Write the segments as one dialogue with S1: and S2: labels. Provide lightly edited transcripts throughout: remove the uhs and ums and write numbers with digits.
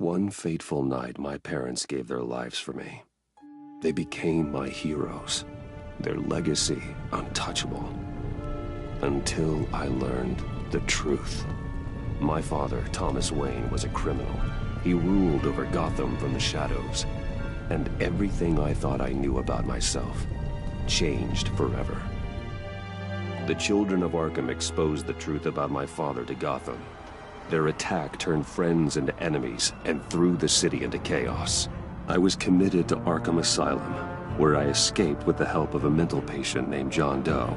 S1: One fateful night, my parents gave their lives for me. They became my heroes, their legacy untouchable. Until I learned the truth. My father, Thomas Wayne, was a criminal. He ruled over Gotham from the shadows. And everything I thought I knew about myself changed forever. The children of Arkham exposed the truth about my father to Gotham. Their attack turned friends into enemies and threw the city into chaos. I was committed to Arkham Asylum, where I escaped with the help of a mental patient named John Doe.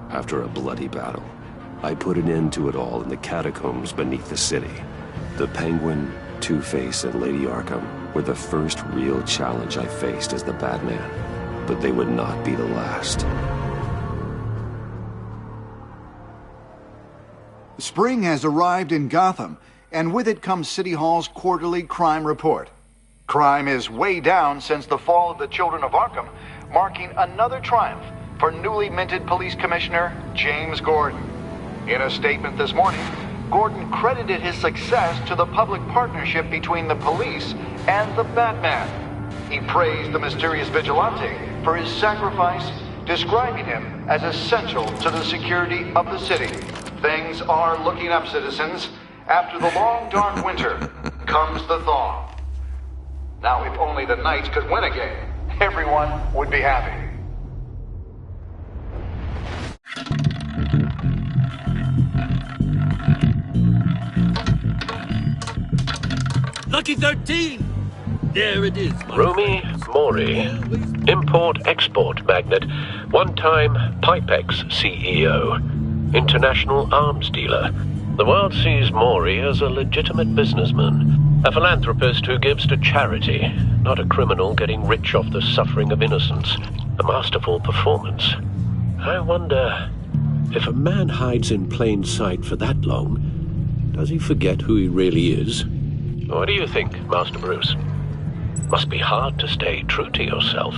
S1: After a bloody battle, I put an end to it all in the catacombs beneath the city. The Penguin, Two-Face, and Lady Arkham were the first real challenge I faced as the Batman, but they would not be the last.
S2: Spring has arrived in Gotham, and with it comes City Hall's quarterly crime report. Crime is way down since the fall of the Children of Arkham, marking another triumph for newly minted Police Commissioner James Gordon. In a statement this morning, Gordon credited his success to the public partnership between the police and the Batman. He praised the mysterious vigilante for his sacrifice, describing him as essential to the security of the city. Things are looking up, citizens. After the long, dark winter comes the thaw. Now, if only the Knights could win again, everyone would be happy.
S3: Lucky 13! There it is,
S4: Rumi Mori, import-export magnate, one-time Pipex CEO, international arms dealer. The world sees Mori as a legitimate businessman, a philanthropist who gives to charity, not a criminal getting rich off the suffering of innocence. A masterful performance. I wonder, if a man hides in plain sight for that long, does he forget who he really is? What do you think, Master Bruce? Must be hard to stay true to yourself.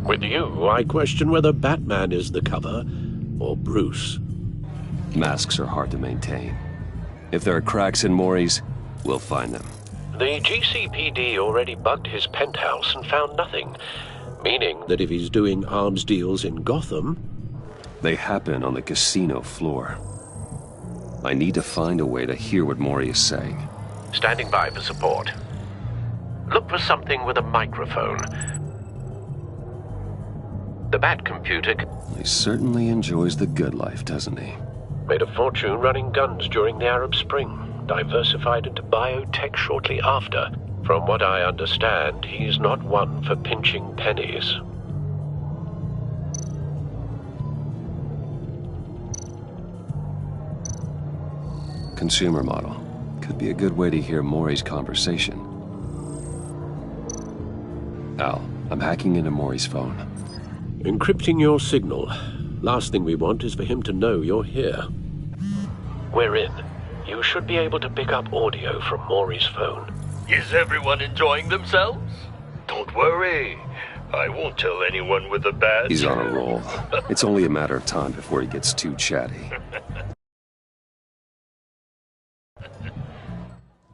S4: With you, I question whether Batman is the cover, or Bruce.
S1: Masks are hard to maintain. If there are cracks in Mori's, we'll find them.
S4: The GCPD already bugged his penthouse and found nothing, meaning that if he's doing arms deals in Gotham...
S1: They happen on the casino floor. I need to find a way to hear what Mori is saying.
S4: Standing by for support. Look for something with a microphone. The Bat computer...
S1: He certainly enjoys the good life, doesn't he?
S4: Made a fortune running guns during the Arab Spring. Diversified into biotech shortly after. From what I understand, he's not one for pinching pennies.
S1: Consumer model. Could be a good way to hear Mori's conversation. Al, I'm hacking into Mori's phone.
S4: Encrypting your signal. Last thing we want is for him to know you're here. We're in. You should be able to pick up audio from Mori's phone.
S3: Is everyone enjoying themselves? Don't worry. I won't tell anyone with a badge.
S1: He's on a roll. It's only a matter of time before he gets too chatty.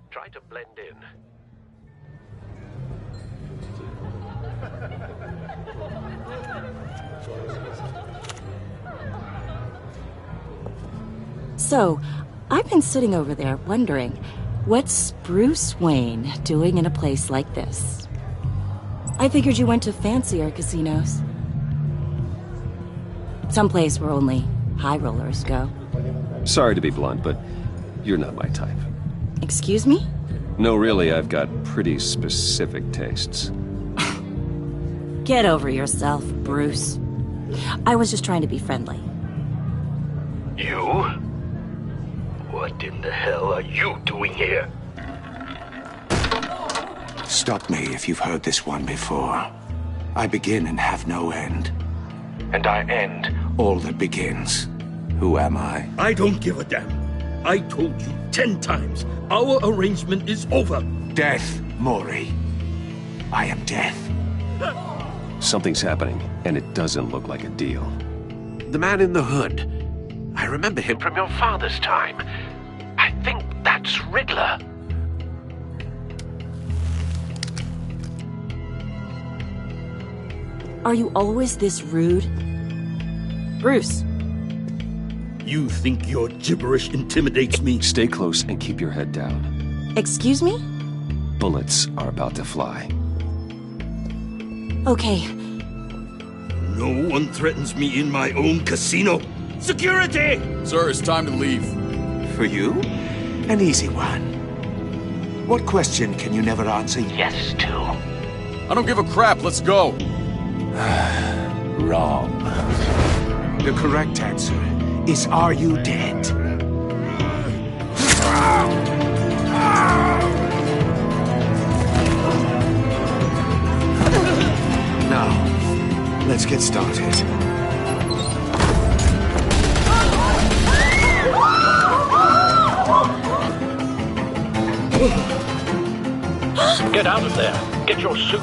S4: Try to blend in.
S5: So, I've been sitting over there wondering, what's Bruce Wayne doing in a place like this? I figured you went to fancier casinos. Someplace where only high rollers go.
S1: Sorry to be blunt, but you're not my type.
S5: Excuse me?
S1: No, really, I've got pretty specific tastes.
S5: Get over yourself, Bruce. I was just trying to be friendly.
S3: You? What in the hell are you doing here?
S6: Stop me if you've heard this one before. I begin and have no end. And I end all that begins. Who am I?
S3: I don't give a damn. I told you 10 times. Our arrangement is over.
S6: Death, Maury. I am death.
S1: Something's happening, and it doesn't look like a deal.
S4: The man in the hood. I remember him from your father's time. I think that's Riddler.
S5: Are you always this rude? Bruce.
S3: You think your gibberish intimidates me?
S1: Stay close and keep your head down.
S5: Excuse me?
S1: Bullets are about to fly.
S5: Okay.
S3: No one threatens me in my own casino. Security!
S7: Sir, it's time to leave.
S6: For you? An easy one. What question can you never answer yes to?
S7: I don't give a crap, let's go.
S6: Wrong. The correct answer is, are you dead? Now, let's get started.
S4: Get out of there. Get your suit.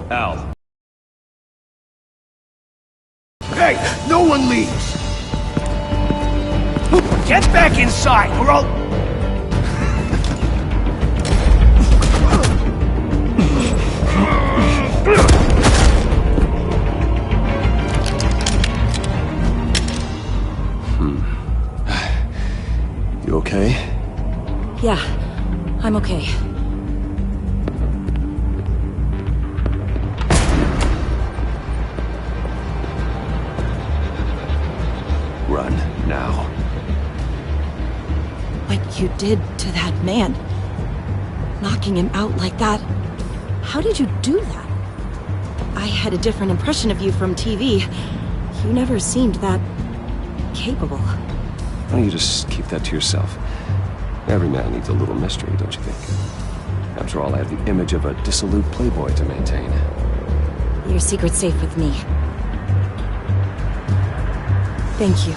S1: Al.
S6: Hey, no one leaves! Get back inside, or I'll...
S1: You okay?
S5: Yeah, I'm okay.
S1: Run, now.
S5: What you did to that man. Knocking him out like that. How did you do that? I had a different impression of you from TV. You never seemed that... capable.
S1: Why don't you just keep that to yourself? Every man needs a little mystery, don't you think? After all, I have the image of a dissolute playboy to maintain.
S5: Your secret's safe with me. Thank you.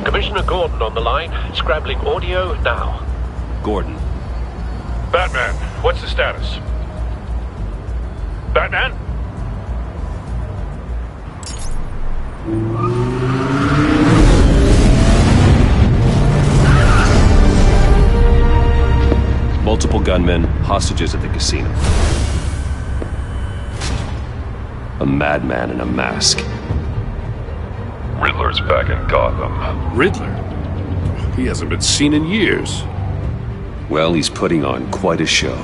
S4: Commissioner Gordon on the line. Scrambling audio now.
S1: Gordon.
S8: Batman, what's the status? Batman?
S1: Multiple gunmen, hostages at the casino. A madman in a mask.
S8: Riddler's back in Gotham.
S7: Riddler? He hasn't been seen in years.
S1: Well, he's putting on quite a show.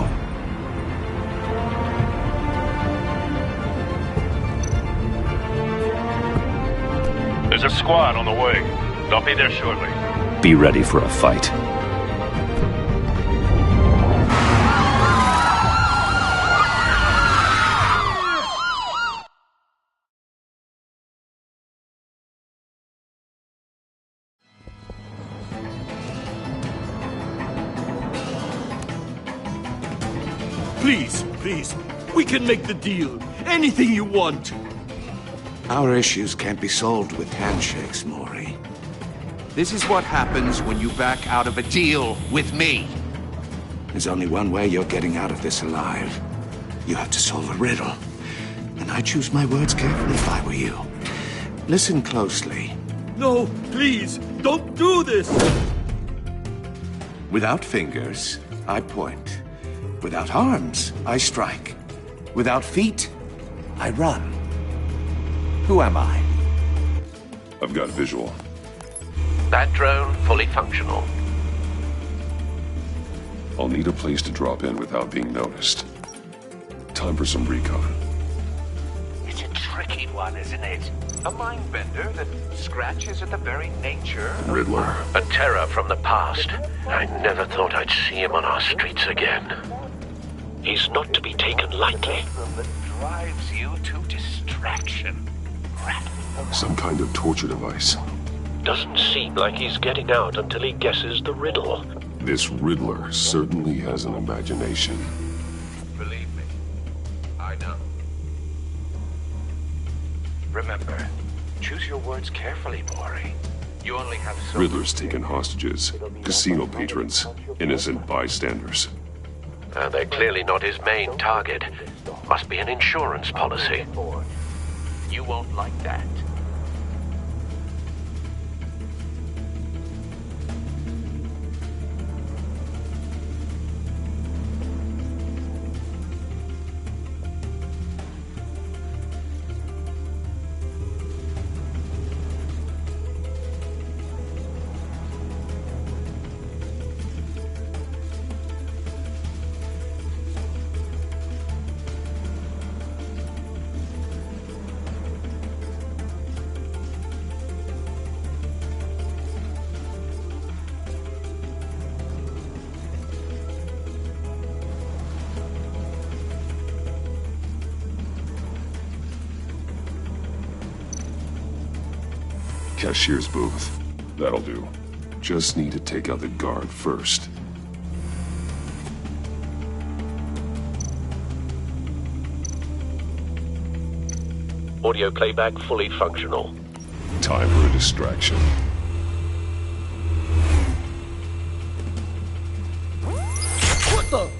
S8: There's a squad on the way. They'll be there shortly.
S1: Be ready for a fight.
S3: Please, please. We can make the deal. Anything you want.
S6: Our issues can't be solved with handshakes, Maury. This is what happens when you back out of a deal with me. There's only one way you're getting out of this alive. You have to solve a riddle. And I choose my words carefully if I were you. Listen closely.
S3: No, please, don't do this.
S6: Without fingers, I point. Without arms, I strike. Without feet, I run. Who am I?
S8: I've got a visual.
S4: That drone fully functional.
S1: I'll need a place to drop in without being noticed. Time for some recon.
S6: It's a tricky one, isn't it? A mind bender that scratches at the very nature.
S1: Riddler.
S4: A terror from the past. I never thought I'd see him on our streets again. He's not to be taken lightly.
S6: That drives you to distraction. Crap.
S1: Some kind of torture device.
S4: Doesn't seem like he's getting out until he guesses the riddle.
S1: This Riddler certainly has an imagination.
S6: Believe me, I know. Remember, choose your words carefully, Maury. You only have so...
S1: Riddler's taken hostages, casino patrons, innocent bystanders.
S4: They're clearly not his main target. Must be an insurance policy.
S6: You won't like that.
S1: Cashier's booth. That'll do. Just need to take out the guard first.
S4: Audio playback fully functional.
S1: Time for a distraction.
S3: What the?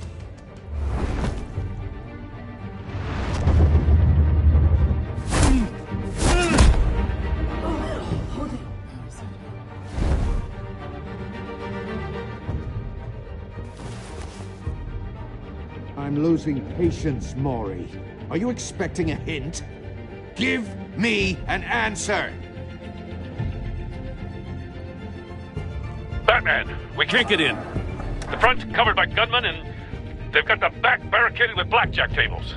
S6: I'm losing patience, Maury. Are you expecting a hint? Give me an answer!
S8: Batman, we can't get in. The front's covered by gunmen, and they've got the back barricaded with blackjack tables.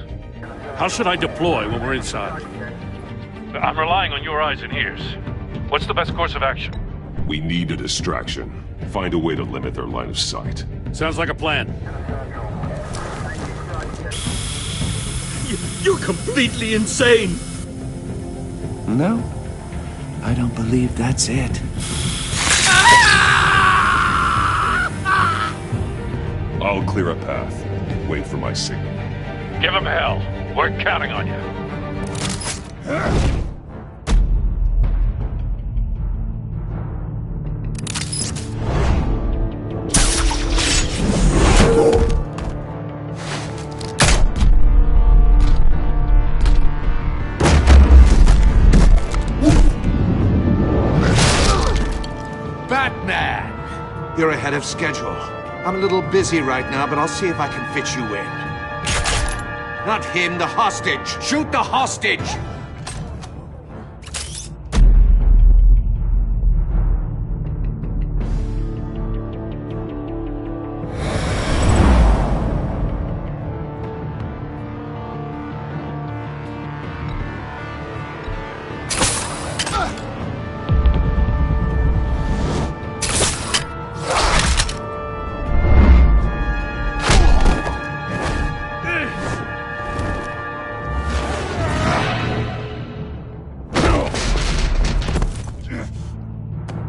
S7: How should I deploy when we're inside?
S8: I'm relying on your eyes and ears. What's the best course of action?
S1: We need a distraction. Find a way to limit their line of sight.
S7: Sounds like a plan.
S3: You're completely insane!
S6: No, I don't believe that's it.
S1: I'll clear a path. Wait for my signal.
S8: Give him hell. We're counting on you.
S6: Batman! You're ahead of schedule. I'm a little busy right now, but I'll see if I can fit you in. Not him, the hostage! Shoot the hostage!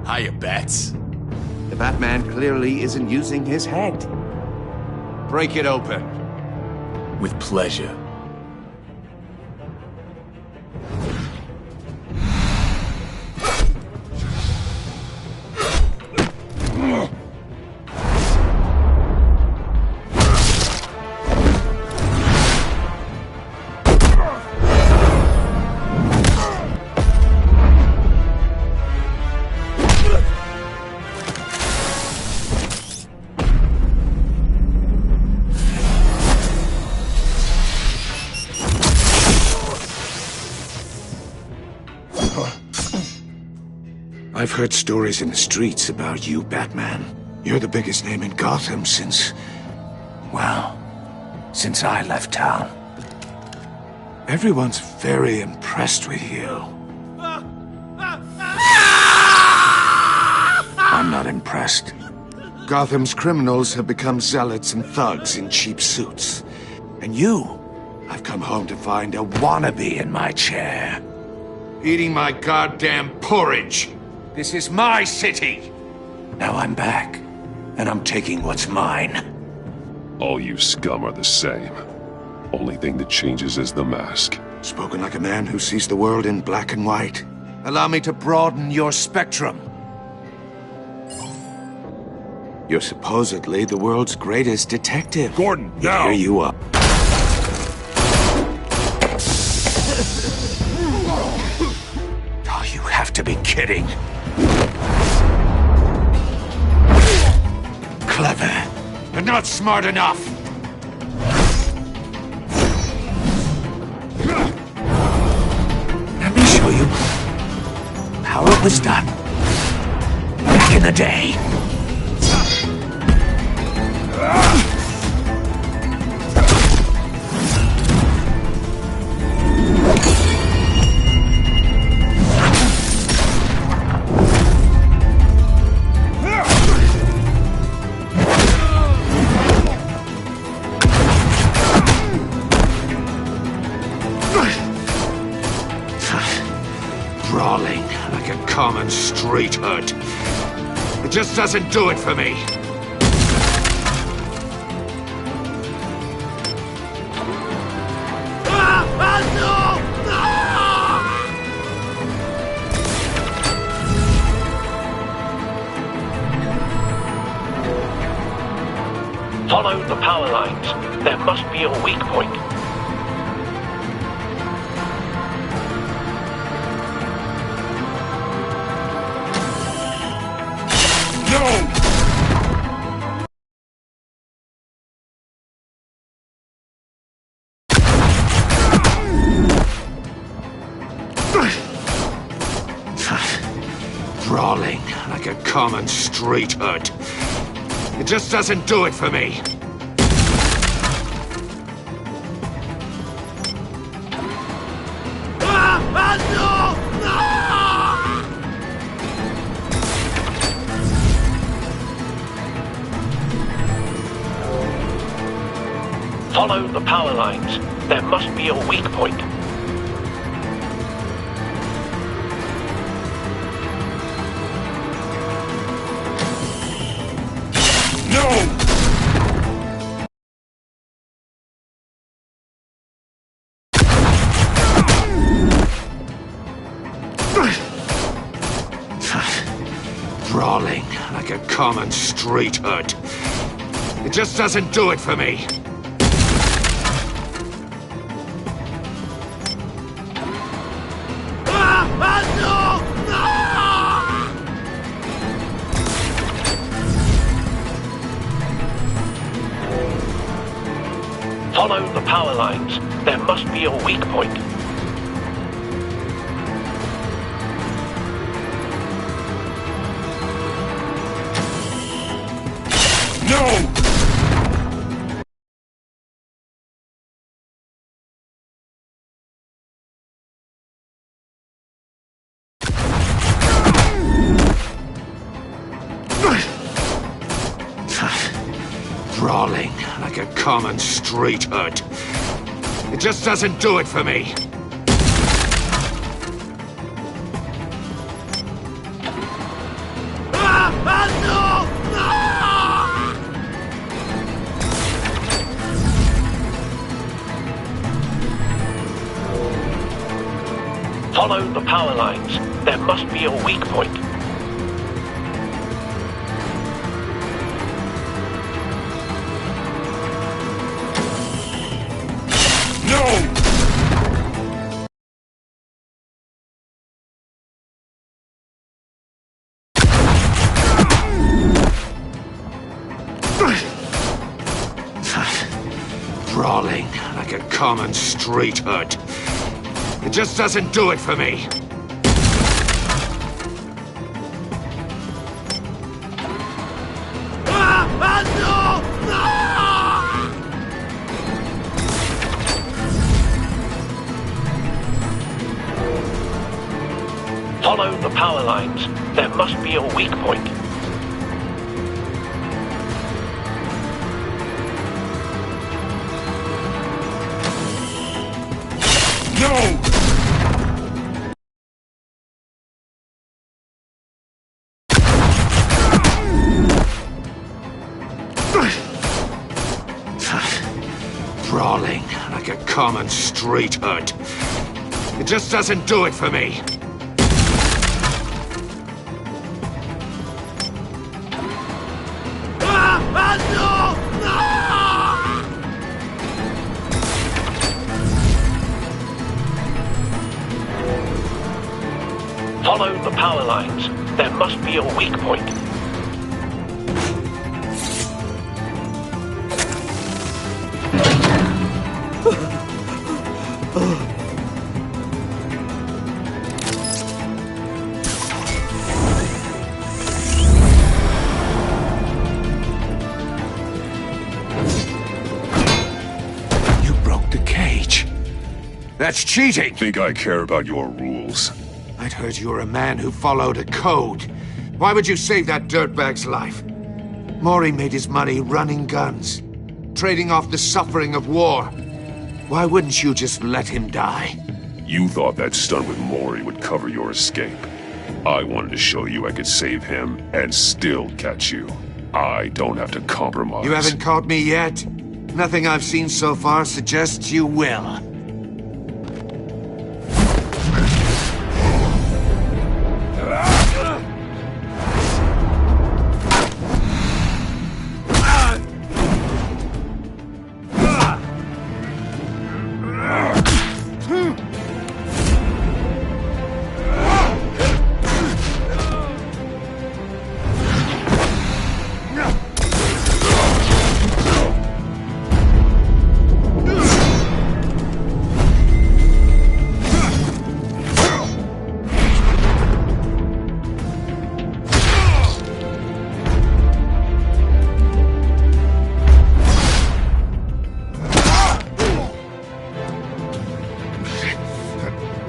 S3: Hiya, Bats.
S6: The Batman clearly isn't using his head. Break it open.
S3: With pleasure.
S6: I've heard stories in the streets about you, Batman. You're the biggest name in Gotham since Well, since I left town, everyone's very impressed with you. I'm not impressed. Gotham's criminals have become zealots and thugs in cheap suits. And you, I've come home to find a wannabe in my chair. Eating my goddamn porridge. This is my city. Now I'm back, and I'm taking what's mine.
S1: All you scum are the same. Only thing that changes is the mask.
S6: Spoken like a man who sees the world in black and white. Allow me to broaden your spectrum. You're supposedly the world's greatest detective.
S7: Gordon, now!
S6: Here you are. Oh, you have to be kidding. Clever, but not smart enough. Let me show you how it was done back in the day. Brawling like a common street hood. It just doesn't do it for me.
S4: Follow the power lines. There must be a weak point.
S6: Brawling like a common street hood. It just doesn't do it for me.
S4: Follow the power lines. There must be a weak point.
S6: Brawling like a common street hood. It just doesn't do it for me.
S4: Follow the power lines. There must be a weak point.
S6: No! Brawling like a common street hood. It just doesn't do it for me.
S4: Follow the power lines. There must be a weak point.
S6: Brawling like a common street hood. It just doesn't do it for me.
S4: power lines. There must be a weak point.
S6: No! Brawling like a common street hood. It just doesn't do it for me.
S4: Follow the power lines. There must be a weak point.
S6: You broke the cage. That's cheating!
S1: Think I care about your rules?
S6: I'd heard you were a man who followed a code. Why would you save that dirtbag's life? Maury made his money running guns, trading off the suffering of war. Why wouldn't you just let him die?
S1: You thought that stunt with Maury would cover your escape. I wanted to show you I could save him and still catch you. I don't have to compromise.
S6: You haven't caught me yet. Nothing I've seen so far suggests you will.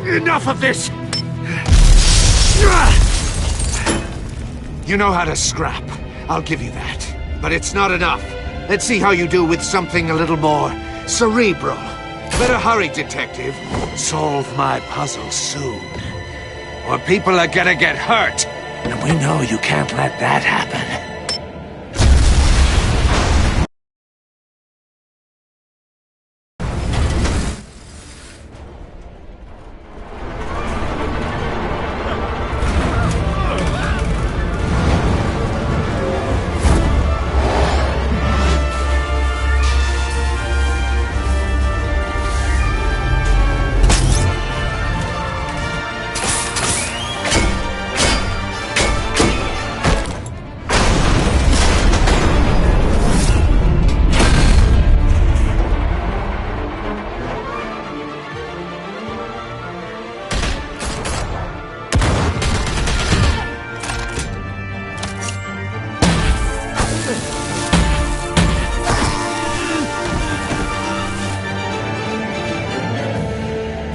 S6: Enough of this! You know how to scrap. I'll give you that. But it's not enough. Let's see how you do with something a little more cerebral. Better hurry, detective. Solve my puzzle soon. Or people are gonna get hurt. And we know you can't let that happen.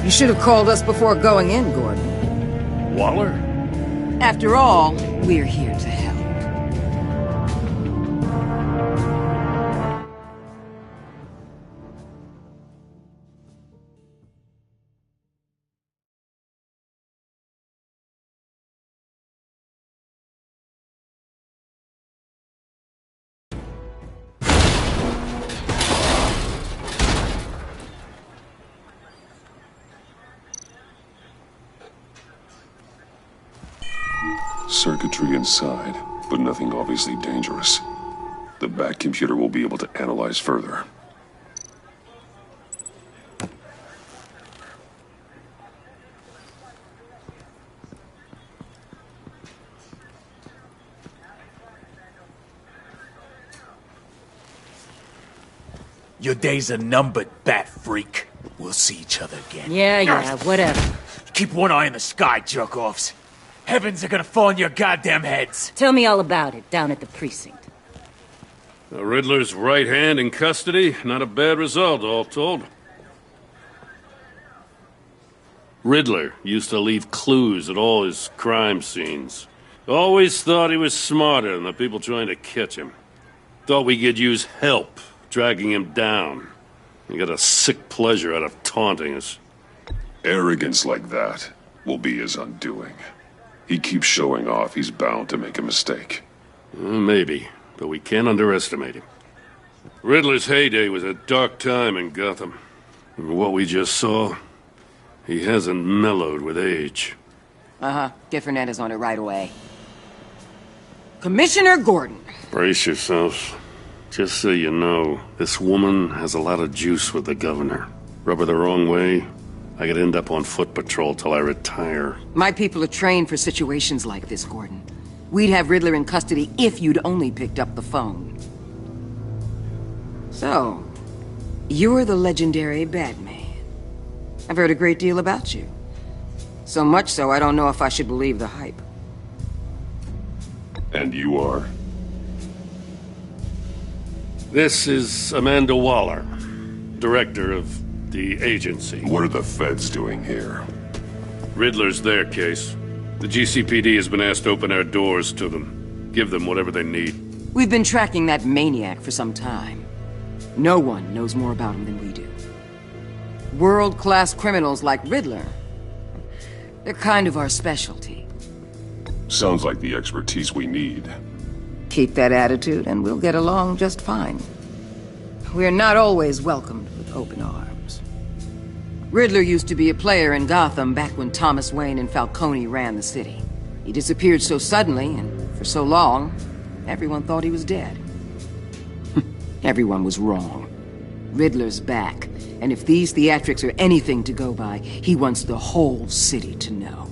S9: You should have called us before going in, Gordon.
S7: Waller?
S9: After all, we're here to help.
S1: Circuitry inside, but nothing obviously dangerous. The back computer will be able to analyze further.
S10: Your days are numbered, bat freak. We'll see each other again.
S9: Yeah, whatever.
S10: Keep one eye in the sky, jerk-offs. Heavens are gonna fall on your goddamn heads.
S9: Tell me all about it down at the precinct.
S7: The Riddler's right hand in custody. Not a bad result, all told. Riddler used to leave clues at all his crime scenes. Always thought he was smarter than the people trying to catch him. Thought we could use help dragging him down. He got a sick pleasure out of taunting us.
S1: Arrogance like that will be his undoing. He keeps showing off, he's bound to make a mistake.
S7: Maybe, but we can't underestimate him. Riddler's heyday was a dark time in Gotham. And what we just saw, he hasn't mellowed with age.
S9: Get Fernandez on it right away. Commissioner Gordon.
S7: Brace yourselves. Just so you know, this woman has a lot of juice with the governor. Rub her the wrong way, I could end up on foot patrol till I retire.
S9: My people are trained for situations like this, Gordon. We'd have Riddler in custody if you'd only picked up the phone. So, you're the legendary Batman. I've heard a great deal about you. So much so, I don't know if I should believe the hype.
S1: And you are?
S7: This is Amanda Waller, director of the agency.
S1: What are the feds doing here?
S7: Riddler's their case. The GCPD has been asked to open our doors to them. Give them whatever they need.
S9: We've been tracking that maniac for some time. No one knows more about him than we do. World-class criminals like Riddler. They're kind of our specialty.
S1: Sounds like the expertise we need.
S9: Keep that attitude and we'll get along just fine. We're not always welcomed with open arms. Riddler used to be a player in Gotham back when Thomas Wayne and Falcone ran the city. He disappeared so suddenly and for so long, everyone thought he was dead. Everyone was wrong. Riddler's back, and if these theatrics are anything to go by, he wants the whole city to know.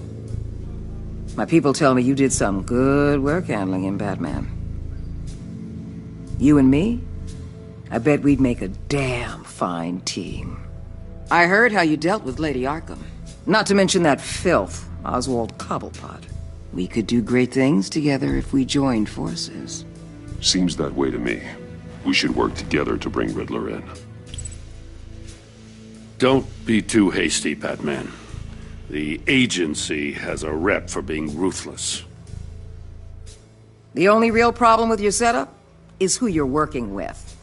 S9: My people tell me you did some good work handling him, Batman. You and me? I bet we'd make a damn fine team. I heard how you dealt with Lady Arkham. Not to mention that filth, Oswald Cobblepot. We could do great things together if we joined forces.
S1: Seems that way to me. We should work together to bring Riddler in.
S7: Don't be too hasty, Batman. The agency has a rep for being ruthless.
S9: The only real problem with your setup is who you're working with.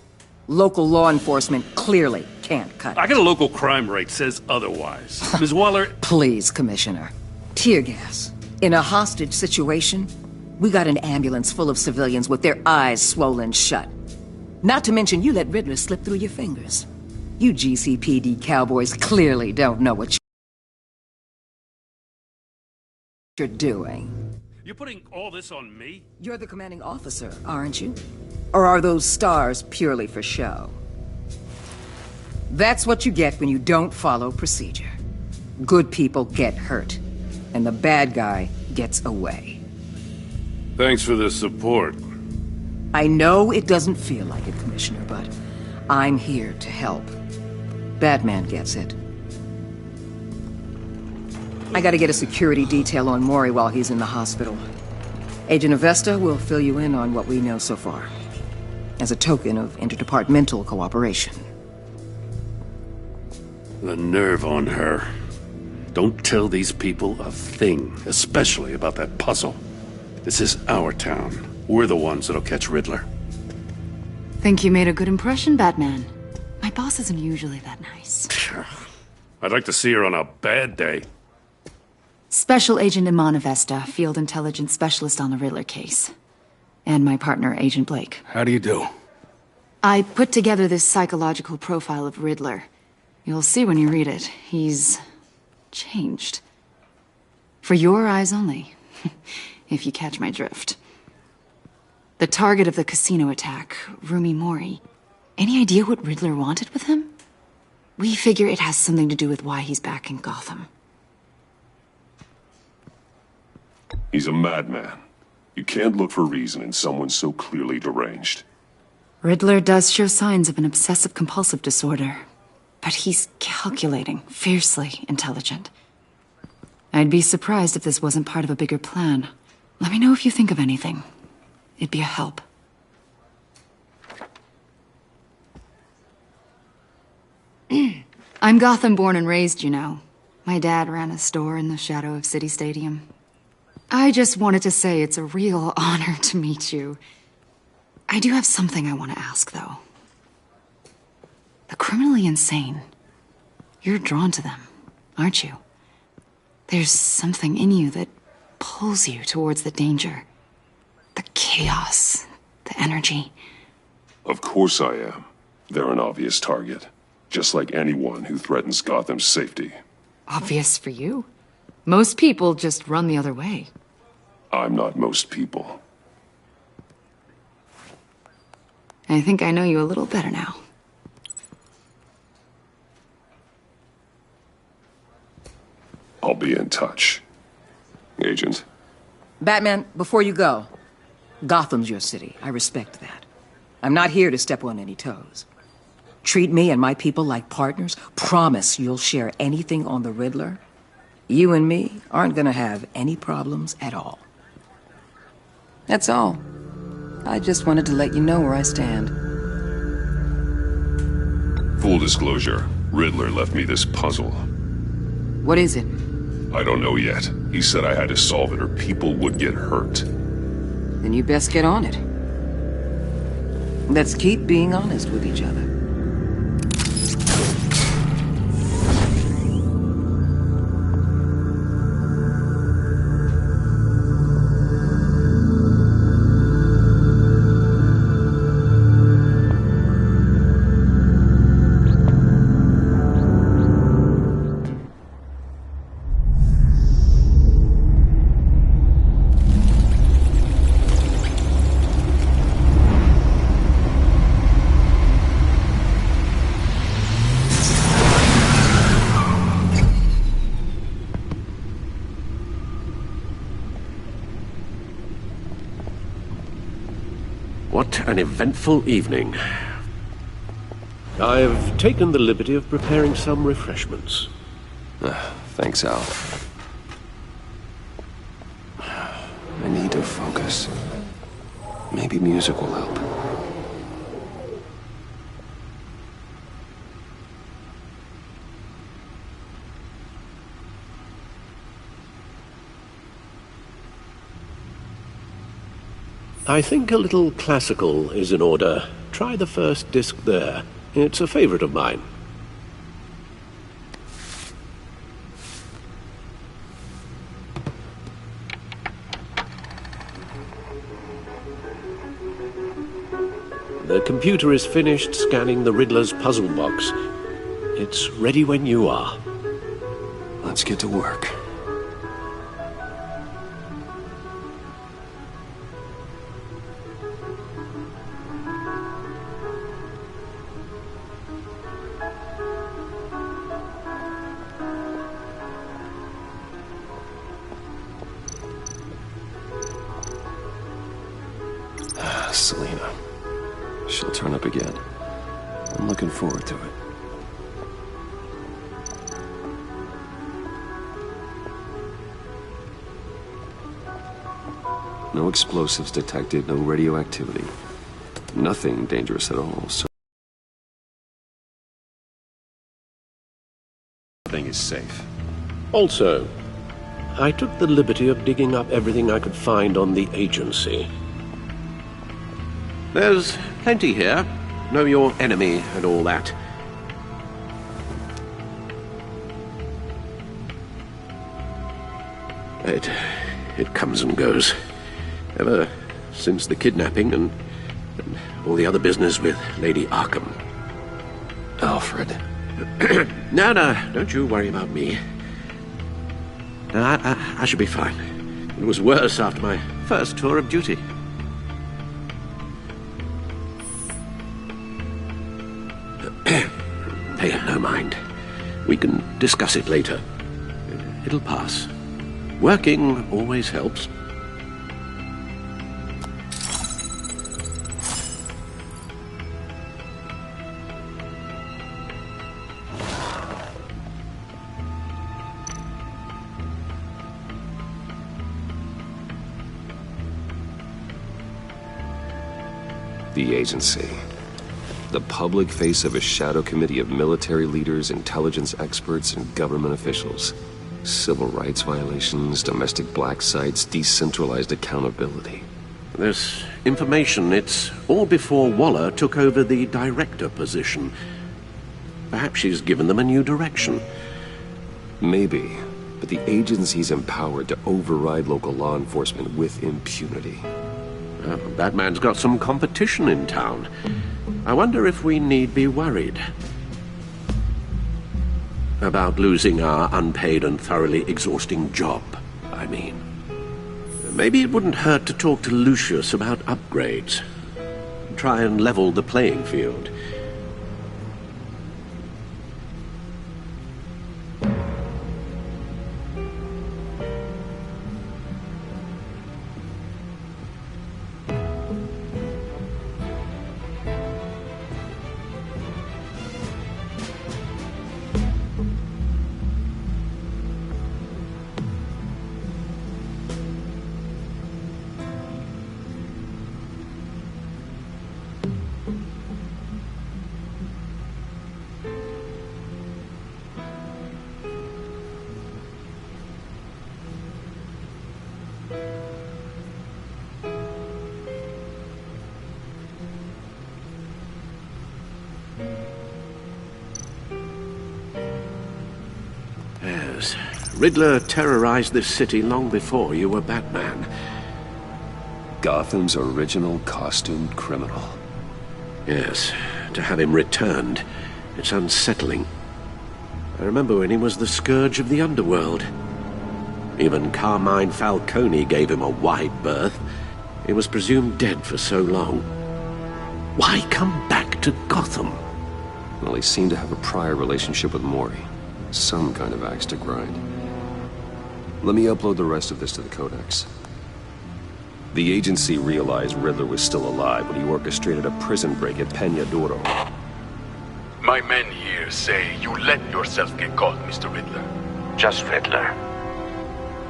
S9: Local law enforcement clearly can't cut it.
S7: I got a local crime rate says otherwise. Ms. Waller...
S9: Please, Commissioner. Tear gas. In a hostage situation, we got an ambulance full of civilians with their eyes swollen shut. Not to mention you let Riddler slip through your fingers. You GCPD cowboys clearly don't know what you're doing.
S7: You're putting all this on me?
S9: You're the commanding officer, aren't you? Or are those stars purely for show? That's what you get when you don't follow procedure. Good people get hurt, and the bad guy gets away.
S7: Thanks for the support.
S9: I know it doesn't feel like it, Commissioner, but I'm here to help. Batman gets it. I gotta get a security detail on Maury while he's in the hospital. Agent Avesta will fill you in on what we know so far, as a token of interdepartmental cooperation.
S7: The nerve on her. Don't tell these people a thing, especially about that puzzle. This is our town. We're the ones that'll catch Riddler.
S11: Think you made a good impression, Batman. My boss isn't usually that nice.
S7: I'd like to see her on a bad day.
S11: Special Agent Iman Avesta, Field Intelligence Specialist on the Riddler case. And my partner, Agent Blake.
S12: How do you do?
S11: I put together this psychological profile of Riddler. You'll see when you read it. He's changed. For your eyes only, if you catch my drift. The target of the casino attack, Rumi Mori. Any idea what Riddler wanted with him? We figure it has something to do with why he's back in Gotham.
S1: He's a madman. You can't look for reason in someone so clearly deranged.
S11: Riddler does show signs of an obsessive-compulsive disorder, but he's calculating, fiercely intelligent. I'd be surprised if this wasn't part of a bigger plan. Let me know if you think of anything. It'd be a help. I'm Gotham born and raised, you know. My dad ran a store in the shadow of City Stadium. I just wanted to say it's a real honor to meet you. I do have something I want to ask, though. The criminally insane. You're drawn to them, aren't you? There's something in you that pulls you towards the danger. The chaos, the energy.
S1: Of course I am. They're an obvious target. Just like anyone who threatens Gotham's safety.
S11: Obvious for you. Most people just run the other way.
S1: I'm not most people.
S11: I think I know you a little better now.
S1: I'll be in touch. Agent.
S9: Batman, before you go, Gotham's your city. I respect that. I'm not here to step on any toes. Treat me and my people like partners. Promise you'll share anything on the Riddler. You and me aren't gonna have any problems at all. That's all. I just wanted to let you know where I stand.
S1: Full disclosure, Riddler left me this puzzle.
S9: What is it?
S1: I don't know yet. He said I had to solve it or people would get hurt.
S9: Then you best get on it. Let's keep being honest with each other.
S12: What an eventful evening. I've taken the liberty of preparing some refreshments.
S1: Thanks, Al. I need to focus. Maybe music will help.
S12: I think a little classical is in order. Try the first disc there. It's a favorite of mine. The computer is finished scanning the Riddler's puzzle box. It's ready when you are.
S1: Let's get to work. Selena. She'll turn up again. I'm looking forward to it. No explosives detected, no radioactivity. Nothing dangerous at all, so everything is safe.
S12: Also, I took the liberty of digging up everything I could find on the agency. There's plenty here. Know your enemy and all that. It comes and goes. Ever since the kidnapping and all the other business with Lady Arkham.
S1: Alfred.
S12: No, don't you worry about me. No, I should be fine. It was worse after my first tour of duty. Pay it no mind. We can discuss it later. It'll pass. Working always helps.
S1: The agency. the public face of a shadow committee of military leaders, intelligence experts, and government officials. Civil rights violations, domestic black sites, decentralized accountability.
S12: This information, it's all before Waller took over the director position. Perhaps she's given them a new direction.
S1: Maybe, but the agency's empowered to override local law enforcement with impunity.
S12: Batman's got some competition in town. I wonder if we need be worried about losing our unpaid and thoroughly exhausting job, I mean. Maybe it wouldn't hurt to talk to Lucius about upgrades. Try and level the playing field. Riddler terrorized this city long before you were Batman.
S1: Gotham's original costumed criminal.
S12: Yes, to have him returned, it's unsettling. I remember when he was the scourge of the underworld. Even Carmine Falcone gave him a wide berth. He was presumed dead for so long. Why come back to Gotham?
S1: Well, he seemed to have a prior relationship with Mori. Some kind of axe to grind. Let me upload the rest of this to the Codex. The agency realized Riddler was still alive when he orchestrated a prison break at Peñadoro.
S13: My men here say you let yourself get caught, Mr. Riddler.
S14: Just Riddler.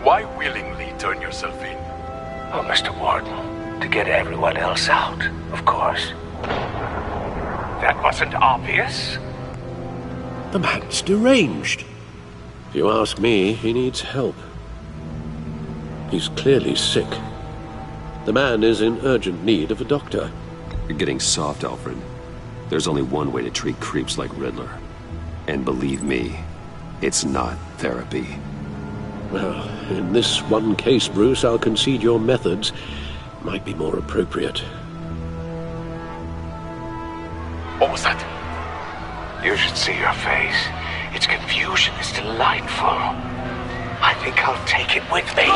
S13: Why willingly turn yourself in?
S14: Oh, Mr. Warden, to get everyone else out, of course. That wasn't obvious?
S12: The man's deranged. If you ask me, he needs help. He's clearly sick. The man is in urgent need of a doctor.
S1: You're getting soft, Alfred. There's only one way to treat creeps like Riddler. And believe me, it's not therapy.
S12: Well, in this one case, Bruce, I'll concede your methods might be more appropriate.
S13: What was that?
S14: You should see your face. Its confusion is delightful. I think I'll take it with me.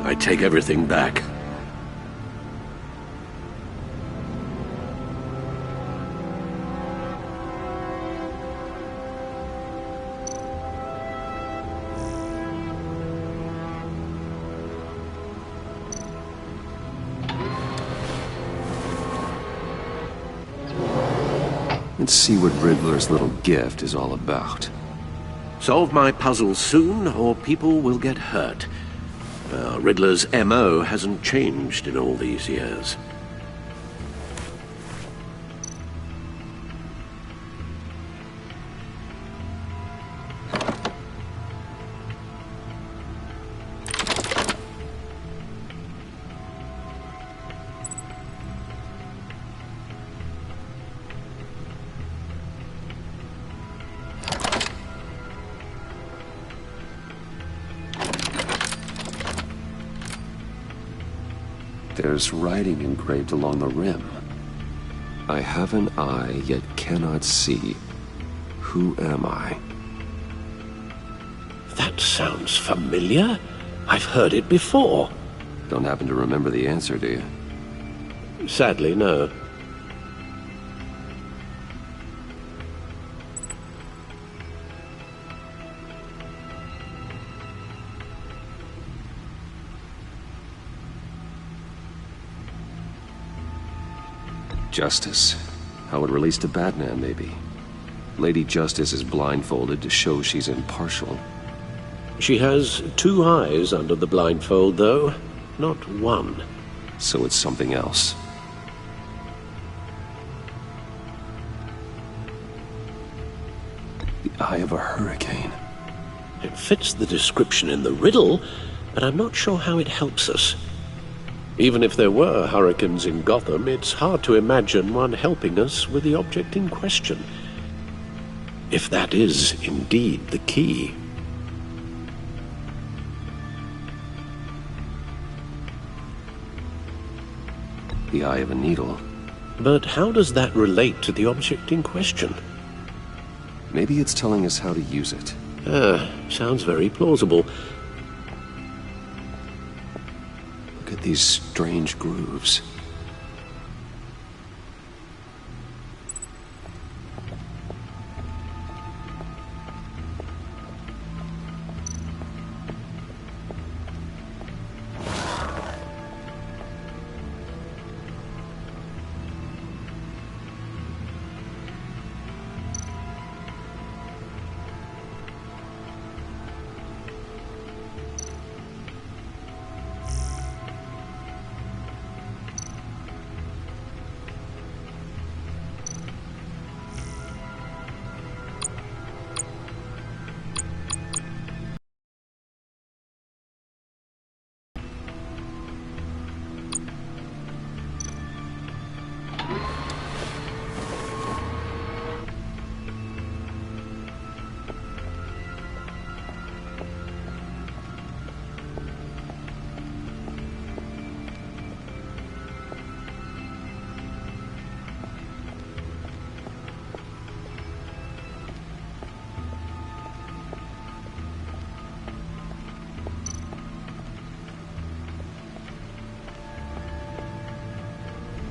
S12: I take everything back.
S1: Let's see what Riddler's little gift is all about.
S12: Solve my puzzle soon, or people will get hurt. Riddler's M.O. hasn't changed in all these years.
S1: There's writing engraved along the rim. I have an eye, yet cannot see. Who am I?
S12: That sounds familiar. I've heard it before.
S1: Don't happen to remember the answer, do you?
S12: Sadly, no.
S1: Justice. How it relates to Batman, maybe. Lady Justice is blindfolded to show she's impartial.
S12: She has two eyes under the blindfold, though. Not one.
S1: So it's something else. The eye of a hurricane.
S12: It fits the description in the riddle, but I'm not sure how it helps us. Even if there were hurricanes in Gotham, it's hard to imagine one helping us with the object in question. If that is indeed the key.
S1: The eye of a needle.
S12: But how does that relate to the object in question?
S1: Maybe it's telling us how to use it.
S12: Sounds very plausible.
S1: Look at these strange grooves.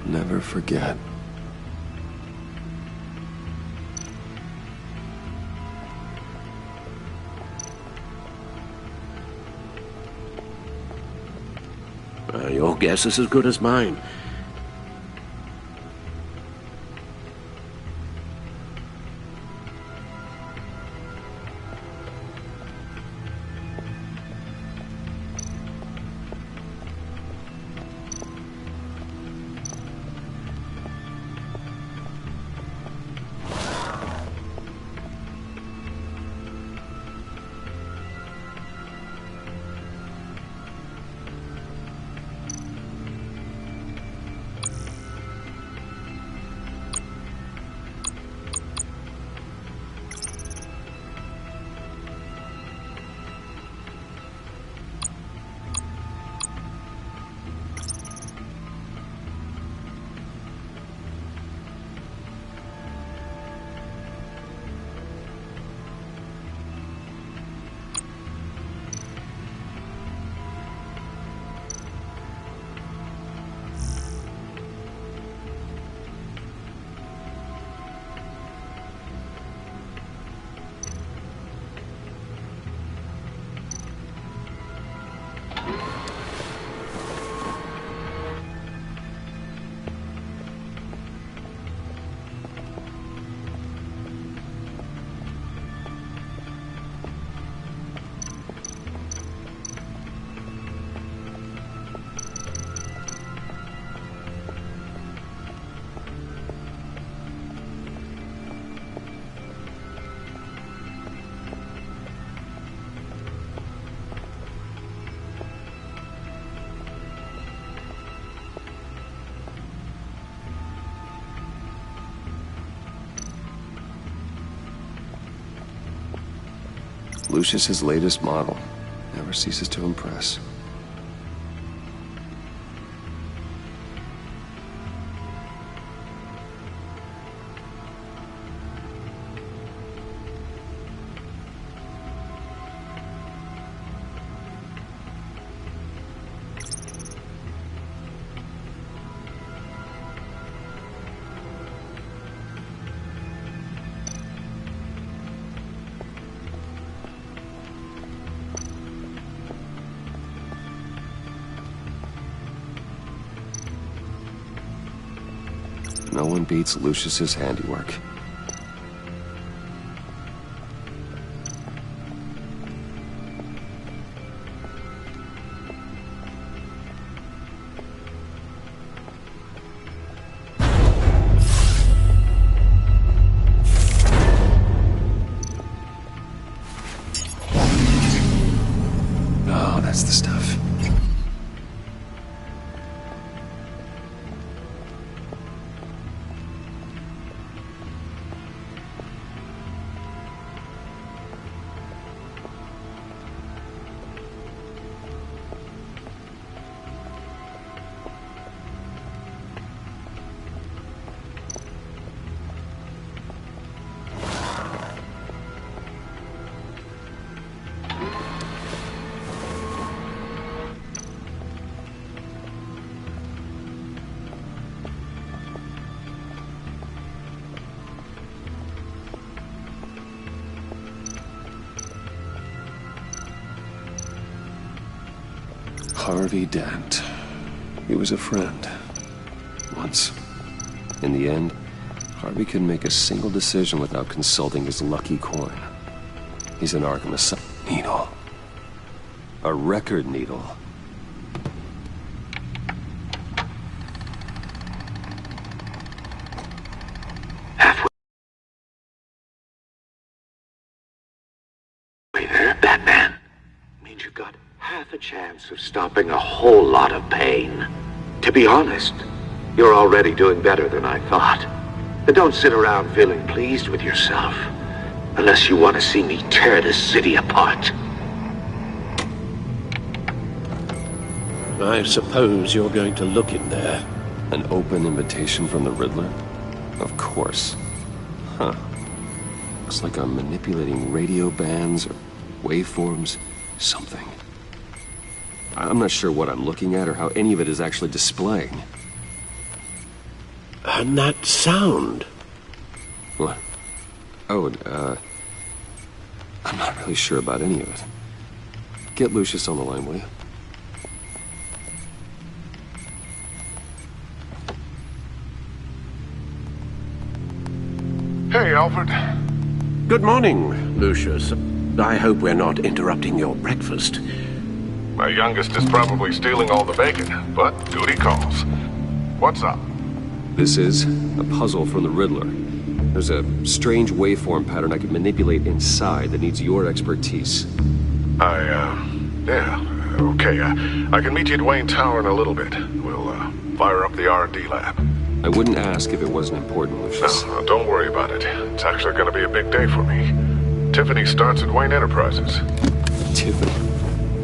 S1: Never forget.
S12: Your guess is as good as mine.
S1: Lucius's latest model. Never ceases to impress. No one beats Lucius's handiwork. Harvey Dent. He was a friend. Once. In the end, Harvey couldn't make a single decision without consulting his lucky coin. He's an Arkham Asylum needle. A record needle.
S12: Halfway there, Batman. Means you've got half a chance of stopping a whole lot of pain. To be honest, you're already doing better than I thought. But don't sit around feeling pleased with yourself. Unless you want to see me tear this city apart. I suppose you're going to look in there.
S1: An open invitation from the Riddler? Of course. Huh. Looks like I'm manipulating radio bands or waveforms, something. I'm not sure what I'm looking at or how any of it is actually displaying.
S12: And that sound?
S1: What? Oh, I'm not really sure about any of it. Get Lucius on the line, will you?
S15: Hey, Alfred.
S12: Good morning, Lucius. I hope we're not interrupting your breakfast.
S15: My youngest is probably stealing all the bacon, but duty calls. What's up?
S1: This is a puzzle from the Riddler. There's a strange waveform pattern I can manipulate inside that needs your expertise.
S15: Yeah, okay. I can meet you at Wayne Tower in a little bit. We'll, fire up the R&D lab.
S1: I wouldn't ask if it wasn't important, Lucius.
S15: No, don't worry about it. It's actually going to be a big day for me. Tiffany starts at Wayne Enterprises.
S1: Tiffany?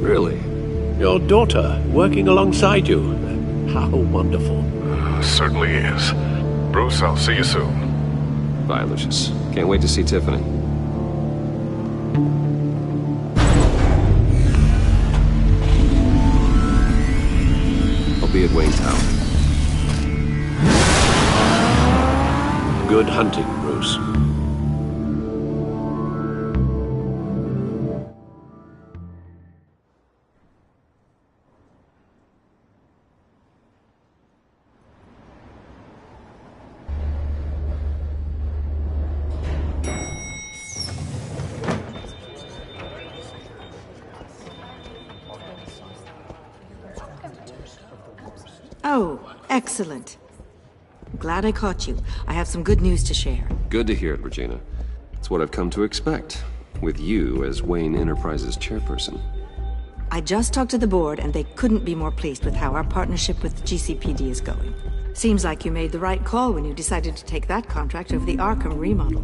S1: Really?
S12: Your daughter working alongside you. How wonderful.
S15: Certainly is. Bruce, I'll see you soon.
S1: Bye, Lucius. Can't wait to see Tiffany. I'll be at Wayne Tower.
S12: Good hunting, Bruce.
S16: Oh, excellent. I'm glad I caught you. I have some good news to share.
S1: Good to hear it, Regina. It's what I've come to expect, with you as Wayne Enterprises chairperson.
S16: I just talked to the board, and they couldn't be more pleased with how our partnership with GCPD is going. Seems like you made the right call when you decided to take that contract over the Arkham remodel.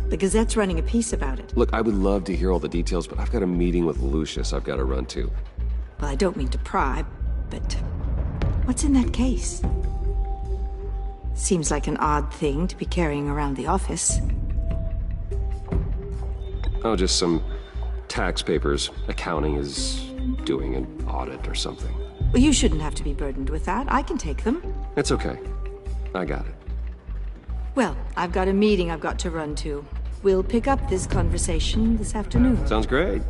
S16: The Gazette's running a piece about it.
S1: Look, I would love to hear all the details, but I've got a meeting with Lucius I've got to run to.
S16: Well, I don't mean to pry, but what's in that case? Seems like an odd thing to be carrying around the office.
S1: Oh, just some tax papers. Accounting is doing an audit or something.
S16: Well, you shouldn't have to be burdened with that. I can take them.
S1: It's okay. I got it.
S16: Well, I've got a meeting I've got to run to. We'll pick up this conversation this afternoon.
S1: Sounds great.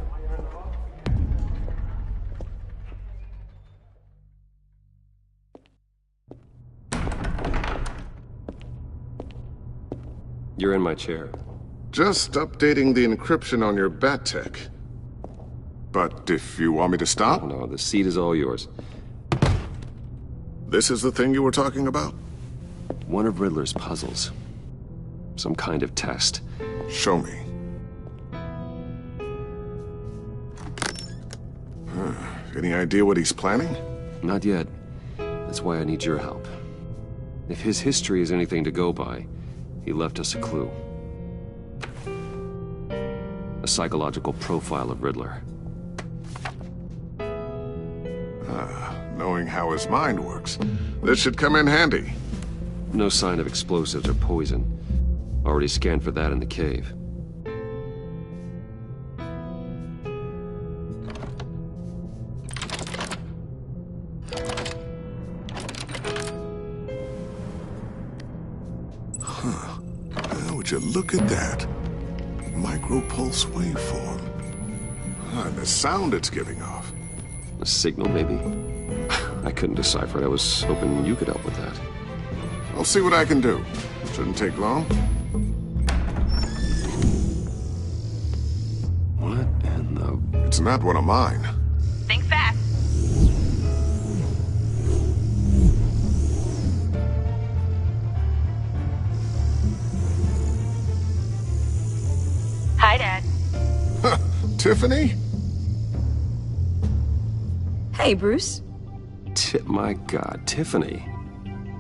S1: You're in my chair.
S15: Just updating the encryption on your bat tech. But if you want me to stop?
S1: Oh, no, the seat is all yours.
S15: This is the thing you were talking about?
S1: One of Riddler's puzzles. Some kind of test.
S15: Show me. Any idea what he's planning?
S1: Not yet. That's why I need your help. If his history is anything to go by, he left us a clue. A psychological profile of Riddler.
S15: Knowing how his mind works, this should come in handy.
S1: No sign of explosives or poison. Already scanned for that in the cave.
S15: Would you look at that? Micropulse waveform. And the sound it's giving off.
S1: A signal, maybe? I couldn't decipher it. I was hoping you could help with that.
S15: I'll see what I can do. Shouldn't take long.
S1: What in the...
S15: It's not one of mine.
S17: Think fast. Hi, Dad.
S15: Tiffany?
S5: Hey, Bruce.
S1: My God, Tiffany.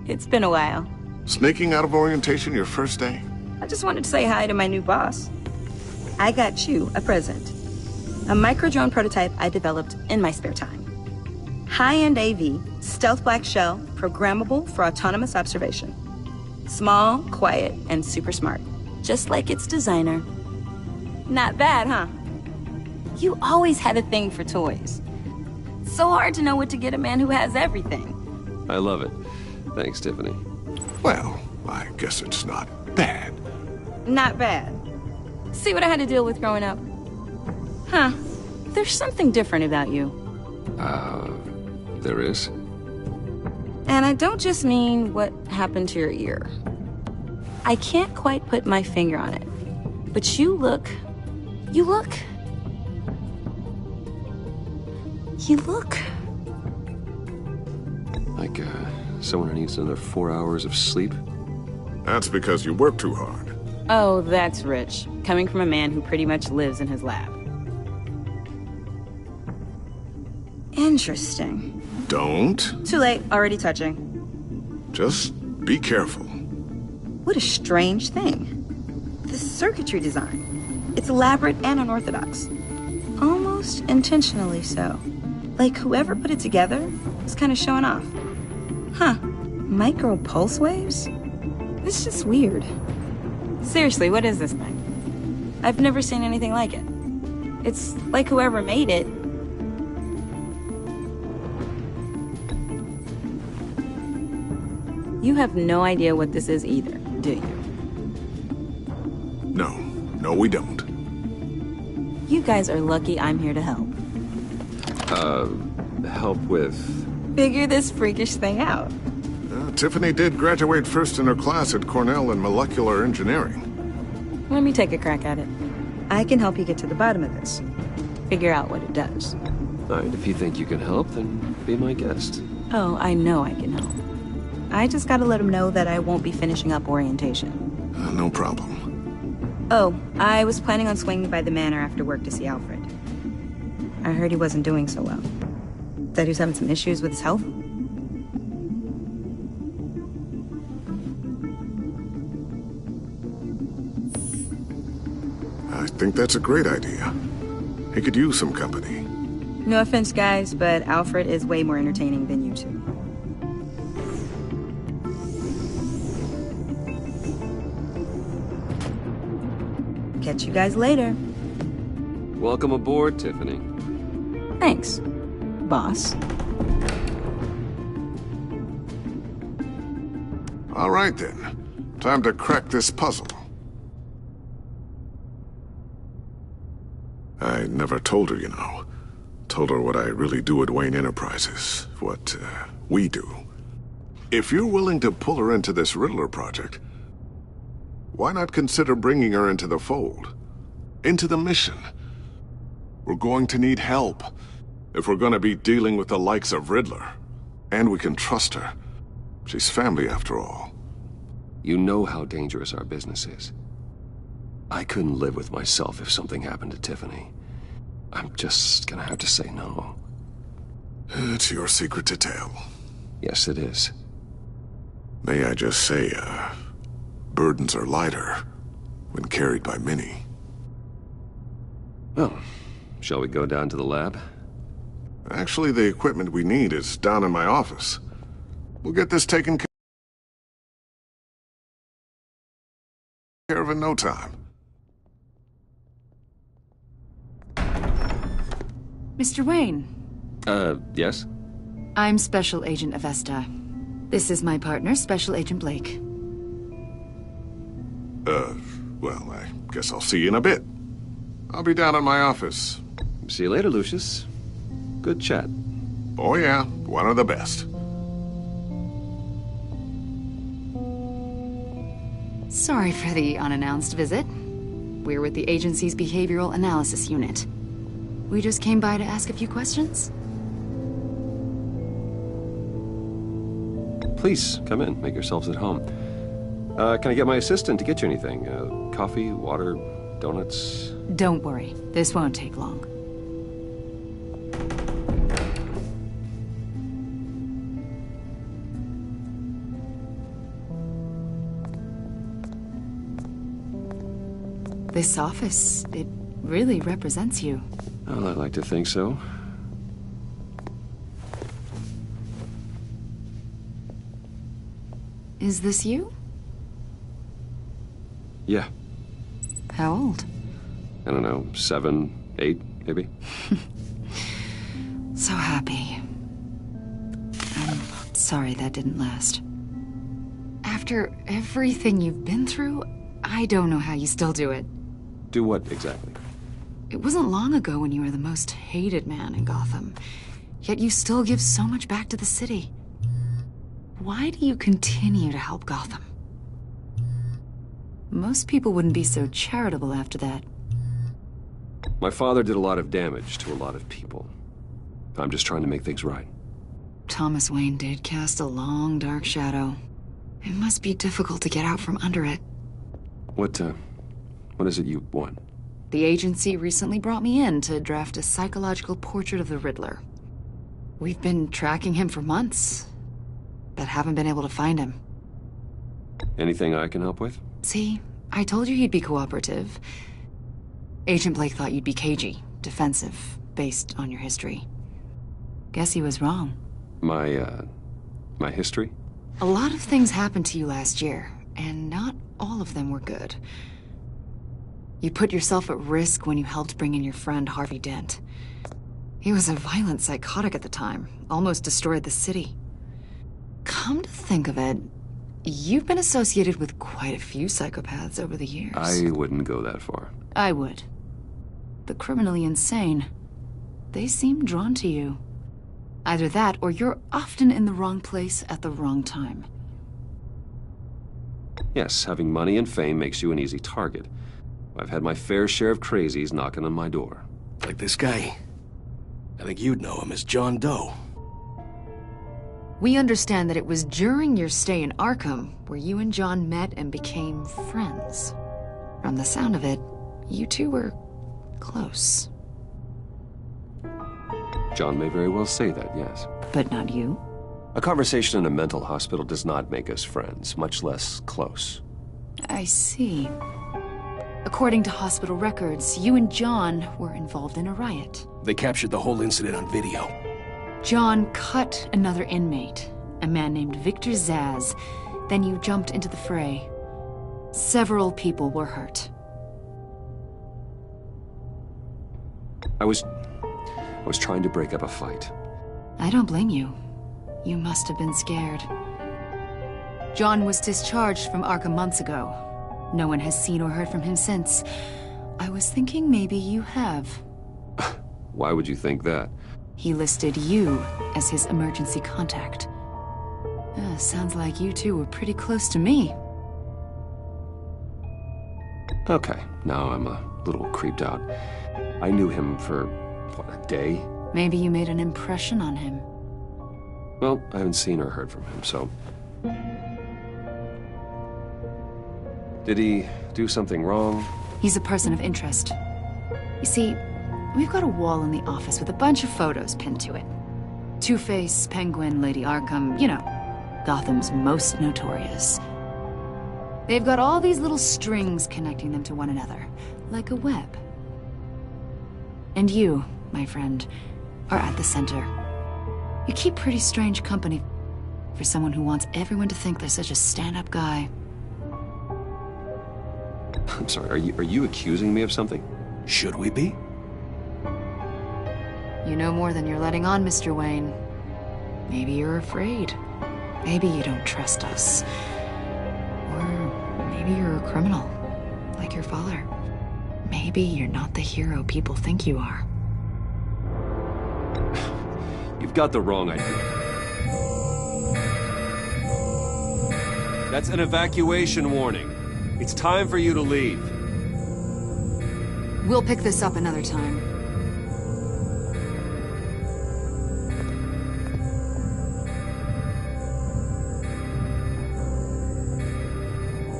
S5: It's been a while.
S15: Sneaking out of orientation your first day?
S5: I just wanted to say hi to my new boss. I got you a present. A micro-drone prototype I developed in my spare time. High-end AV, stealth black shell, programmable for autonomous observation. Small, quiet, and super smart. Just like its designer. Not bad, huh? You always had a thing for toys. So hard to know what to get a man who has everything.
S1: I love it. Thanks, Tiffany.
S15: Well, I guess it's not bad.
S5: Not bad. See what I had to deal with growing up? Huh. There's something different about you.
S1: There is?
S5: And I don't just mean what happened to your ear. I can't quite put my finger on it. But you look...
S1: Like, someone who needs another 4 hours of sleep?
S15: That's because you work too hard.
S5: Oh, that's rich. Coming from a man who pretty much lives in his lab. Interesting.
S15: Don't.
S5: Too late. Already touching.
S15: Just be careful.
S5: What a strange thing. The circuitry design. It's elaborate and unorthodox. Almost intentionally so. Like whoever put it together was kind of showing off. Huh. Micro pulse waves? It's just weird. Seriously, what is this thing? I've never seen anything like it. It's like whoever made it. You have no idea what this is either, do you?
S15: No, we don't.
S5: You guys are lucky I'm here to help.
S1: Help with...
S5: Figure this freakish thing out.
S15: Tiffany did graduate first in her class at Cornell in molecular engineering.
S5: Let me take a crack at it. I can help you get to the bottom of this. Figure out what it does.
S1: All right, if you think you can help, then be my guest.
S5: Oh, I know I can help. I just gotta let him know that I won't be finishing up orientation.
S15: No problem.
S5: Oh, I was planning on swinging by the manor after work to see Alfred. I heard he wasn't doing so well. That he was having some issues with his health.
S15: I think that's a great idea. He could use some company.
S5: No offense, guys, but Alfred is way more entertaining than you two. Catch you guys later.
S1: Welcome aboard, Tiffany.
S5: Thanks, boss.
S15: All right, then. Time to crack this puzzle. I never told her, you know. Told her what I really do at Wayne Enterprises. What, we do. If you're willing to pull her into this Riddler project, why not consider bringing her into the fold? Into the mission? We're going to need help if we're going to be dealing with the likes of Riddler. And we can trust her. She's family, after all.
S1: You know how dangerous our business is. I couldn't live with myself if something happened to Tiffany. I'm just gonna have to say no.
S15: It's your secret to tell.
S1: Yes, it is.
S15: May I just say, burdens are lighter when carried by many.
S1: Well, shall we go down to the lab?
S15: Actually, the equipment we need is down in my office. We'll get this taken care of in no time.
S11: Mr. Wayne.
S1: Yes?
S11: I'm Special Agent Avesta. This is my partner, Special Agent Blake.
S15: Well, I guess I'll see you in a bit. I'll be down at my office.
S1: See you later, Lucius. Good chat.
S15: Oh yeah, one of the best.
S11: Sorry for the unannounced visit. We're with the agency's behavioral analysis unit. We just came by to ask a few questions.
S1: Please, come in. Make yourselves at home. Can I get my assistant to get you anything? Coffee, water, donuts?
S11: Don't worry. This won't take long. This office, it really represents you.
S1: Well, I'd like to think so.
S11: Is this you?
S1: Yeah.
S11: How old?
S1: I don't know, 7, 8, maybe?
S11: So happy. I'm sorry that didn't last. After everything you've been through, I don't know how you still do it.
S1: Do what, exactly?
S11: It wasn't long ago when you were the most hated man in Gotham, yet you still give so much back to the city. Why do you continue to help Gotham? Most people wouldn't be so charitable after that.
S1: My father did a lot of damage to a lot of people. I'm just trying to make things right.
S11: Thomas Wayne did cast a long, dark shadow. It must be difficult to get out from under it.
S1: What is it you want?
S11: The agency recently brought me in to draft a psychological portrait of the Riddler. We've been tracking him for months, but haven't been able to find him.
S1: Anything I can help with?
S11: See, I told you he'd be cooperative. Agent Blake thought you'd be cagey, defensive, based on your history. Guess he was wrong.
S1: My history?
S11: A lot of things happened to you last year, and not all of them were good. You put yourself at risk when you helped bring in your friend Harvey Dent. He was a violent psychotic at the time, almost destroyed the city. Come to think of it, you've been associated with quite a few psychopaths over the years.
S1: I wouldn't go that far.
S11: I would. The criminally insane. They seem drawn to you. Either that, or you're often in the wrong place at the wrong time.
S1: Yes, having money and fame makes you an easy target. I've had my fair share of crazies knocking on my door.
S17: Like this guy. I think you'd know him as John Doe.
S11: We understand that it was during your stay in Arkham where you and John met and became friends. From the sound of it, you two were close.
S1: John may very well say that, yes.
S11: But not you?
S1: A conversation in a mental hospital does not make us friends, much less close.
S11: I see. According to hospital records, you and John were involved in a riot.
S17: They captured the whole incident on video.
S11: John cut another inmate, a man named Victor Zaz. Then you jumped into the fray. Several people were hurt.
S1: I was trying to break up a fight.
S11: I don't blame you. You must have been scared. John was discharged from Arkham months ago. No one has seen or heard from him since. I was thinking maybe you have.
S1: Why would you think that?
S11: He listed you as his emergency contact. Sounds like you two were pretty close to me.
S1: Okay, now I'm a little creeped out. I knew him for, what, a day?
S11: Maybe you made an impression on him.
S1: Well, I haven't seen or heard from him, so... Did he do something wrong?
S11: He's a person of interest. You see, we've got a wall in the office with a bunch of photos pinned to it. Two-Face, Penguin, Lady Arkham, you know, Gotham's most notorious. They've got all these little strings connecting them to one another, like a web. And you, my friend, are at the center. You keep pretty strange company for someone who wants everyone to think they're such a stand-up guy.
S1: I'm sorry, are you accusing me of something?
S17: Should we be?
S11: You know more than you're letting on, Mr. Wayne. Maybe you're afraid. Maybe you don't trust us. Or maybe you're a criminal, like your father. Maybe you're not the hero people think you are.
S1: You've got the wrong idea. That's an evacuation warning. It's time for you to leave.
S11: We'll pick this up another time.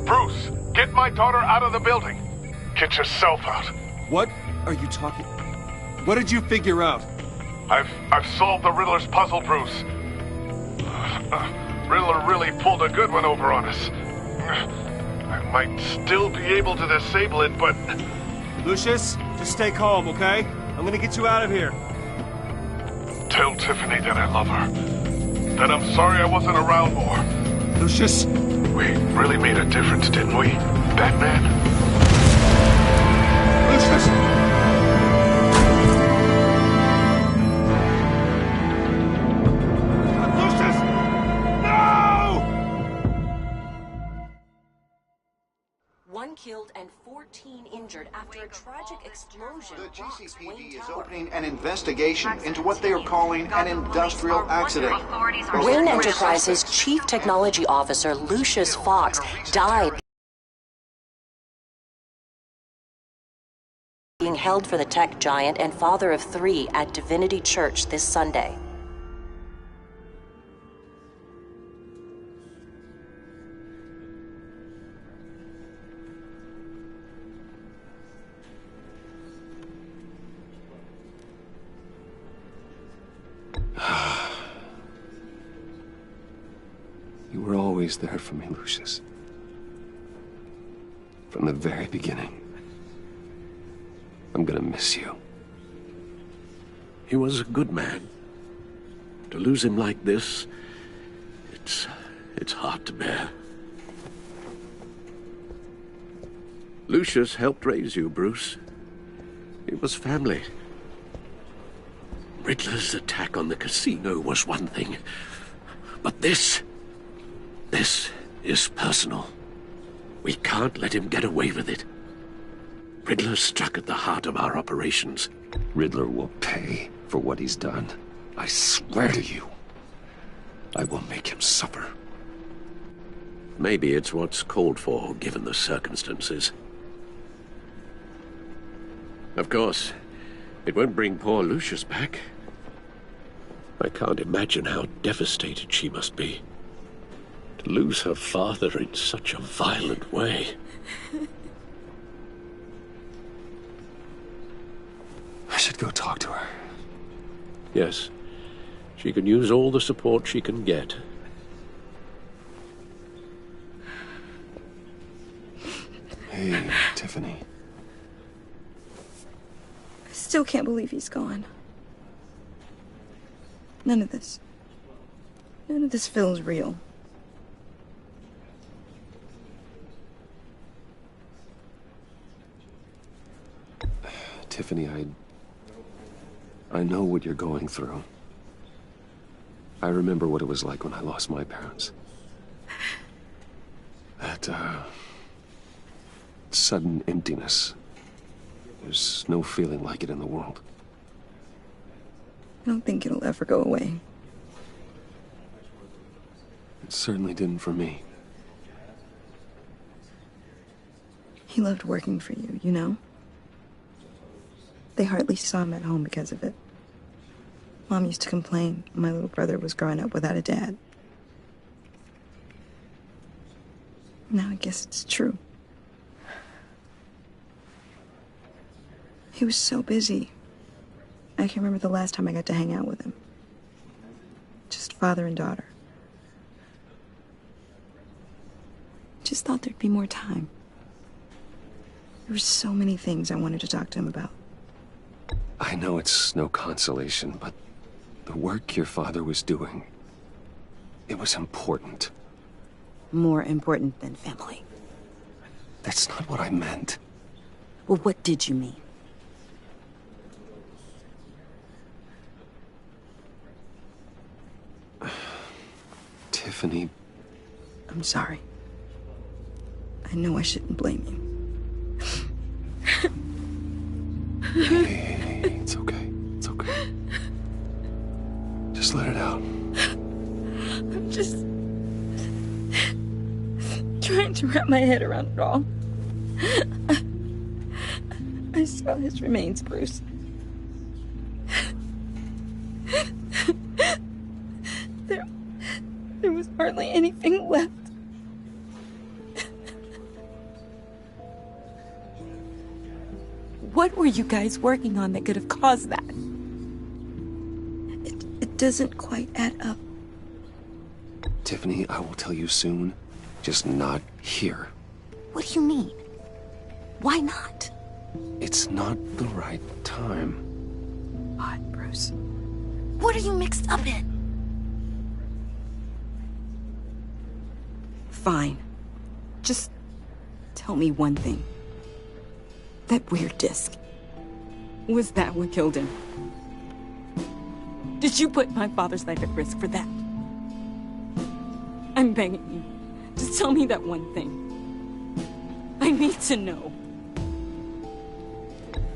S13: Bruce, get my daughter out of the building. Get yourself out.
S1: What are you talking? What did you figure out?
S13: I've solved the Riddler's puzzle, Bruce. Riddler really pulled a good one over on us. I might still be able to disable it, but...
S1: Lucius, just stay calm, okay? I'm gonna get you out of here.
S13: Tell Tiffany that I love her. That I'm sorry I wasn't around more.
S1: Lucius!
S13: We really made a difference, didn't we, Batman?
S1: Lucius!
S18: One killed and 14 injured after a tragic explosion.
S2: The GCPD is opening an investigation into what they are calling an industrial accident.
S18: Wayne Enterprises' Chief Technology Officer Lucius Fox died being held for the tech giant and father of 3 at Divinity Church this Sunday.
S1: You were always there for me, Lucius. From the very beginning. I'm gonna miss you.
S12: He was a good man. To lose him like this, it's hard to bear. Lucius helped raise you, Bruce. It was family. Riddler's attack on the casino was one thing, but this is personal. We can't let him get away with it. Riddler struck at the heart of our operations.
S1: Riddler will pay for what he's done. I swear to you. I will make him suffer.
S12: Maybe it's what's called for, given the circumstances. Of course, it won't bring poor Lucius back. I can't imagine how devastated she must be. To lose her father in such a violent way.
S1: I should go talk to her.
S12: Yes, she can use all the support she can get.
S1: Hey, Tiffany.
S5: I still can't believe he's gone. None of this feels real.
S1: Tiffany, I know what you're going through. I remember what it was like when I lost my parents. That, sudden emptiness. There's no feeling like it in the world.
S5: I don't think it'll ever go away.
S1: It certainly didn't for me.
S5: He loved working for you, you know? They hardly saw him at home because of it. Mom used to complain my little brother was growing up without a dad. Now I guess it's true. He was so busy. I can remember the last time I got to hang out with him. Just father and daughter. Just thought there'd be more time. There were so many things I wanted to talk to him about.
S1: I know it's no consolation, but the work your father was doing, it was important.
S5: More important than family.
S1: That's not what I meant.
S5: Well, what did you mean?
S1: Tiffany.
S5: I'm sorry. I know I shouldn't blame you.
S1: Hey, it's okay. It's okay. Just
S5: trying to wrap my head around it all. I saw his remains, Bruce. There was hardly anything left. What were you guys working on that could have caused that? It doesn't quite add up.
S1: Tiffany, I will tell you soon. Just not here.
S5: What do you mean? Why not?
S1: It's not the right time.
S5: What, Bruce? What are you mixed up in? Fine. Just tell me one thing. That weird disc. Was that what killed him? Did you put my father's life at risk for that? I'm begging you. Just tell me that one thing. I need to know.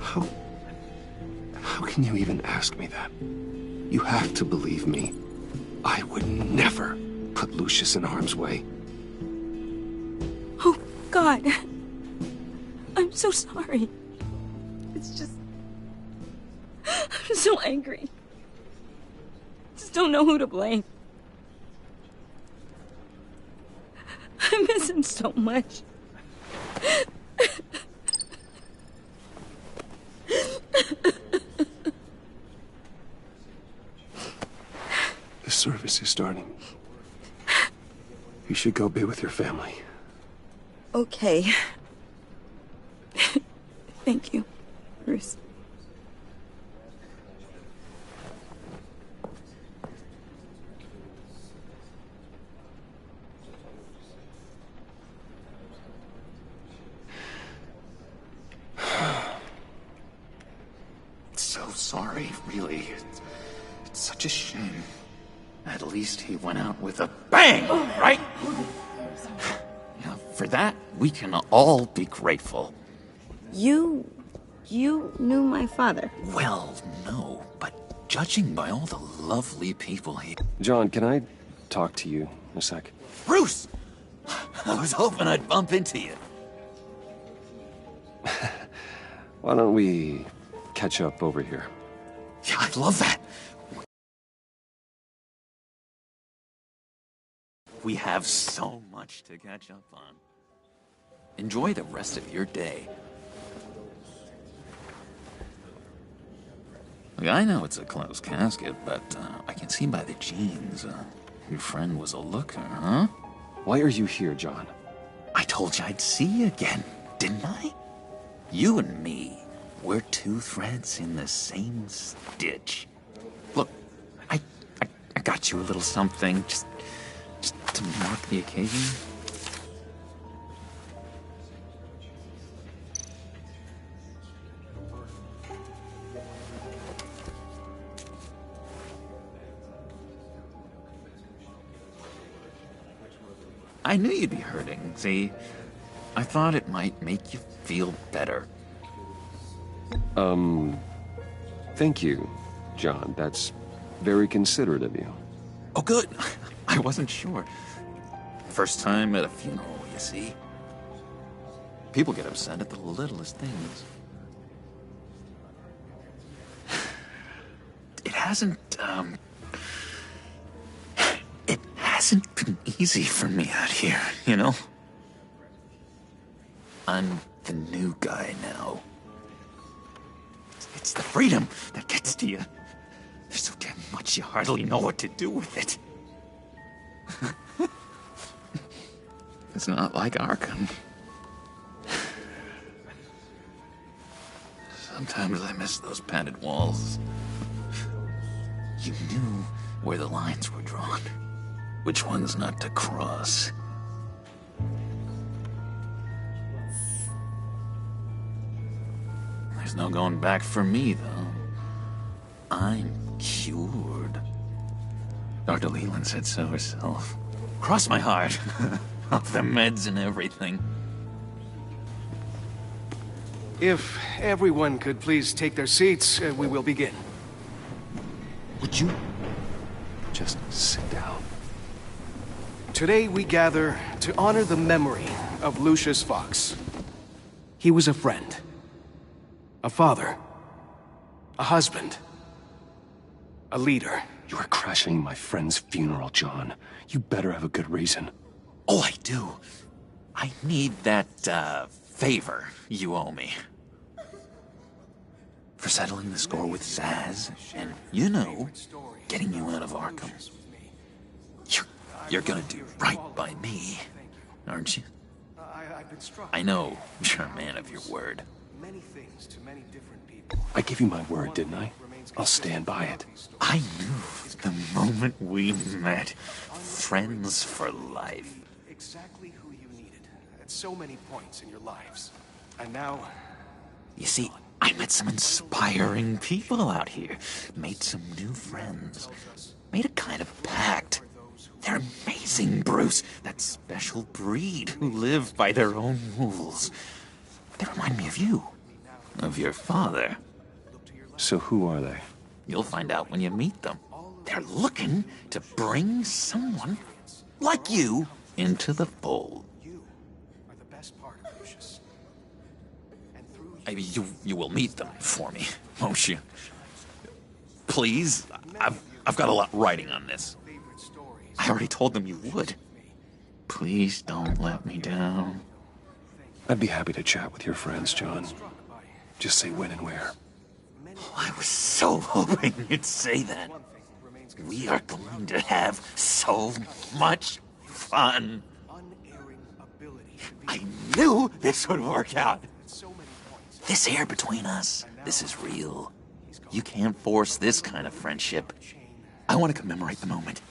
S1: How can you even ask me that? You have to believe me. I would never put Lucius in harm's way.
S5: Oh, God. I'm so sorry. It's just... I'm so angry. Just don't know who to blame. I miss him so much.
S1: The service is starting. You should go be with your family.
S5: Okay. Thank you, Bruce.
S19: So sorry, really. It's such a shame. At least he went out with a bang, right? Yeah, for that, we can all be grateful.
S5: You knew my father?
S19: Well, no, but judging by all the lovely people he...
S1: John, can I talk to you a sec?
S19: Bruce! I was hoping I'd bump into you.
S1: Why don't we catch up over here?
S19: Yeah, I'd love that. We have so much to catch up on. Enjoy the rest of your day. Look, I know it's a closed casket, but I can see by the jeans, your friend was a looker, huh?
S1: Why are you here, John?
S19: I told you I'd see you again, didn't I? You and me, we're two threads in the same stitch. Look, I got you a little something, just to mark the occasion. I knew you'd be hurting, see? I thought it might make you feel better.
S1: Thank you, John. That's very considerate of you.
S19: Oh, good. I wasn't sure. First time at a funeral, you see? People get upset at the littlest things. It hasn't been easy for me out here, you know? I'm the new guy now. It's the freedom that gets to you. There's so damn much you hardly know what to do with it. It's not like Arkham. Sometimes I miss those padded walls. You knew where the lines were drawn. Which ones not to cross. There's no going back for me, though. I'm cured. Dr. Leland said so herself. Cross my heart. Off the meds and everything.
S17: If everyone could please take their seats, we will begin.
S19: Would you
S1: just sit down?
S17: Today we gather to honor the memory of Lucius Fox. He was a friend, a father, a husband, a leader.
S1: You are crashing my friend's funeral, John. You better have a good reason.
S19: Oh, I do. I need that, favor you owe me. For settling the score with Zaz, and, you know, getting you out of Arkham. You're gonna do right by me, aren't you? I know you're a man of your word.
S1: I gave you my word, didn't I? I'll stand by it.
S19: I knew the moment we met. Friends for life.
S17: Exactly who you needed at so many points in your lives. And now...
S19: You see, I met some inspiring people out here. Made some new friends. Made a kind of pact. They're amazing, Bruce. That special breed who live by their own rules. They remind me of you. Of your father.
S1: So who are they?
S19: You'll find out when you meet them. They're looking to bring someone like you into the fold. You will meet them for me, won't you? Please, I've got a lot riding on this. I already told them you would. Please don't let me down.
S1: I'd be happy to chat with your friends, John. Just say when and where.
S19: Oh, I was so hoping you'd say that. We are going to have so much fun. I knew this would work out. This air between us, this is real. You can't force this kind of friendship. I want to commemorate the moment.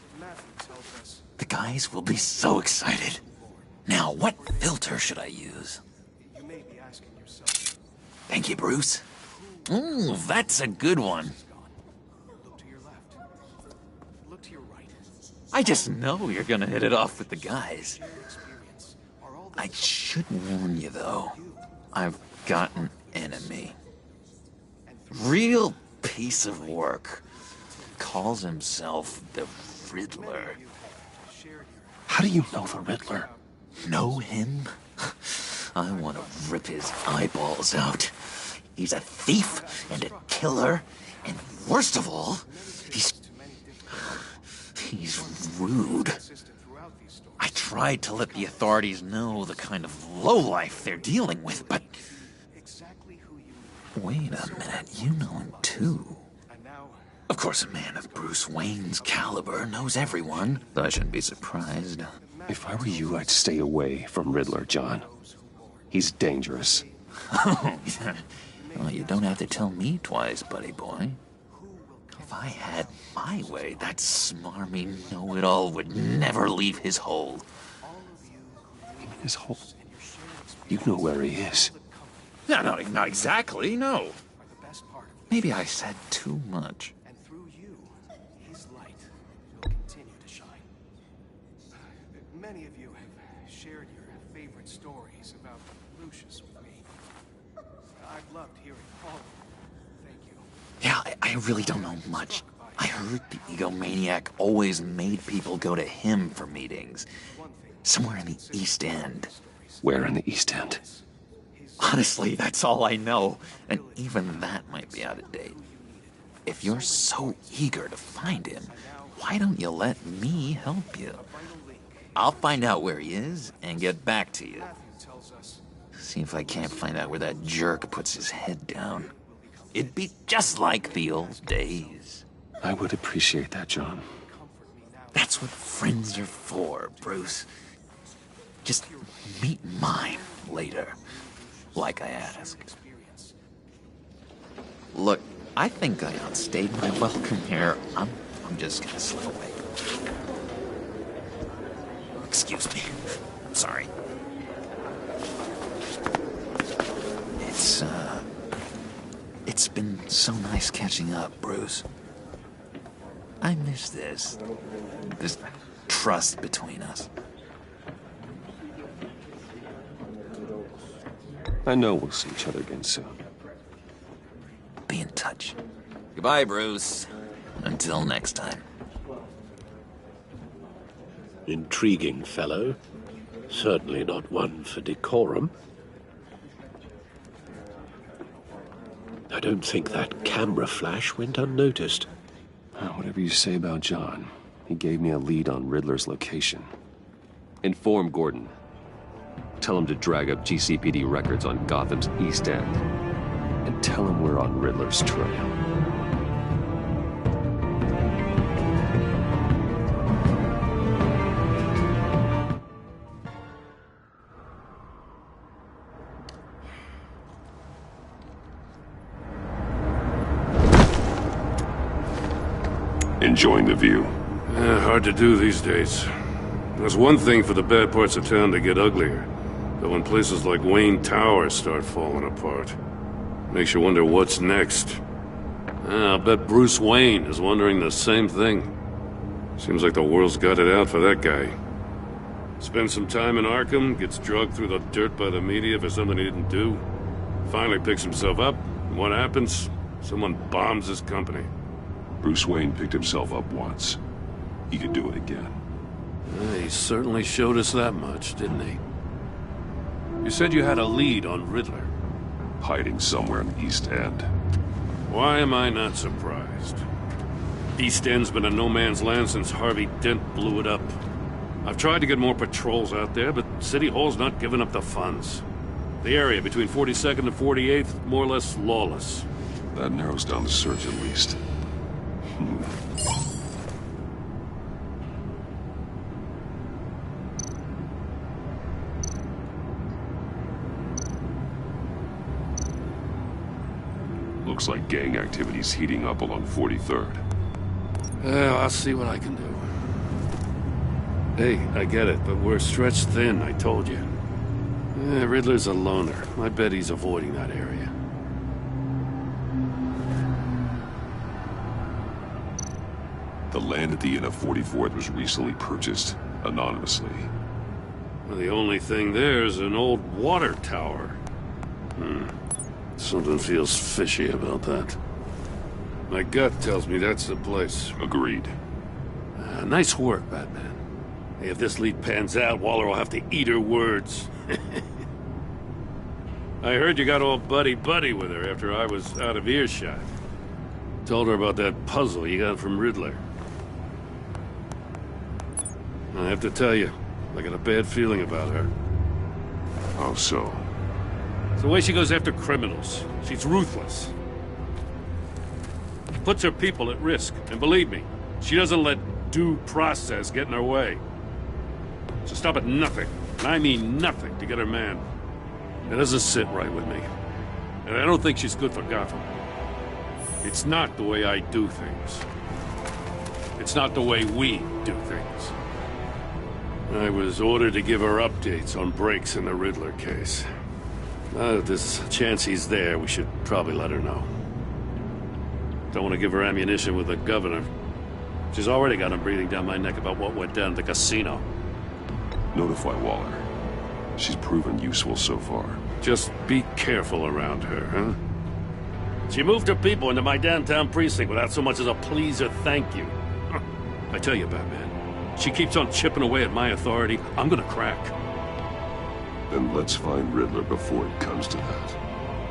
S19: The guys will be so excited. Now, what filter should I use? Thank you, Bruce. Ooh, that's a good one. I just know you're gonna hit it off with the guys. I should warn you, though. I've got an enemy. Real piece of work. Calls himself the Riddler.
S1: How do you know the Riddler?
S19: Know him? I want to rip his eyeballs out. He's a thief and a killer, and worst of all, he's rude. I tried to let the authorities know the kind of lowlife they're dealing with, but... Wait a minute, you know him too. Of course, a man of Bruce Wayne's caliber knows everyone, so I shouldn't be surprised.
S1: If I were you, I'd stay away from Riddler, John. He's dangerous.
S19: Well, you don't have to tell me twice, buddy boy. If I had my way, that smarmy know-it-all would never leave his hole.
S1: His hole? You know where he is.
S19: No, not exactly, no. Maybe I said too much.
S17: Many of you have shared your favorite stories about Lucius with me. I've loved hearing all of them. Thank you.
S19: Yeah, I really don't know much. I heard the egomaniac always made people go to him for meetings. Somewhere in the East End.
S1: Where in the East End?
S19: Honestly, that's all I know. And even that might be out of date. If you're so eager to find him, why don't you let me help you? I'll find out where he is and get back to you. See if I can't find out where that jerk puts his head down. It'd be just like the old days.
S1: I would appreciate that, John.
S19: That's what friends are for, Bruce. Just meet mine later, like I asked. Look, I think I outstayed my welcome here. I'm just gonna slip away. Excuse me. I'm sorry. It's been so nice catching up, Bruce. I miss this trust between us.
S1: I know we'll see each other again soon.
S19: Be in touch. Goodbye, Bruce. Until next time.
S12: Intriguing fellow. Certainly not one for decorum. I don't think that camera flash went unnoticed.
S1: Whatever you say about John, he gave me a lead on Riddler's location. Inform Gordon. Tell him to drag up GCPD records on Gotham's East End. And tell him we're on Riddler's trail. Enjoying the view?
S7: Hard to do these days. There's one thing for the bad parts of town to get uglier. But when places like Wayne Tower start falling apart, makes you wonder what's next. I'll bet Bruce Wayne is wondering the same thing. Seems like the world's got it out for that guy. Spends some time in Arkham, gets dragged through the dirt by the media for something he didn't do. Finally picks himself up, and what happens? Someone bombs his company.
S1: Bruce Wayne picked himself up once. He could do it again.
S7: He certainly showed us that much, didn't he? You said you had a lead on Riddler.
S1: Hiding somewhere in the East End.
S7: Why am I not surprised? East End's been a no-man's land since Harvey Dent blew it up. I've tried to get more patrols out there, but City Hall's not giving up the funds. The area between 42nd and 48th, more or less lawless.
S1: That narrows down the search at least. Looks like gang activity's heating up along 43rd.
S7: I'll see what I can do. Hey, I get it, but we're stretched thin, I told you. Riddler's a loner. I bet he's avoiding that area.
S1: The land at the end of 44th was recently purchased, anonymously.
S7: Well, the only thing there is an old water tower. Something feels fishy about that. My gut tells me that's the place.
S1: Agreed.
S7: Nice work, Batman. Hey, if this lead pans out, Waller will have to eat her words. I heard you got all buddy-buddy with her after I was out of earshot. Told her about that puzzle you got from Riddler. I have to tell you, I got a bad feeling about her.
S1: How so?
S7: It's the way she goes after criminals. She's ruthless. Puts her people at risk, and believe me, she doesn't let due process get in her way. So stop at nothing, and I mean nothing, to get her man. It doesn't sit right with me. And I don't think she's good for Gotham. It's not the way I do things. It's not the way we do things. I was ordered to give her updates on breaks in the Riddler case. If there's a chance he's there, we should probably let her know. Don't want to give her ammunition with the governor. She's already got him breathing down my neck about what went down at the casino.
S1: Notify Waller. She's proven useful so far.
S7: Just be careful around her, huh? She moved her people into my downtown precinct without so much as a please or thank you. I tell you, Batman, she keeps on chipping away at my authority, I'm gonna crack.
S1: Then let's find Riddler before it comes to that.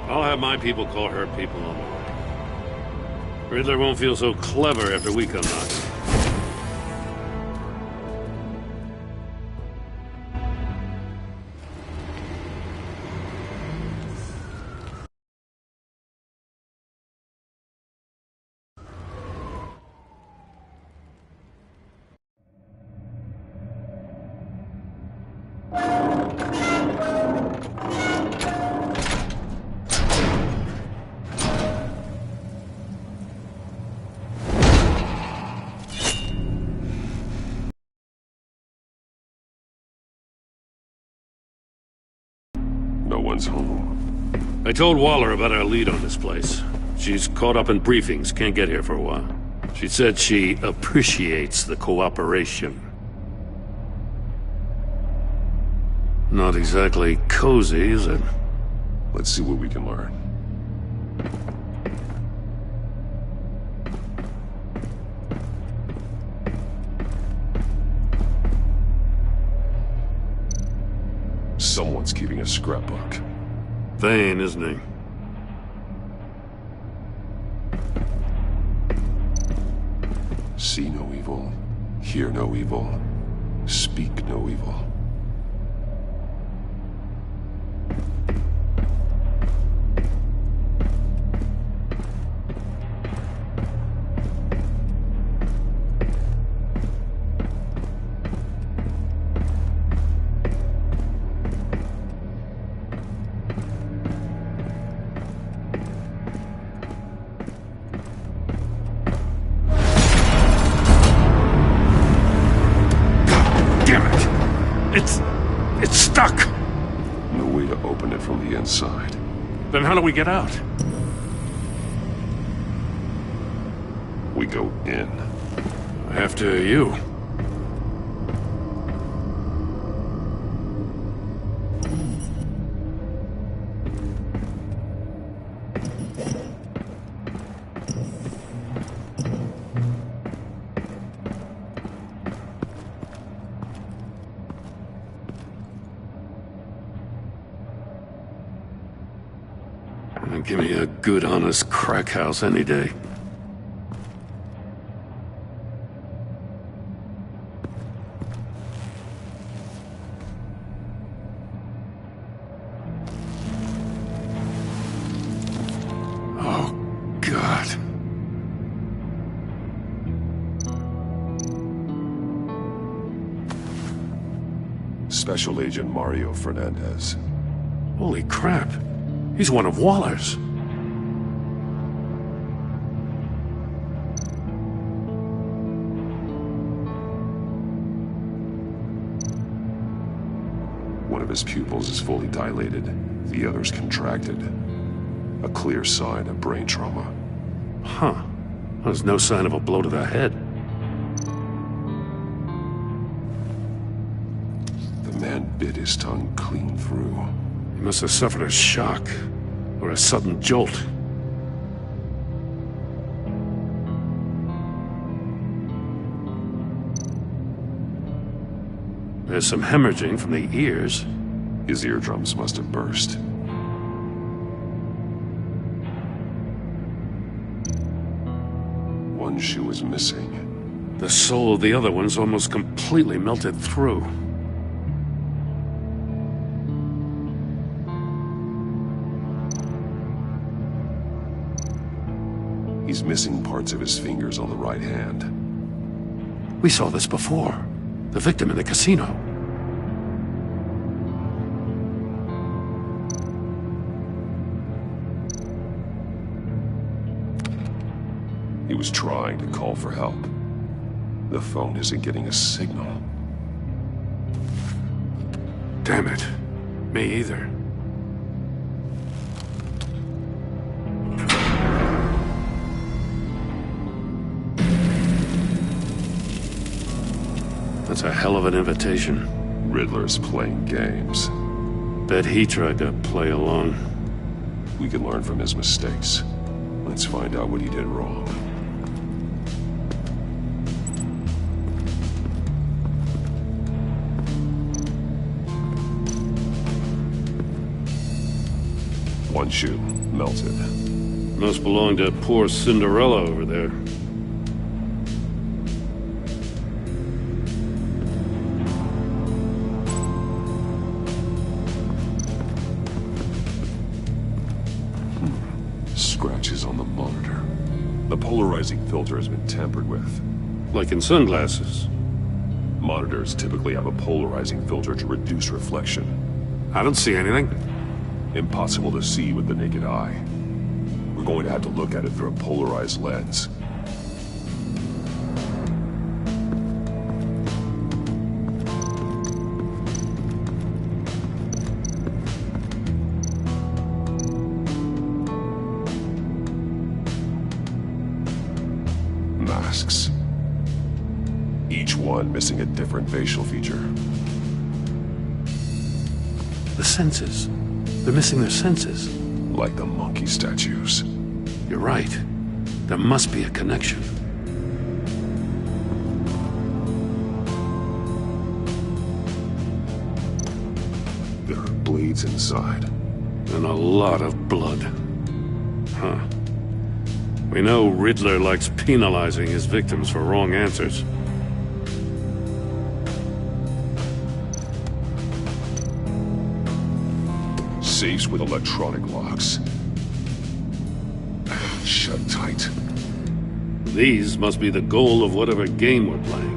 S7: I'll have my people call her people on the way. Riddler won't feel so clever after we come knocking.
S1: No one's home.
S7: I told Waller about our lead on this place. She's caught up in briefings, can't get here for a while. She said she appreciates the cooperation. Not exactly cozy, is it?
S1: Let's see what we can learn. Someone's keeping a scrapbook.
S7: Vain, isn't he?
S1: See no evil, hear no evil, speak no evil.
S7: It's stuck!
S1: No way to open it from the inside.
S7: Then how do we get out?
S1: We go in.
S7: After you. Give me a good, honest crack house any day. Oh, God.
S1: Special Agent Mario Fernandez.
S7: Holy crap. He's one of Waller's.
S1: One of his pupils is fully dilated, the other's contracted. A clear sign of brain trauma.
S7: Huh. There's no sign of a blow to the head.
S1: The man bit his tongue clean through.
S7: He must have suffered a shock, or a sudden jolt. There's some hemorrhaging from the ears.
S1: His eardrums must have burst. One shoe is missing.
S7: The sole of the other one's almost completely melted through.
S1: He's missing parts of his fingers on the right hand.
S7: We saw this before. The victim in the casino.
S1: He was trying to call for help. The phone isn't getting a signal.
S7: Damn it. Me either. That's a hell of an invitation.
S1: Riddler's playing games.
S7: Bet he tried to play along.
S1: We can learn from his mistakes. Let's find out what he did wrong. One shoe, melted.
S7: Must belong to poor Cinderella over there.
S1: Scratches on the monitor. The polarizing filter has been tampered with.
S7: Like in sunglasses.
S1: Monitors typically have a polarizing filter to reduce reflection.
S7: I don't see anything.
S1: Impossible to see with the naked eye. We're going to have to look at it through a polarized lens. Masks. Each one missing a different facial feature.
S7: The senses. They're missing their senses.
S1: Like the monkey statues.
S7: You're right. There must be a connection.
S15: There are bleeds inside.
S7: And a lot of blood. Huh. We know Riddler likes penalizing his victims for wrong answers.
S15: Safes with electronic locks. Shut tight.
S7: These must be the goal of whatever game we're playing.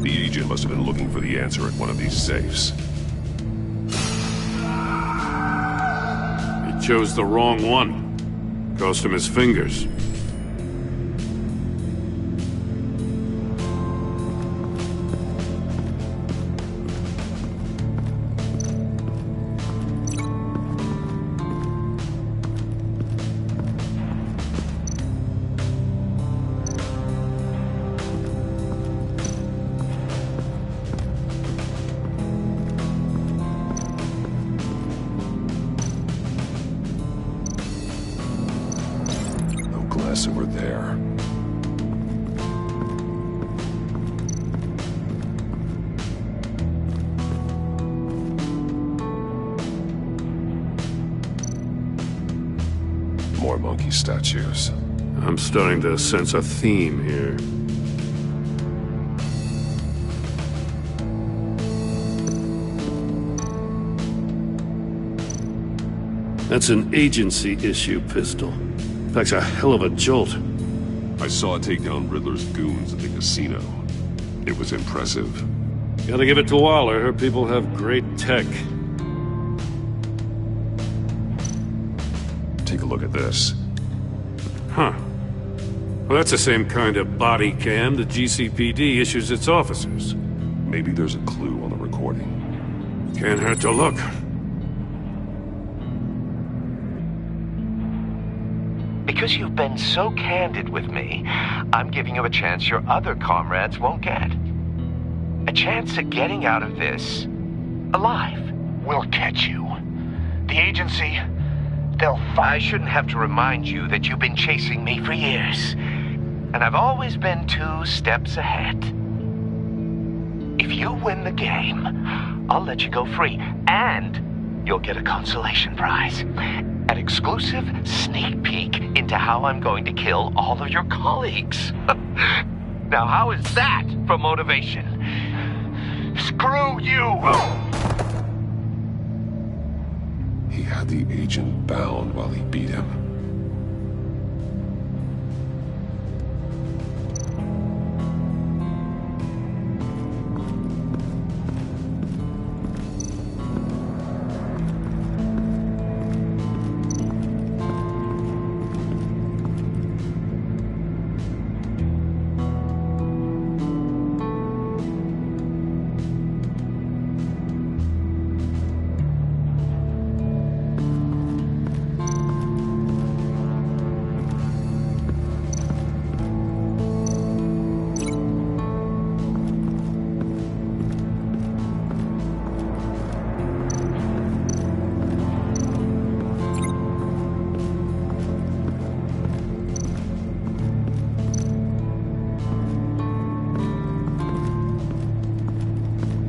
S15: The agent must have been looking for the answer at one of these safes.
S7: He chose the wrong one. Cost him his fingers.
S15: Over there. More monkey statues.
S7: I'm starting to sense a theme here. That's an agency-issue pistol. Packs a hell of a jolt.
S15: I saw it take down Riddler's goons at the casino. It was impressive.
S7: Gotta give it to Waller. Her people have great tech.
S15: Take a look at this.
S7: Huh. Well, that's the same kind of body cam the GCPD issues its officers.
S15: Maybe there's a clue on the recording.
S7: Can't hurt to look.
S14: Because you've been so candid with me, I'm giving you a chance your other comrades won't get. A chance at getting out of this alive.
S20: We'll catch you. The agency, they'll
S14: I shouldn't have to remind you that you've been chasing me for years. And I've always been 2 steps ahead. If you win the game, I'll let you go free. And you'll get a consolation prize. An exclusive sneak peek into how I'm going to kill all of your colleagues. Now, how is that for motivation?
S20: Screw you!
S15: He had the agent bound while he beat him.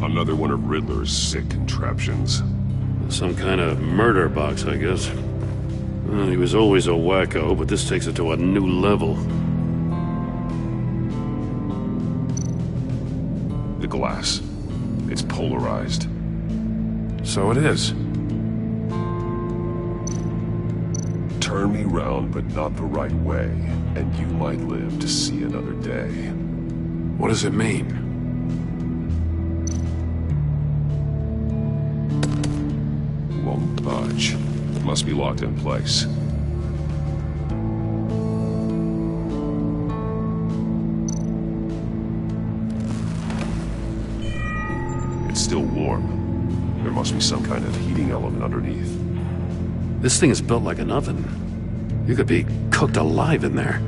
S15: Another one of Riddler's sick contraptions.
S7: Some kind of murder box, I guess. Well, he was always a wacko, but this takes it to a new level.
S15: The glass. It's polarized.
S7: So it is.
S15: Turn me round, but not the right way, and you might live to see another day.
S7: What does it mean?
S15: Won't budge. Must be locked in place. It's still warm. There must be some kind of heating element underneath.
S7: This thing is built like an oven. You could be cooked alive in there.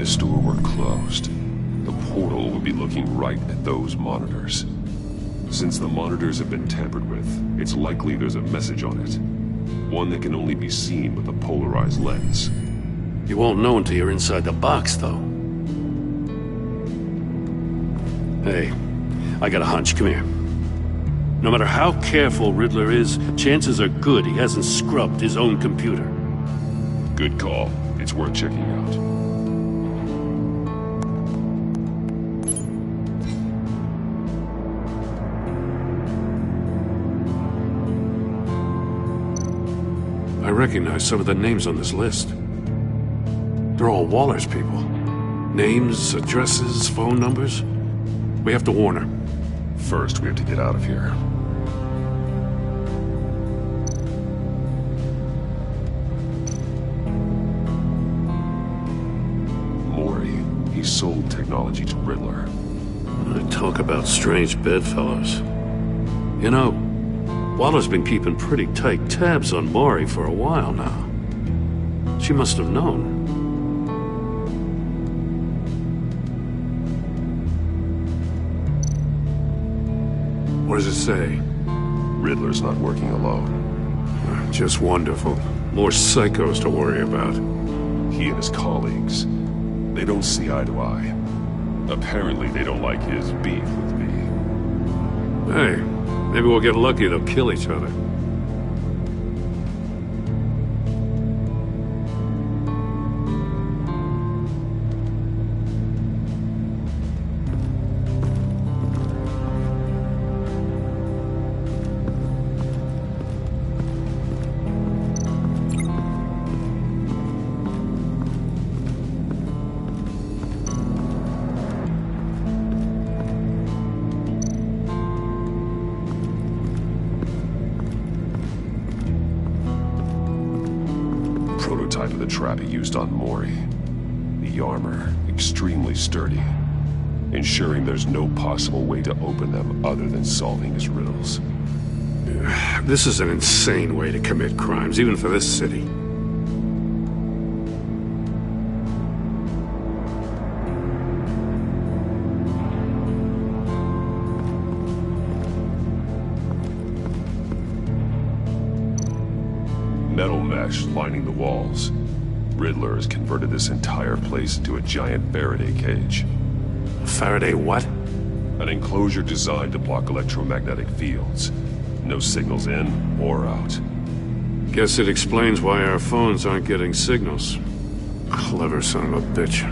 S1: this store were closed, the portal would be looking right at those monitors. Since the monitors have been tampered with, it's likely there's a message on it. One that can only be seen with a polarized lens.
S7: You won't know until you're inside the box, though. Hey, I got a hunch. Come here. No matter how careful Riddler is, chances are good he hasn't scrubbed his own computer.
S1: Good call. It's worth checking out.
S7: I recognize some of the names on this list. They're all Waller's people. Names, addresses, phone numbers. We have to warn her.
S1: First, we have to get out of here. Mori, he sold technology to Riddler.
S7: Talk about strange bedfellows. You know, Waller's been keeping pretty tight tabs on Mori for a while now. She must have known. What does it say?
S1: Riddler's not working alone.
S7: Just wonderful. More psychos to worry about.
S1: He and his colleagues, they don't see eye to eye. Apparently they don't like his beef with me.
S7: Hey, maybe we'll get lucky they'll kill each other.
S1: Prototype of the trap he used on Mori. The armor, extremely sturdy, ensuring there's no possible way to open them other than solving his riddles.
S7: This is an insane way to commit crimes, even for this city.
S1: Metal mesh lining the walls. Riddler has converted this entire place into a giant Faraday cage.
S7: Faraday what?
S1: An enclosure designed to block electromagnetic fields. No signals in or out.
S7: Guess it explains why our phones aren't getting signals. Clever son of a bitch.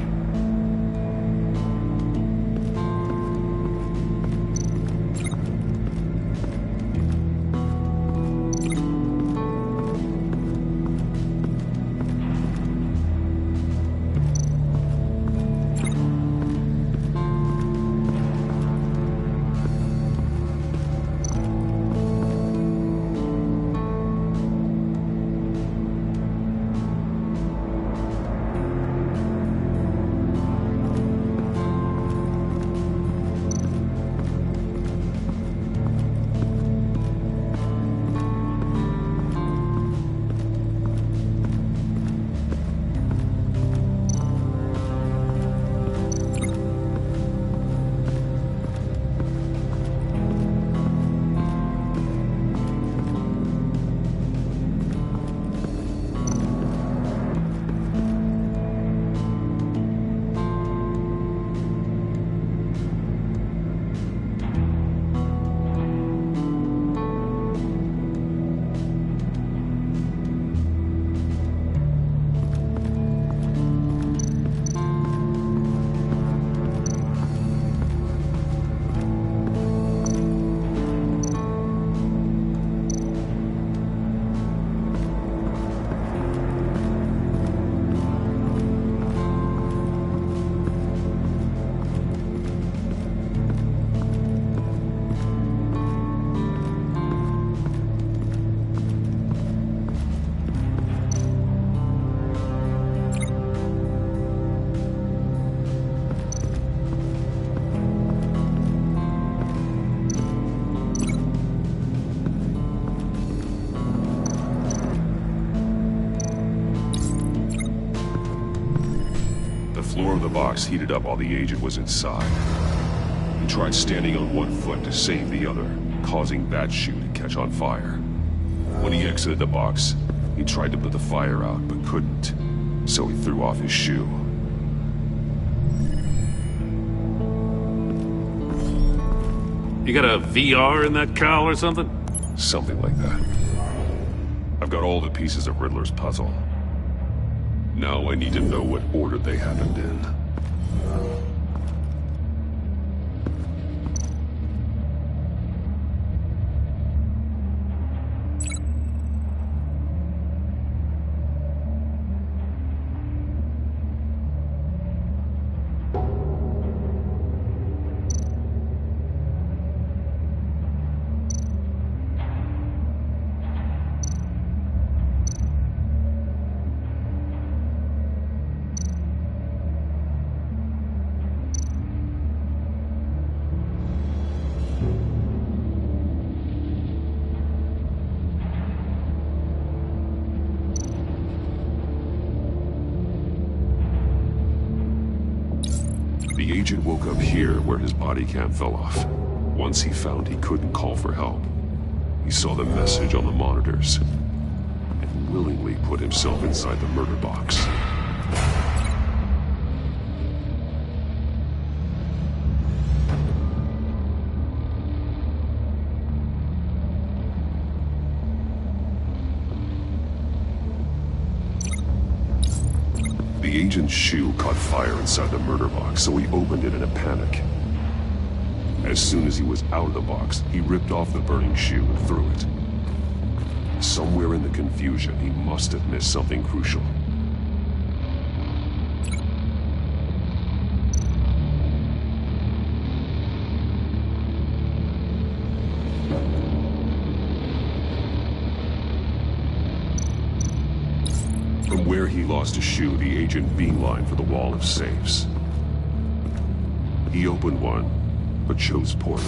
S1: floor of the box heated up while the agent was inside. He tried standing on one foot to save the other, causing that shoe to catch on fire. When he exited the box, he tried to put the fire out, but couldn't, so he threw off his shoe.
S7: You got a VR in that cowl or something?
S1: Something like that. I've got all the pieces of Riddler's puzzle. Now I need to know what order they happened in. The agent woke up here where his body cam fell off. Once he found he couldn't call for help, he saw the message on the monitors and willingly put himself inside the murder box. The agent's shoe caught fire inside the murder box, so he opened it in a panic. As soon as he was out of the box, he ripped off the burning shoe and threw it. Somewhere in the confusion, he must have missed something crucial. From where he lost a shoe, the agent beelined for the wall of safes. He opened one, but chose poorly.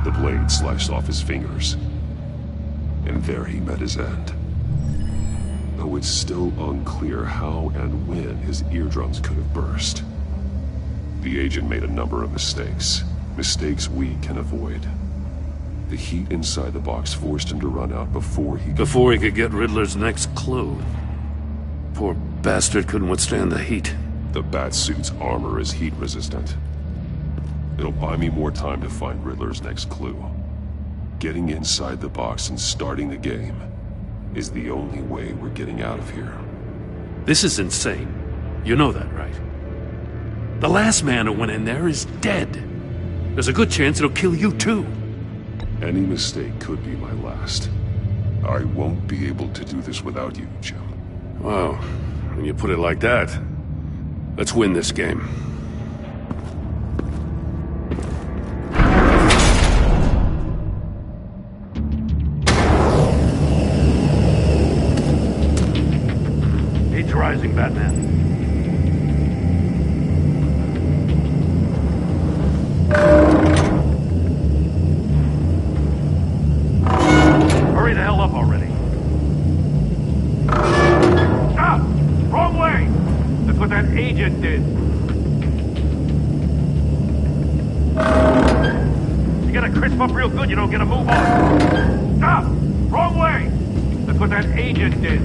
S1: The blade sliced off his fingers, and there he met his end. Though it's still unclear how and when his eardrums could have burst. The agent made a number of mistakes. Mistakes we can avoid. The heat inside the box forced him to run out before he
S7: could get Riddler's next clue. Poor bastard couldn't withstand the heat.
S1: The Batsuit's armor is heat resistant. It'll buy me more time to find Riddler's next clue. Getting inside the box and starting the game is the only way we're getting out of here.
S7: This is insane. You know that, right? The last man who went in there is dead. There's a good chance it'll kill you too.
S1: Any mistake could be my last. I won't be able to do this without you, Jim.
S7: Wow, when you put it like that, let's win this game.
S8: Heat's rising, Batman. Hurry the hell up already. Stop! Wrong way! That's what that agent did. You gotta crisp up real good, you don't get a move on. Stop! Wrong way! That's what that agent did.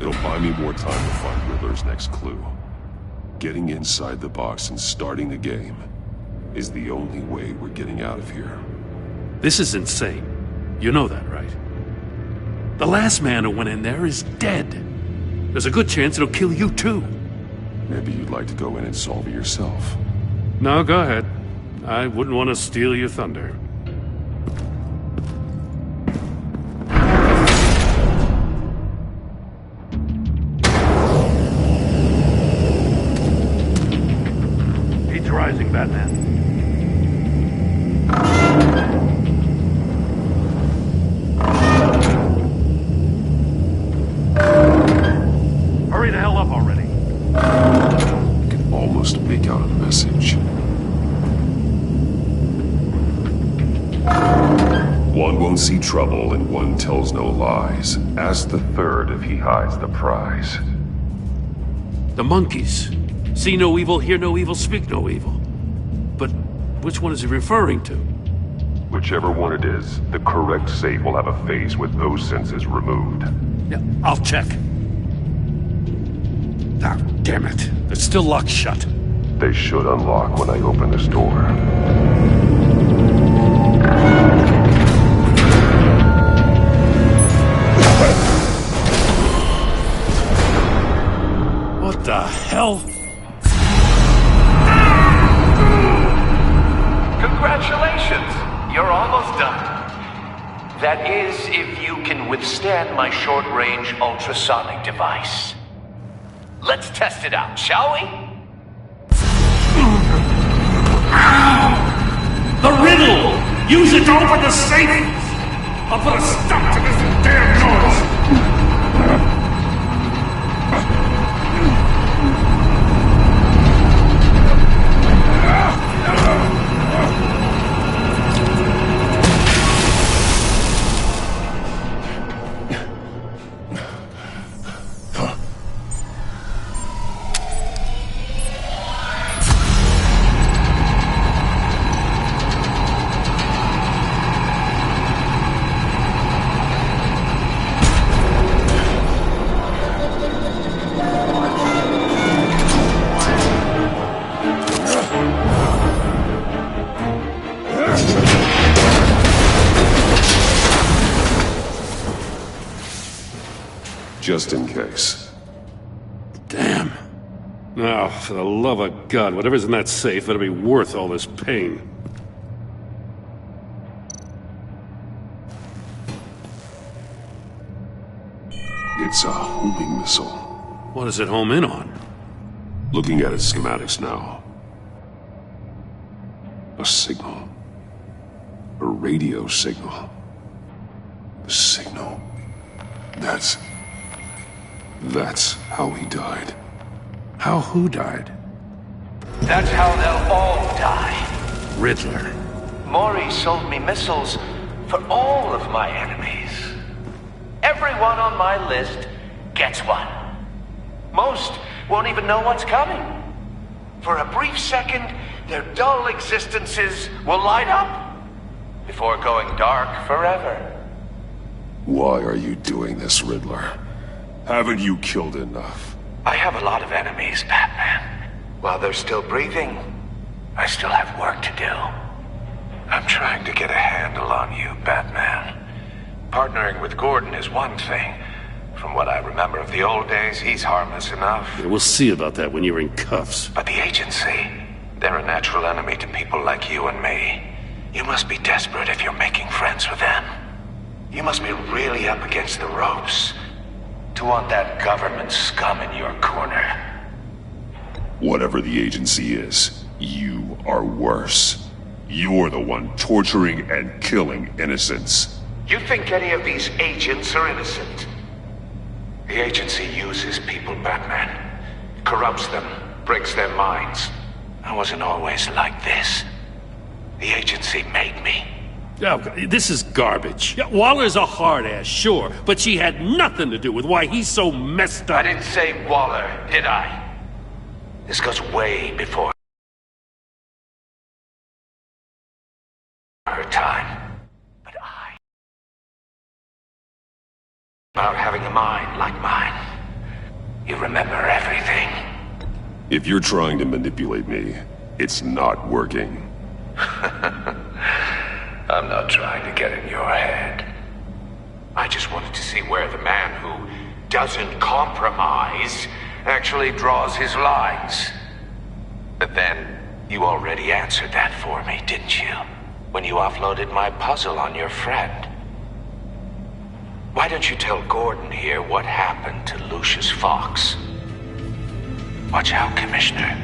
S1: It'll buy me more time to find Riddler's next clue. Getting inside the box and starting the game is the only way we're getting out of here.
S7: This is insane. You know that, right? The last man who went in there is dead. There's a good chance it'll kill you too.
S1: Maybe you'd like to go in and solve it yourself.
S7: No, go ahead. I wouldn't want to steal your thunder.
S8: Heat's rising, Batman. Hurry the hell up already.
S1: I can almost make out a message. One won't see trouble and one tells no lies. Ask the third if he hides the prize.
S7: The monkeys. See no evil, hear no evil, speak no evil. But which one is he referring to?
S1: Whichever one it is, the correct safe will have a face with those senses removed.
S7: Yeah, I'll check. Ah, damn it. It's still locked shut.
S1: They should unlock when I open this door.
S7: What the hell?
S14: Congratulations! You're almost done. That is, if you can withstand my short-range ultrasonic device. Let's test it out, shall we?
S8: The riddle! Use it to open the safe! I'll put a stop to this damn noise!
S1: Just in case.
S7: Damn. Now, for the love of God, whatever's in that safe better be worth all this pain.
S1: It's a homing missile.
S7: What does it home in on?
S1: Looking at its schematics now. A signal. A radio signal. A signal. That's how he died.
S7: How who died?
S14: That's how they'll all die.
S7: Riddler.
S14: Maury sold me missiles for all of my enemies. Everyone on my list gets one. Most won't even know what's coming. For a brief second, their dull existences will light up before going dark forever.
S1: Why are you doing this, Riddler? Haven't you killed enough?
S14: I have a lot of enemies, Batman. While they're still breathing, I still have work to do. I'm trying to get a handle on you, Batman. Partnering with Gordon is one thing. From what I remember of the old days, he's harmless enough.
S7: Yeah, we'll see about that when you're in cuffs.
S14: But the agency, they're a natural enemy to people like you and me. You must be desperate if you're making friends with them. You must be really up against the ropes to want that government scum in your corner.
S1: Whatever the agency is, you are worse. You're the one torturing and killing innocents.
S14: You think any of these agents are innocent? The agency uses people, Batman. Corrupts them, breaks their minds. I wasn't always like this. The agency made me.
S7: Oh, this is garbage. Yeah, Waller's a hard ass, sure, but she had nothing to do with why he's so messed up.
S14: I didn't say Waller, did I? This goes way before her time. But about having a mind like mine. You remember everything.
S1: If you're trying to manipulate me, it's not working.
S14: I'm not trying to get in your head. I just wanted to see where the man who doesn't compromise actually draws his lines. But then, you already answered that for me, didn't you? When you offloaded my puzzle on your friend. Why don't you tell Gordon here what happened to Lucius Fox? Watch out, Commissioner.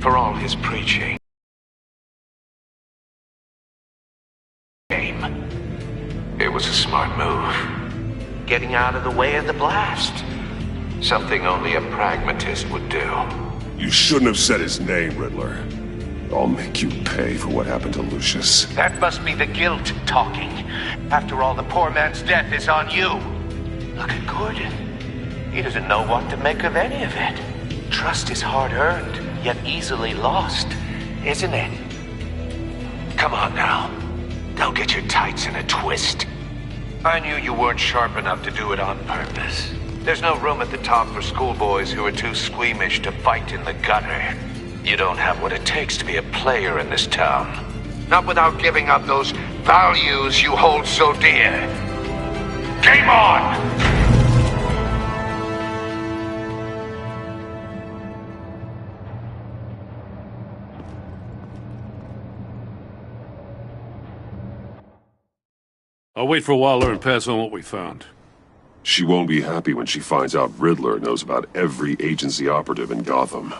S14: For all his preaching. It was a smart move. Getting out of the way of the blast.
S6: Something only a pragmatist would do.
S1: You shouldn't have said his name, Riddler. I'll make you pay for what happened to Lucius.
S14: That must be the guilt talking. After all, the poor man's death is on you. Look at Gordon. He doesn't know what to make of any of it. Trust is hard-earned, yet easily lost, isn't it? Come on now. Don't get your tights in a twist. I knew you weren't sharp enough to do it on purpose. There's no room at the top for schoolboys who are too squeamish to fight in the gutter. You don't have what it takes to be a player in this town. Not without giving up those values you hold so dear. Game on!
S7: I'll wait for Waller and pass on what we found.
S1: She won't be happy when she finds out Riddler knows about every agency operative in Gotham.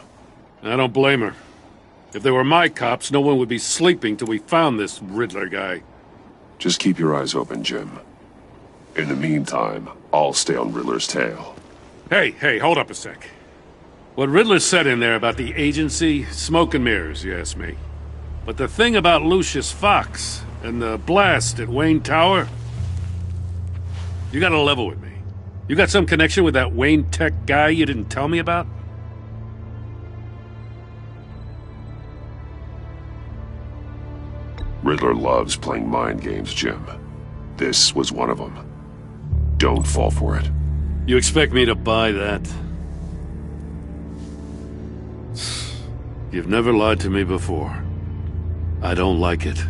S7: I don't blame her. If they were my cops, no one would be sleeping till we found this Riddler guy.
S1: Just keep your eyes open, Jim. In the meantime, I'll stay on Riddler's tail.
S7: Hey, hold up a sec. What Riddler said in there about the agency, smoke and mirrors, you ask me. But the thing about Lucius Fox and the blast at Wayne Tower, you gotta level with me. You got some connection with that Wayne Tech guy you didn't tell me about?
S1: Riddler loves playing mind games, Jim. This was one of them. Don't fall for it.
S7: You expect me to buy that? You've never lied to me before. I don't like it.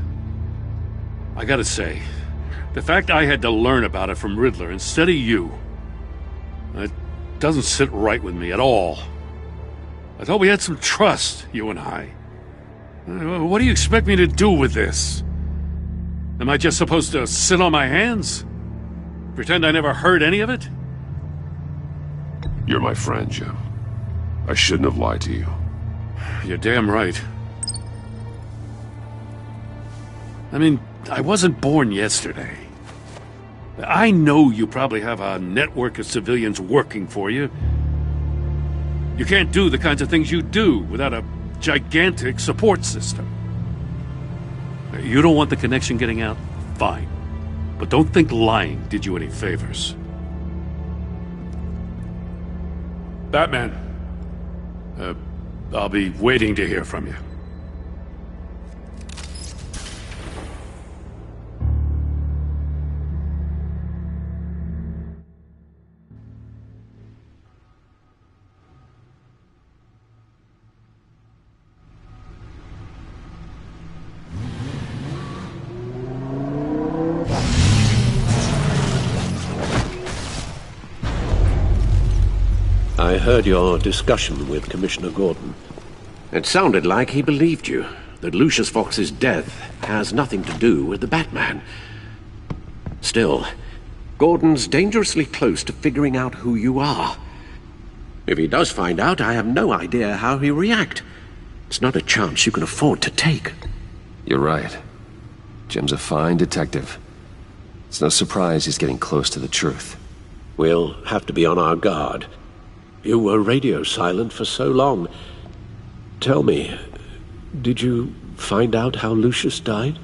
S7: I gotta say, the fact I had to learn about it from Riddler instead of you, it doesn't sit right with me at all. I thought we had some trust, you and I. What do you expect me to do with this? Am I just supposed to sit on my hands? Pretend I never heard any of it?
S1: You're my friend, Jim. I shouldn't have lied to you.
S7: You're damn right. I mean, I wasn't born yesterday. I know you probably have a network of civilians working for you. You can't do the kinds of things you do without a gigantic support system. You don't want the connection getting out? Fine. But don't think lying did you any favors. Batman. I'll be waiting to hear from you.
S12: I heard your discussion with Commissioner Gordon. It sounded like he believed you, that Lucius Fox's death has nothing to do with the Batman. Still, Gordon's dangerously close to figuring out who you are. If he does find out, I have no idea how he'll react. It's not a chance you can afford to take.
S1: You're right. Jim's a fine detective. It's no surprise he's getting close to the truth.
S12: We'll have to be on our guard. You were radio silent for so long. Tell me, did you find out how Lucius died?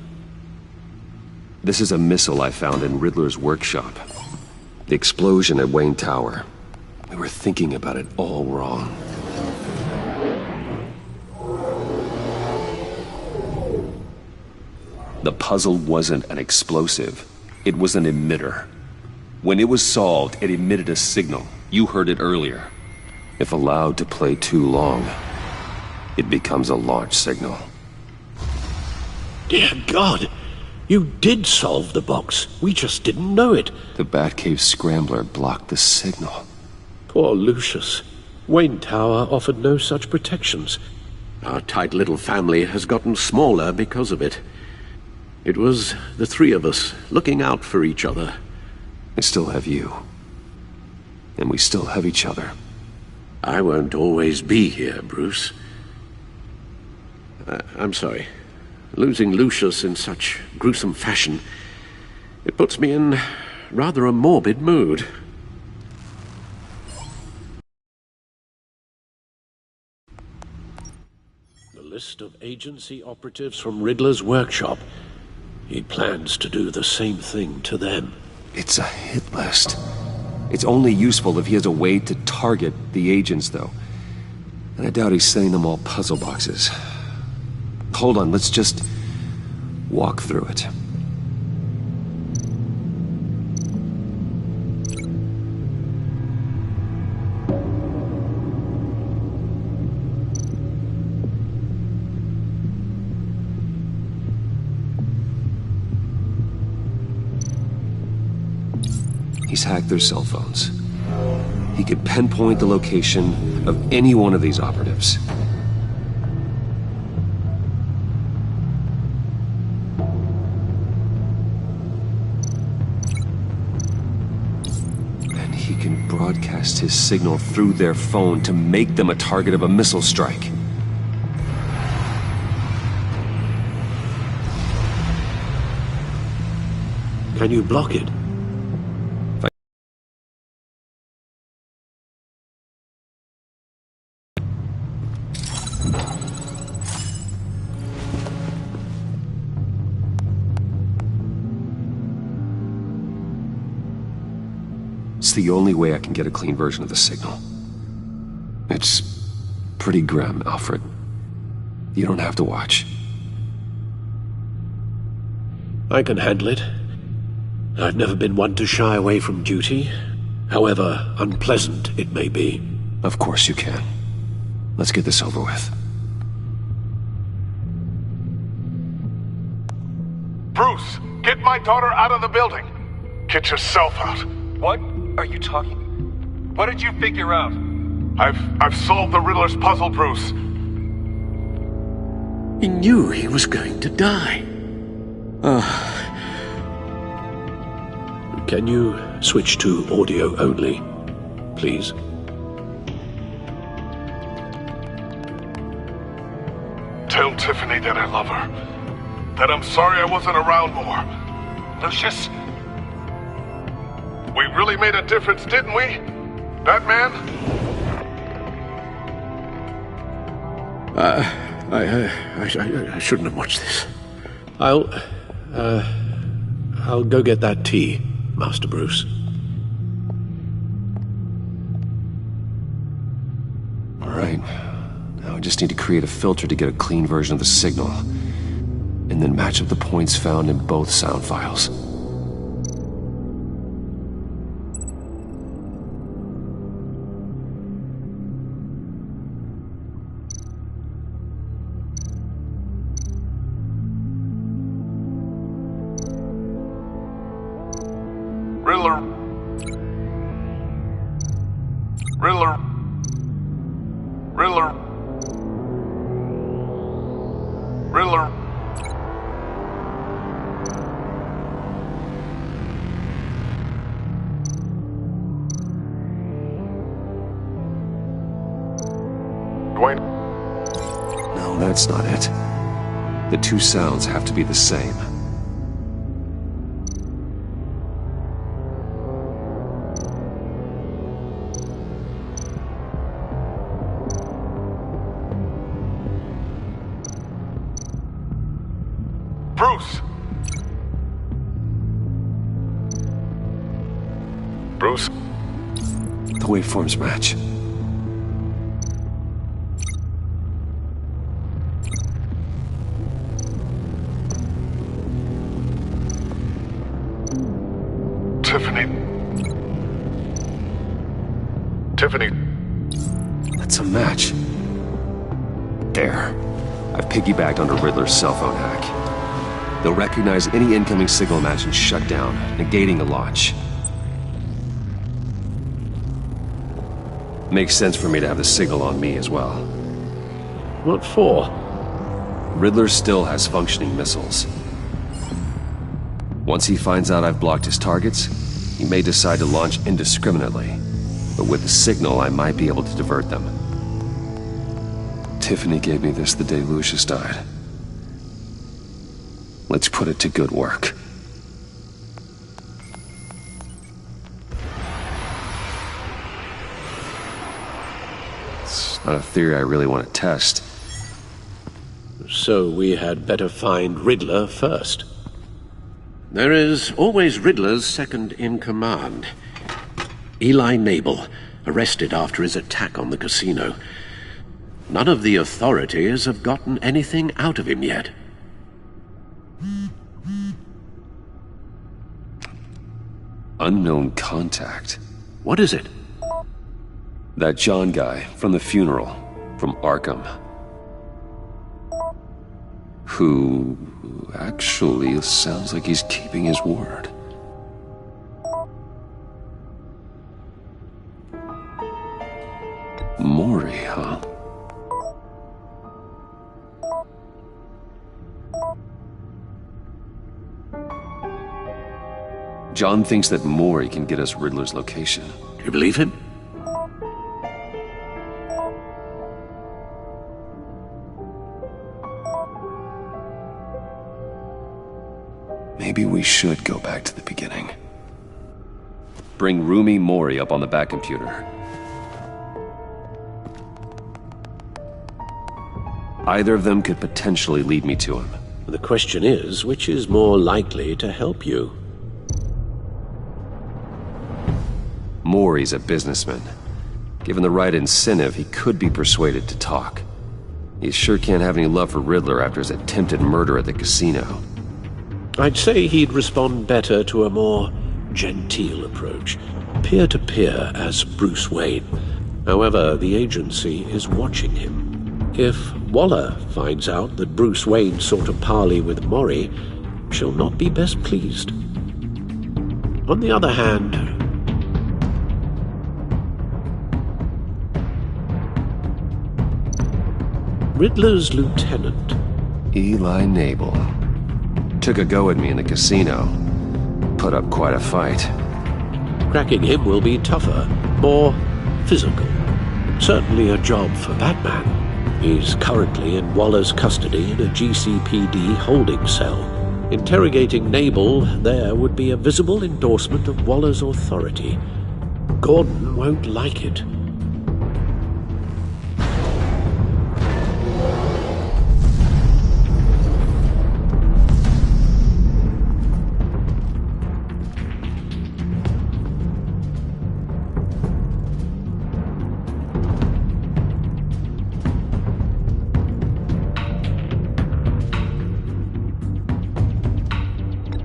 S1: This is a missile I found in Riddler's workshop. The explosion at Wayne Tower. We were thinking about it all wrong. The puzzle wasn't an explosive. It was an emitter. When it was solved, it emitted a signal. You heard it earlier. If allowed to play too long, it becomes a launch signal.
S12: Dear God, you did solve the box. We just didn't know it.
S1: The Batcave scrambler blocked the signal.
S12: Poor Lucius. Wayne Tower offered no such protections. Our tight little family has gotten smaller because of it. It was the three of us looking out for each other.
S1: I still have you. And we still have each other.
S12: I won't always be here, Bruce. I'm sorry. Losing Lucius in such gruesome fashion, it puts me in rather a morbid mood. list of agency operatives from Riddler's workshop. He plans to do the same thing to them.
S1: It's a hit list. It's only useful if he has a way to target the agents, though. And I doubt he's sending them all puzzle boxes. Hold on, let's just walk through it. He's hacked their cell phones. He could pinpoint the location of any one of these operatives. And he can broadcast his signal through their phone to make them a target of a missile strike.
S12: Can you block it?
S1: It's the only way I can get a clean version of the signal. It's pretty grim, Alfred. You don't have to watch.
S12: I can handle it. I've never been one to shy away from duty, however unpleasant it may be.
S1: Of course you can. Let's get this over with.
S13: Bruce, get my daughter out of the building. Get yourself out.
S21: What are you talking? What did you figure out?
S13: I've solved the Riddler's puzzle, Bruce.
S12: He knew he was going to die. Can you switch to audio only, please?
S13: Tell Tiffany that I love her. That I'm sorry I wasn't around more.
S21: Lucius?
S13: We really made a difference, didn't we? Batman?
S12: I shouldn't have watched this. I'll go get that tea, Master Bruce.
S1: All right. Now I just need to create a filter to get a clean version of the signal, and then match up the points found in both sound files.
S13: Riddler. Dwayne.
S1: No, that's not it. The two sounds have to be the same.
S13: Bruce! Bruce?
S1: The waveforms match.
S13: Tiffany.
S1: That's a match. There. I've piggybacked onto Riddler's cell phone hack. They'll recognize any incoming signal match and shut down, negating the launch. Makes sense for me to have the signal on me as well.
S12: What for?
S1: Riddler still has functioning missiles. Once he finds out I've blocked his targets, he may decide to launch indiscriminately. But with the signal, I might be able to divert them. Tiffany gave me this the day Lucius died. Let's put it to good work. It's not a theory I really want to test.
S12: So we had better find Riddler first. There is always Riddler's second-in-command. Eli Nabel, arrested after his attack on the casino. None of the authorities have gotten anything out of him yet.
S1: Unknown contact.
S12: What is it?
S1: That John guy from the funeral, from Arkham. Who actually sounds like he's keeping his word. Maury, huh? John thinks that Maury can get us Riddler's location.
S12: Do you believe him?
S1: Maybe we should go back to the beginning. Bring Rumi Mori up on the back computer. Either of them could potentially lead me to him.
S12: The question is, which is more likely to help you?
S1: Mori's a businessman. Given the right incentive, he could be persuaded to talk. He sure can't have any love for Riddler after his attempted murder at the casino.
S12: I'd say he'd respond better to a more genteel approach, peer-to-peer as Bruce Wayne. However, the agency is watching him. If Waller finds out that Bruce Wayne sought a parley with Mori, she'll not be best pleased. On the other hand, Riddler's lieutenant,
S1: Eli Nabel, took a go at me in the casino. Put up quite a fight.
S12: Cracking him will be tougher, more physical. Certainly a job for Batman. He's currently in Waller's custody in a GCPD holding cell. Interrogating Nabel there would be a visible endorsement of Waller's authority. Gordon won't like it.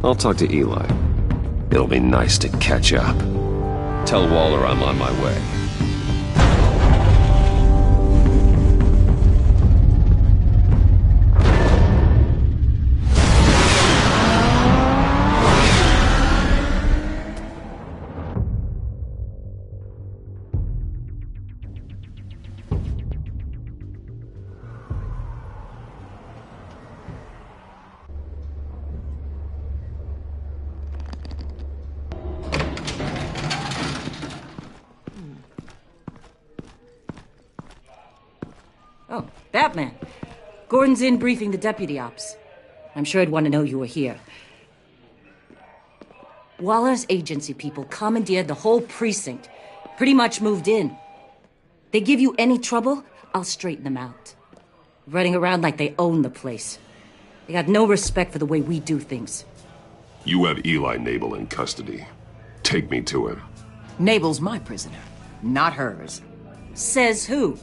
S1: I'll talk to Eli. It'll be nice to catch up. Tell Waller I'm on my way.
S3: Oh, Batman. Gordon's in briefing the deputy ops. I'm sure I'd want to know you were here. Waller's agency people commandeered the whole precinct. Pretty much moved in. They give you any trouble, I'll straighten them out. Running around like they own the place. They got no respect for the way we do things.
S1: You have Eli Nabel in custody. Take me to him.
S9: Nabel's my prisoner, not hers.
S3: Says who?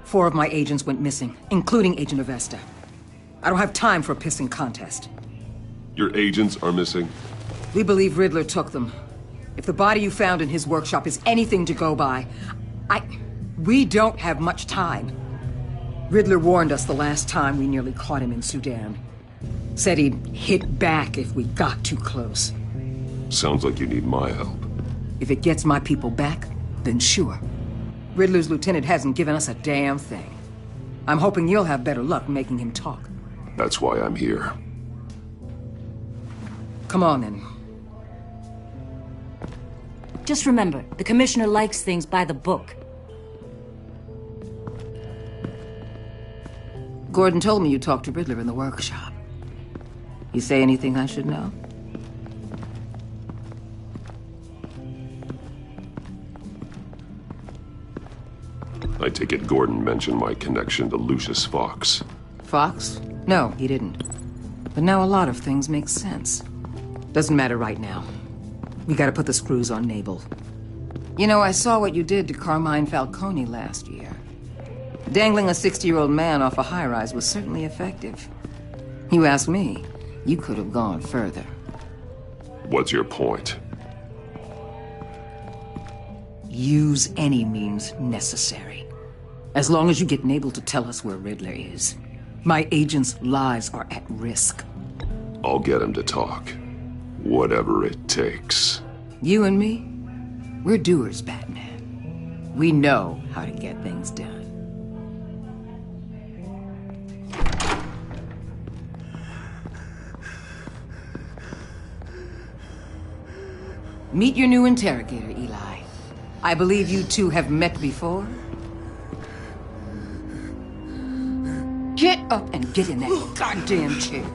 S9: 4 of my agents went missing, including Agent Avesta. I don't have time for a pissing contest.
S1: Your agents are missing?
S9: We believe Riddler took them. If the body you found in his workshop is anything to go by, we don't have much time. Riddler warned us the last time we nearly caught him in Sudan. Said he'd hit back if we got too close.
S1: Sounds like you need my help.
S9: If it gets my people back, then sure. Riddler's lieutenant hasn't given us a damn thing. I'm hoping you'll have better luck making him talk.
S1: That's why I'm here.
S9: Come on, then.
S3: Just remember, the commissioner likes things by the book.
S9: Gordon told me you talked to Riddler in the workshop. You say anything I should know?
S1: I take it Gordon mentioned my connection to Lucius Fox.
S9: Fox? No, he didn't. But now a lot of things make sense. Doesn't matter right now. We gotta put the screws on Nabel. You know, I saw what you did to Carmine Falcone last year. Dangling a 60-year-old man off a high-rise was certainly effective. You ask me, you could have gone further.
S1: What's your point?
S9: Use any means necessary. As long as you get Nabel to tell us where Riddler is. My agents' lives are at risk.
S1: I'll get him to talk. Whatever it takes.
S9: You and me, we're doers, Batman. We know how to get things done. Meet your new interrogator, Eli. I believe you two have met before? Get up and get in that goddamn chair.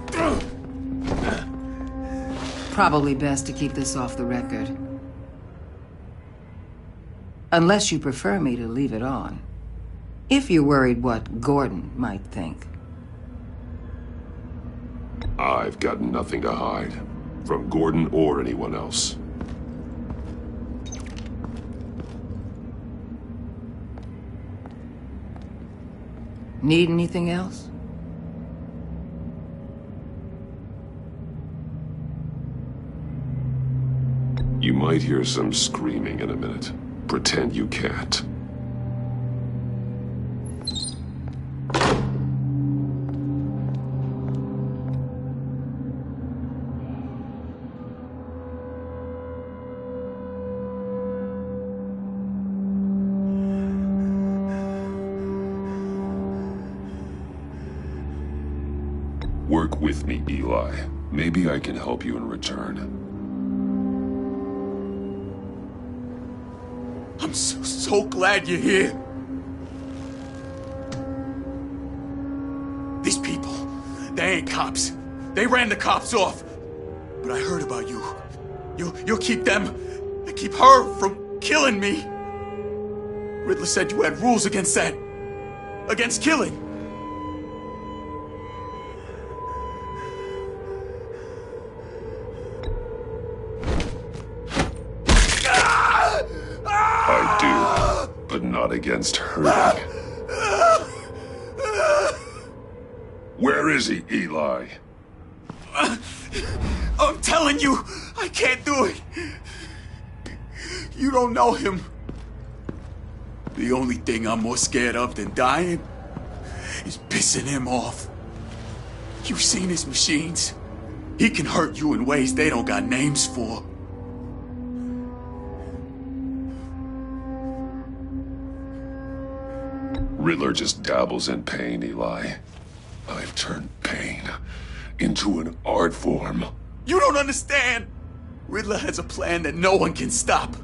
S9: Probably best to keep this off the record. Unless you prefer me to leave it on. If you're worried what Gordon might think.
S1: I've got nothing to hide. From Gordon or anyone else.
S9: Need anything else?
S1: You might hear some screaming in a minute. Pretend you can't. Work with me, Eli. Maybe I can help you in return.
S10: I'm so glad you're here. These people, they ain't cops. They ran the cops off. But I heard about you. You'll keep them, keep her from killing me. Riddler said you had rules against that. Against killing.
S1: But not against hurting. Where is he, Eli?
S10: I'm telling you, I can't do it. You don't know him. The only thing I'm more scared of than dying is pissing him off. You've seen his machines. He can hurt you in ways they don't got names for.
S1: Riddler just dabbles in pain, Eli. I've turned pain into an art form.
S10: You don't understand! Riddler has a plan that no one can stop.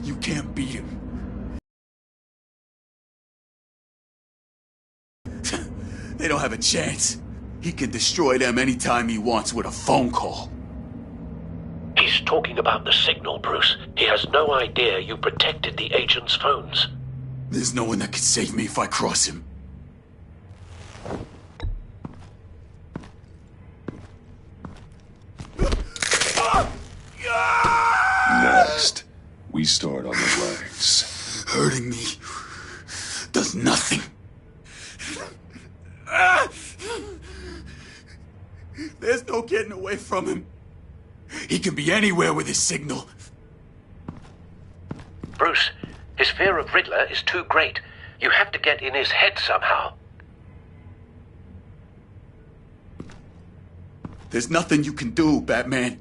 S10: You can't beat him. They don't have a chance. He can destroy them anytime he wants with a phone call.
S12: He's talking about the signal, Bruce. He has no idea you protected the agent's phones.
S10: There's no one that can save me if I cross him.
S1: Next, we start on the legs.
S10: Hurting me does nothing. There's no getting away from him. He can be anywhere with his signal.
S12: Bruce, his fear of Riddler is too great. You have to get in his head somehow.
S10: There's nothing you can do, Batman.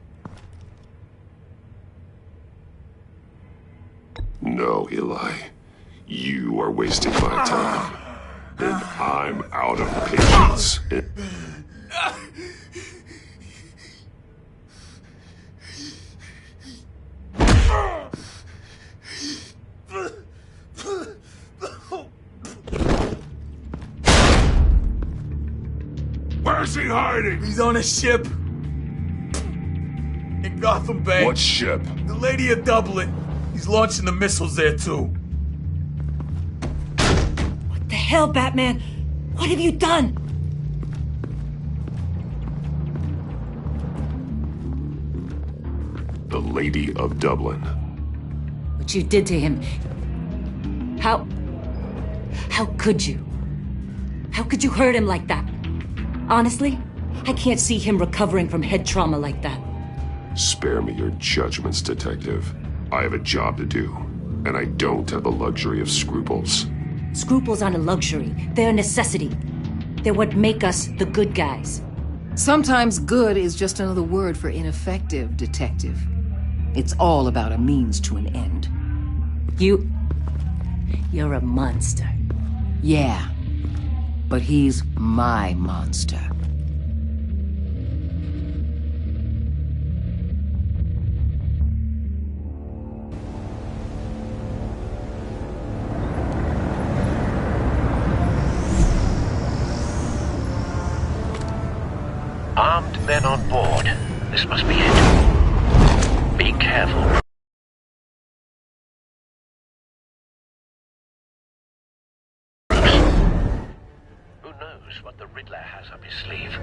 S1: No, Eli. You are wasting my time. And I'm out of patience. Where's he hiding?
S10: He's on a ship. In Gotham Bay.
S1: What ship?
S10: The Lady of Dublin. He's launching the missiles there, too.
S3: What the hell, Batman? What have you done?
S1: Lady of Dublin.
S3: What you did to him. How could you? How could you hurt him like that? Honestly, I can't see him recovering from head trauma like that.
S1: Spare me your judgments, Detective. I have a job to do, and I don't have the luxury of scruples.
S3: Scruples aren't a luxury. They're a necessity. They're what make us the good guys.
S9: Sometimes good is just another word for ineffective, Detective. It's all about a means to an end.
S3: You're a monster.
S9: Yeah, but he's my monster.
S14: Armed men on board. This must be it. Be careful. Who knows what the Riddler has up his sleeve?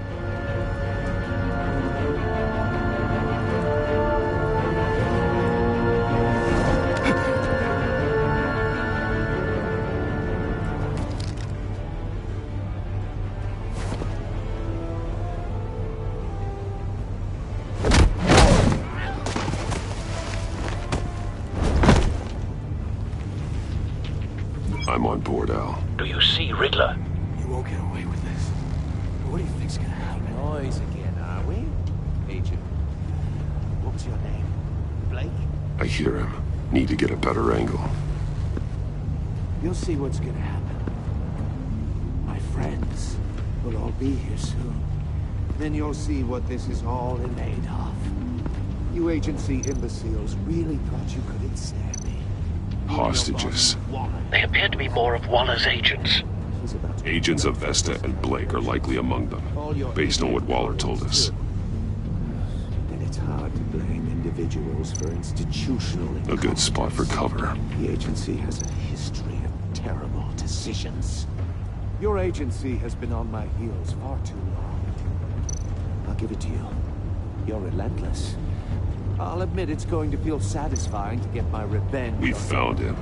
S1: I'm on board, Al.
S14: Do you see Riddler?
S17: You won't get away with this. What do you think's gonna happen?
S19: Noise again, are we? Agent, what's your name? Blake?
S1: I hear him. Need to get a better angle.
S19: You'll see what's gonna happen. My friends will all be here soon. Then you'll see what this is all made of. You agency imbeciles really thought you could ensnare me.
S1: Hostages.
S14: They appear to be more of Waller's agents.
S1: Agents of Vesta and Blake are likely among them, based on what Waller told us.
S19: Then it's hard to blame individuals for institutional
S1: A good spot for cover.
S19: The agency has a history of terrible decisions. Your agency has been on my heels far too long. I'll give it to you. You're relentless. I'll admit it's going to feel satisfying to get my revenge.
S1: We found him.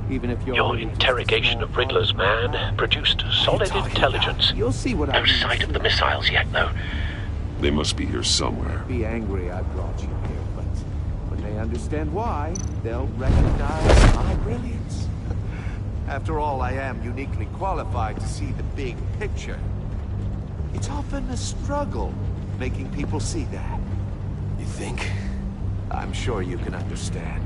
S19: Even if
S14: Your interrogation of Riddler's man produced solid intelligence.
S19: You'll see what
S14: No sight of the missiles yet, though.
S1: They must be here somewhere.
S19: Be angry I brought you here, but when they understand why, they'll recognize my brilliance. After all, I am uniquely qualified to see the big picture. It's often a struggle making people see that.
S17: You think?
S19: I'm sure you can understand.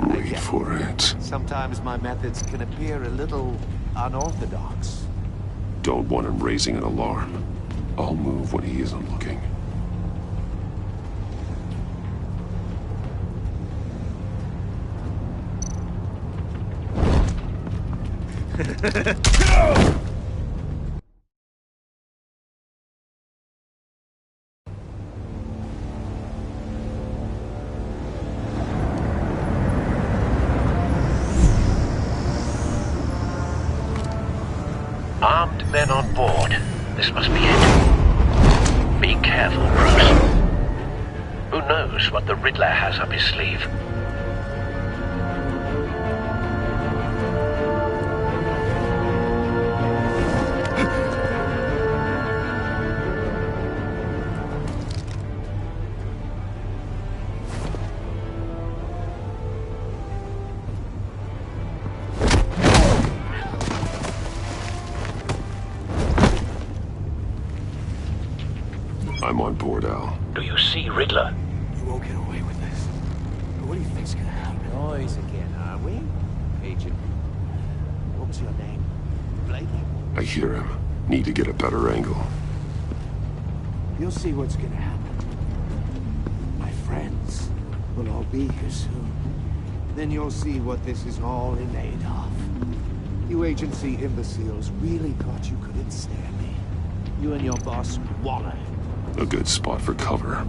S1: Wait for it.
S19: Sometimes my methods can appear a little unorthodox.
S1: Don't want him raising an alarm. I'll move when he isn't looking.
S14: Armed men on board. This must be it. Be careful, Bruce. Who knows what the Riddler has up his sleeve?
S1: I'm on board, Al.
S14: Do you see Riddler?
S17: You won't get away with this. What do you think's gonna happen?
S19: Noise again, are we? Agent, what's your name? Blake?
S1: I hear him. Need to get a better angle.
S19: You'll see what's gonna happen. My friends will all be here soon. Then you'll see what this is all made of. You agency imbeciles really thought you could ensnare me. You and your boss, Waller.
S1: A good spot for cover.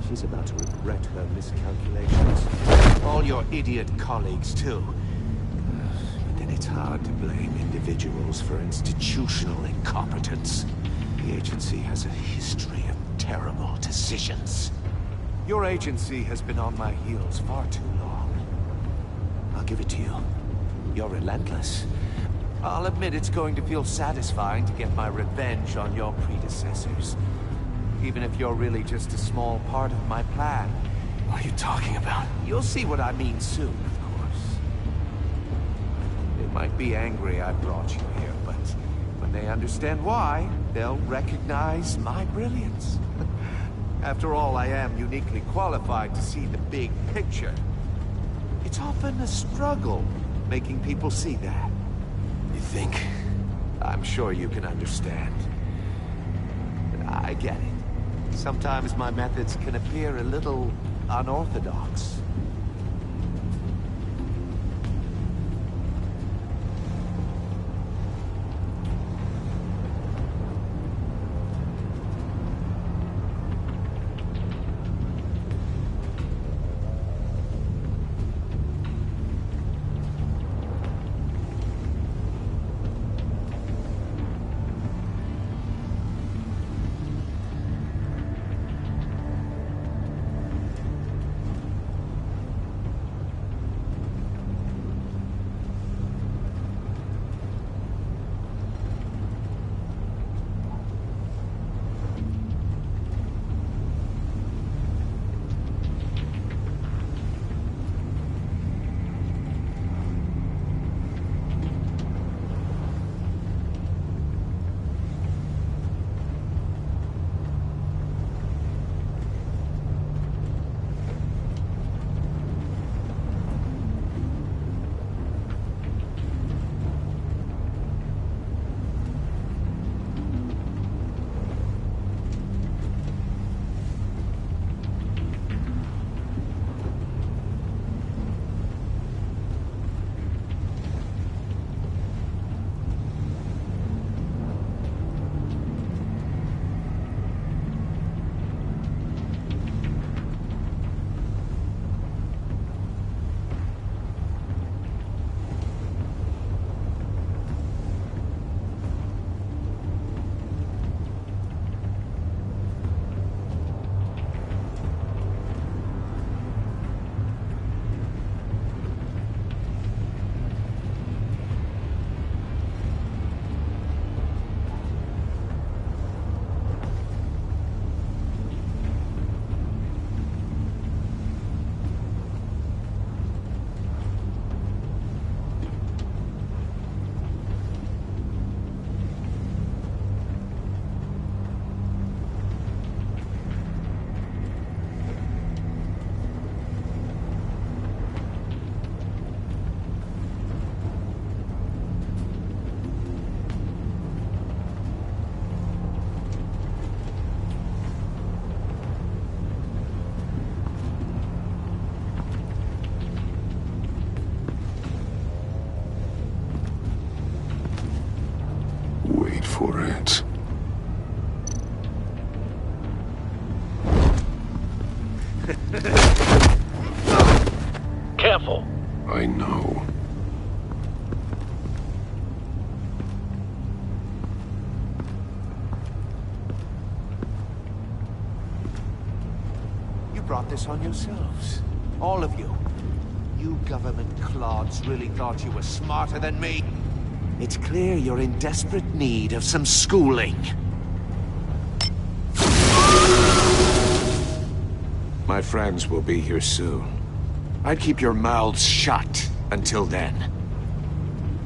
S19: She's about to regret her miscalculations. All your idiot colleagues, too. But then it's hard to blame individuals for institutional incompetence. The agency has a history of terrible decisions.
S6: Your agency has been on my heels far too long. I'll give it to you. You're relentless. I'll admit it's going to feel satisfying to get my revenge on your predecessors. Even if you're really just a small part of my plan.
S17: What are you talking about?
S6: You'll see what I mean soon, of course. They might be angry I brought you here, but when they understand why, they'll recognize my brilliance. After all, I am uniquely qualified to see the big picture. It's often a struggle making people see that.
S17: You think?
S6: I'm sure you can understand. I get it. Sometimes my methods can appear a little unorthodox.
S1: For it.
S8: Careful.
S1: I know.
S6: You brought this on yourselves. All of you. You government clods really thought you were smarter than me. It's clear you're in desperate need of some schooling. My friends will be here soon. I'd keep your mouths shut until then.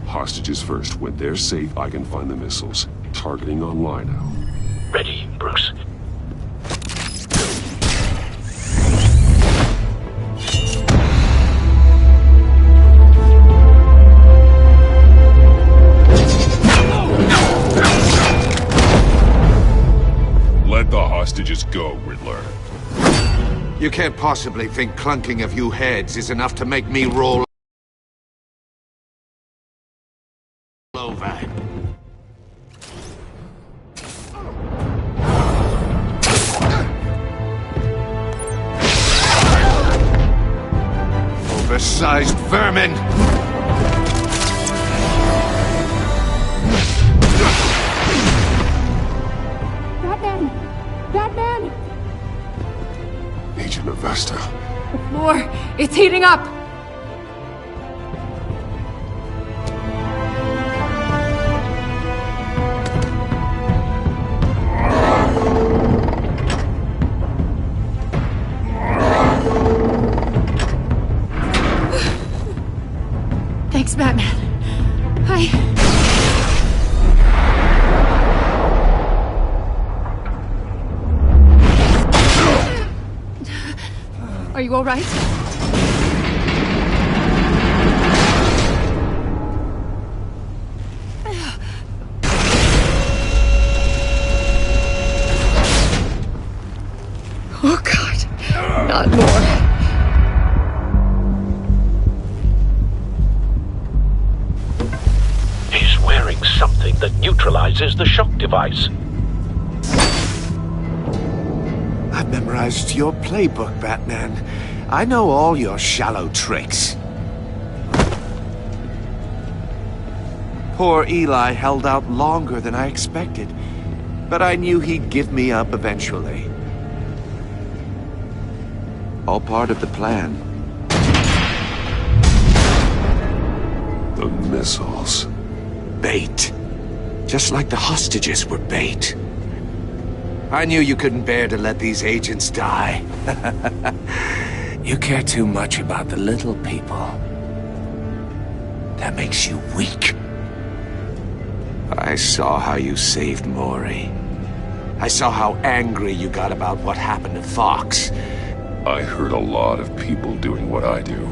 S1: Hostages first. When they're safe, I can find the missiles. Targeting online now.
S8: Ready, Bruce.
S1: Let the hostages go, Riddler.
S6: You can't possibly think clunking a few heads is enough to make me roll over. Oversized vermin!
S4: Batman! Batman!
S1: Agent Avesta.
S11: The floor, it's heating up! Thanks, Batman. Are you all right? Oh, God. Not more.
S12: He's wearing something that neutralizes the shock device.
S6: I've memorized your playbook, Batman. I know all your shallow tricks. Poor Eli held out longer than I expected, but I knew he'd give me up eventually. All part of the plan.
S1: The missiles.
S6: Bait. Just like the hostages were bait. I knew you couldn't bear to let these agents die. You care too much about the little people. That makes you weak. I saw how you saved Maury. I saw how angry you got about what happened to Fox.
S1: I hurt a lot of people doing what I do.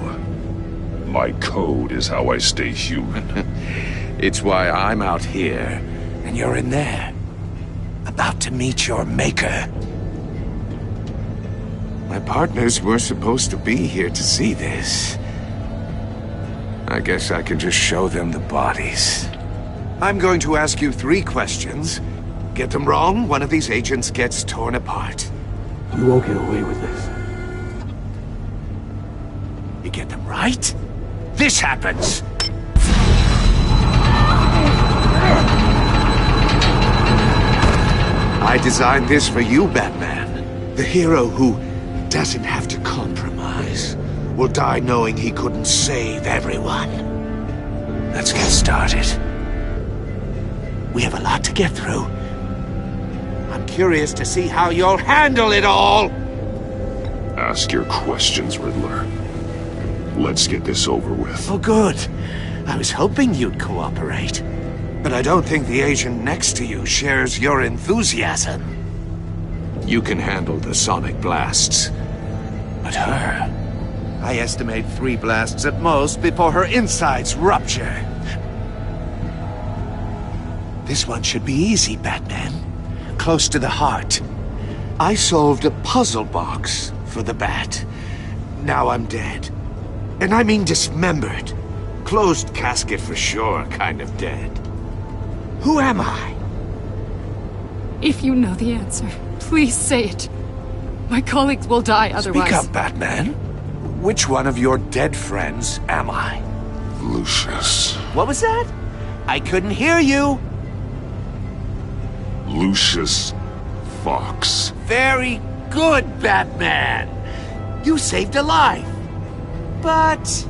S1: My code is how I stay human.
S6: It's why I'm out here, and you're in there. About to meet your maker. My partners were supposed to be here to see this. I guess I can just show them the bodies. I'm going to ask you 3 questions. Get them wrong, one of these agents gets torn apart.
S17: You won't get away with this.
S6: You get them right, this happens! I designed this for you, Batman. The hero who doesn't have to compromise. Will die knowing he couldn't save everyone. Let's get started. We have a lot to get through. I'm curious to see how you'll handle it all!
S1: Ask your questions, Riddler. Let's get this over with.
S6: Oh, good. I was hoping you'd cooperate. But I don't think the agent next to you shares your enthusiasm. You can handle the sonic blasts. But her... I estimate 3 blasts at most before her insides rupture. This one should be easy, Batman. Close to the heart. I solved a puzzle box for the Bat. Now I'm dead. And I mean dismembered. Closed casket for sure, kind of dead. Who am I?
S11: If you know the answer, please say it. My colleagues will die otherwise.
S6: Speak up, Batman. Which one of your dead friends am I?
S1: Lucius.
S6: What was that? I couldn't hear you.
S1: Lucius Fox.
S6: Very good, Batman. You saved a life. But...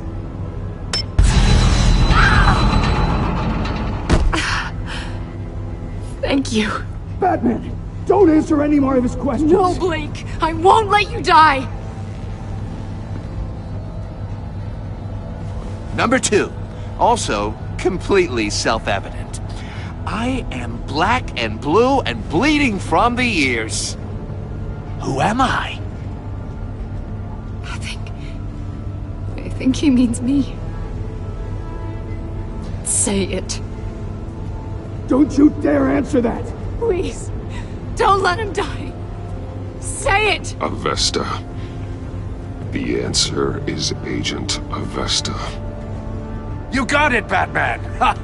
S11: Thank you.
S17: Batman, don't answer any more of his questions.
S11: No, Blake. I won't let you die.
S6: Number 2. Also, completely self-evident. I am black and blue and bleeding from the ears. Who am I?
S11: I think he means me. Say it.
S17: Don't you dare answer that!
S11: Please, don't let him die. Say it!
S1: Avesta. The answer is Agent Avesta.
S6: You got it, Batman! Ha!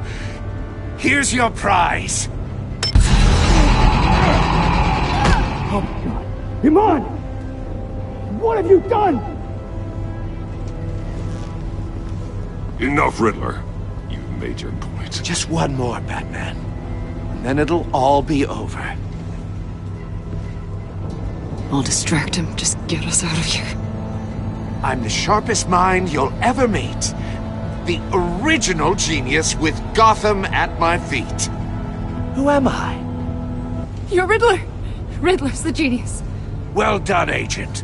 S6: Here's your prize.
S17: Oh my God. Iman! What have you done?
S1: Enough, Riddler. You've made your point.
S6: Just one more, Batman. And then it'll all be over.
S11: I'll distract him. Just get us out of here.
S6: I'm the sharpest mind you'll ever meet. The original genius with Gotham at my feet. Who am I?
S11: You're Riddler! Riddler's the genius.
S6: Well done, Agent.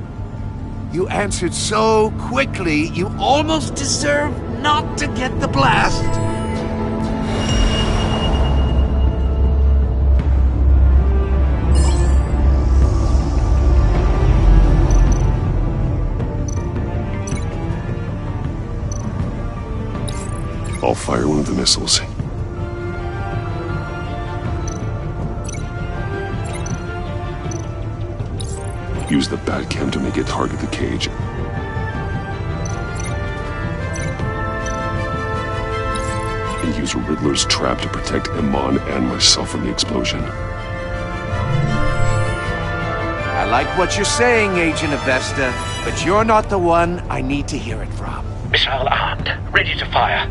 S6: You answered so quickly, you almost deserve not to get the blast.
S1: I'll fire one of the missiles. Use the Batcam to make it target the cage. And use Riddler's trap to protect Iman and myself from the explosion.
S6: I like what you're saying, Agent Avesta, but you're not the one I need to hear it from.
S14: Missile armed, ready to fire.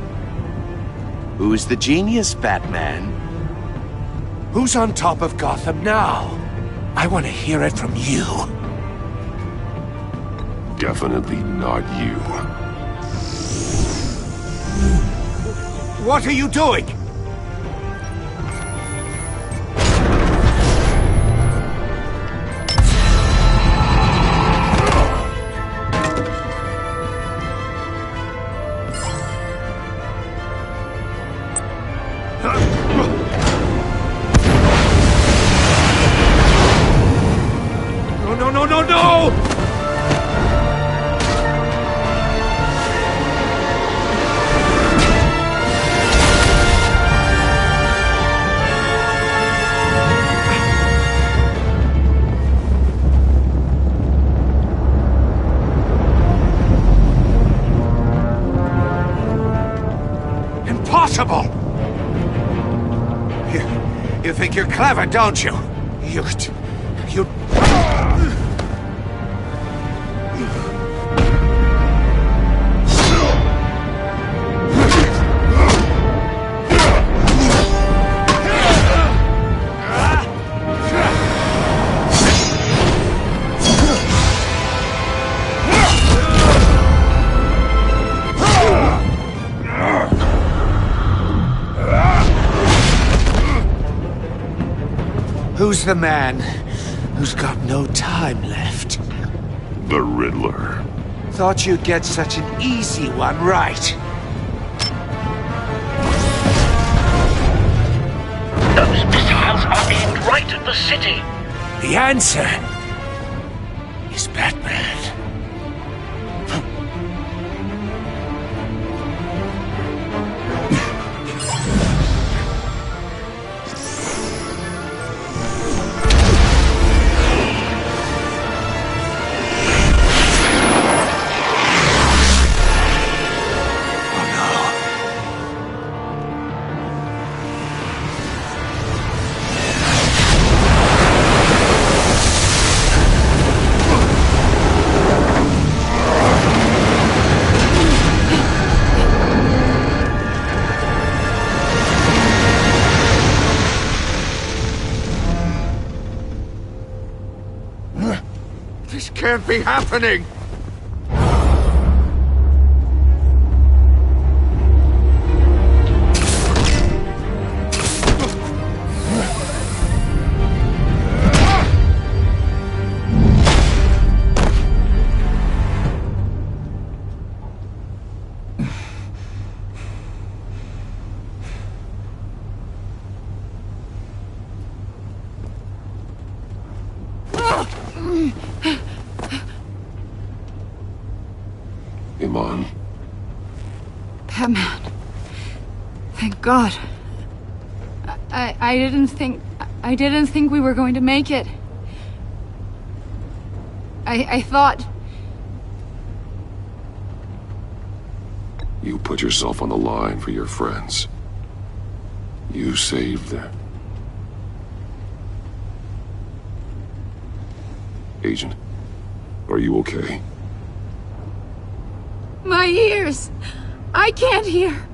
S6: Who's the genius, Batman? Who's on top of Gotham now? I want to hear it from you.
S1: Definitely not you.
S6: What are you doing? No! Impossible! You think you're clever, don't you? You... Who's the man who's got no time left?
S1: The Riddler.
S6: Thought you'd get such an easy one right.
S14: Those missiles are aimed right at the city.
S6: The answer is Batman. This can't be happening!
S1: Iman.
S11: Batman. Thank God. I didn't think we were going to make it. I thought...
S1: You put yourself on the line for your friends. You saved them. Agent, are you okay?
S11: My ears! I can't hear!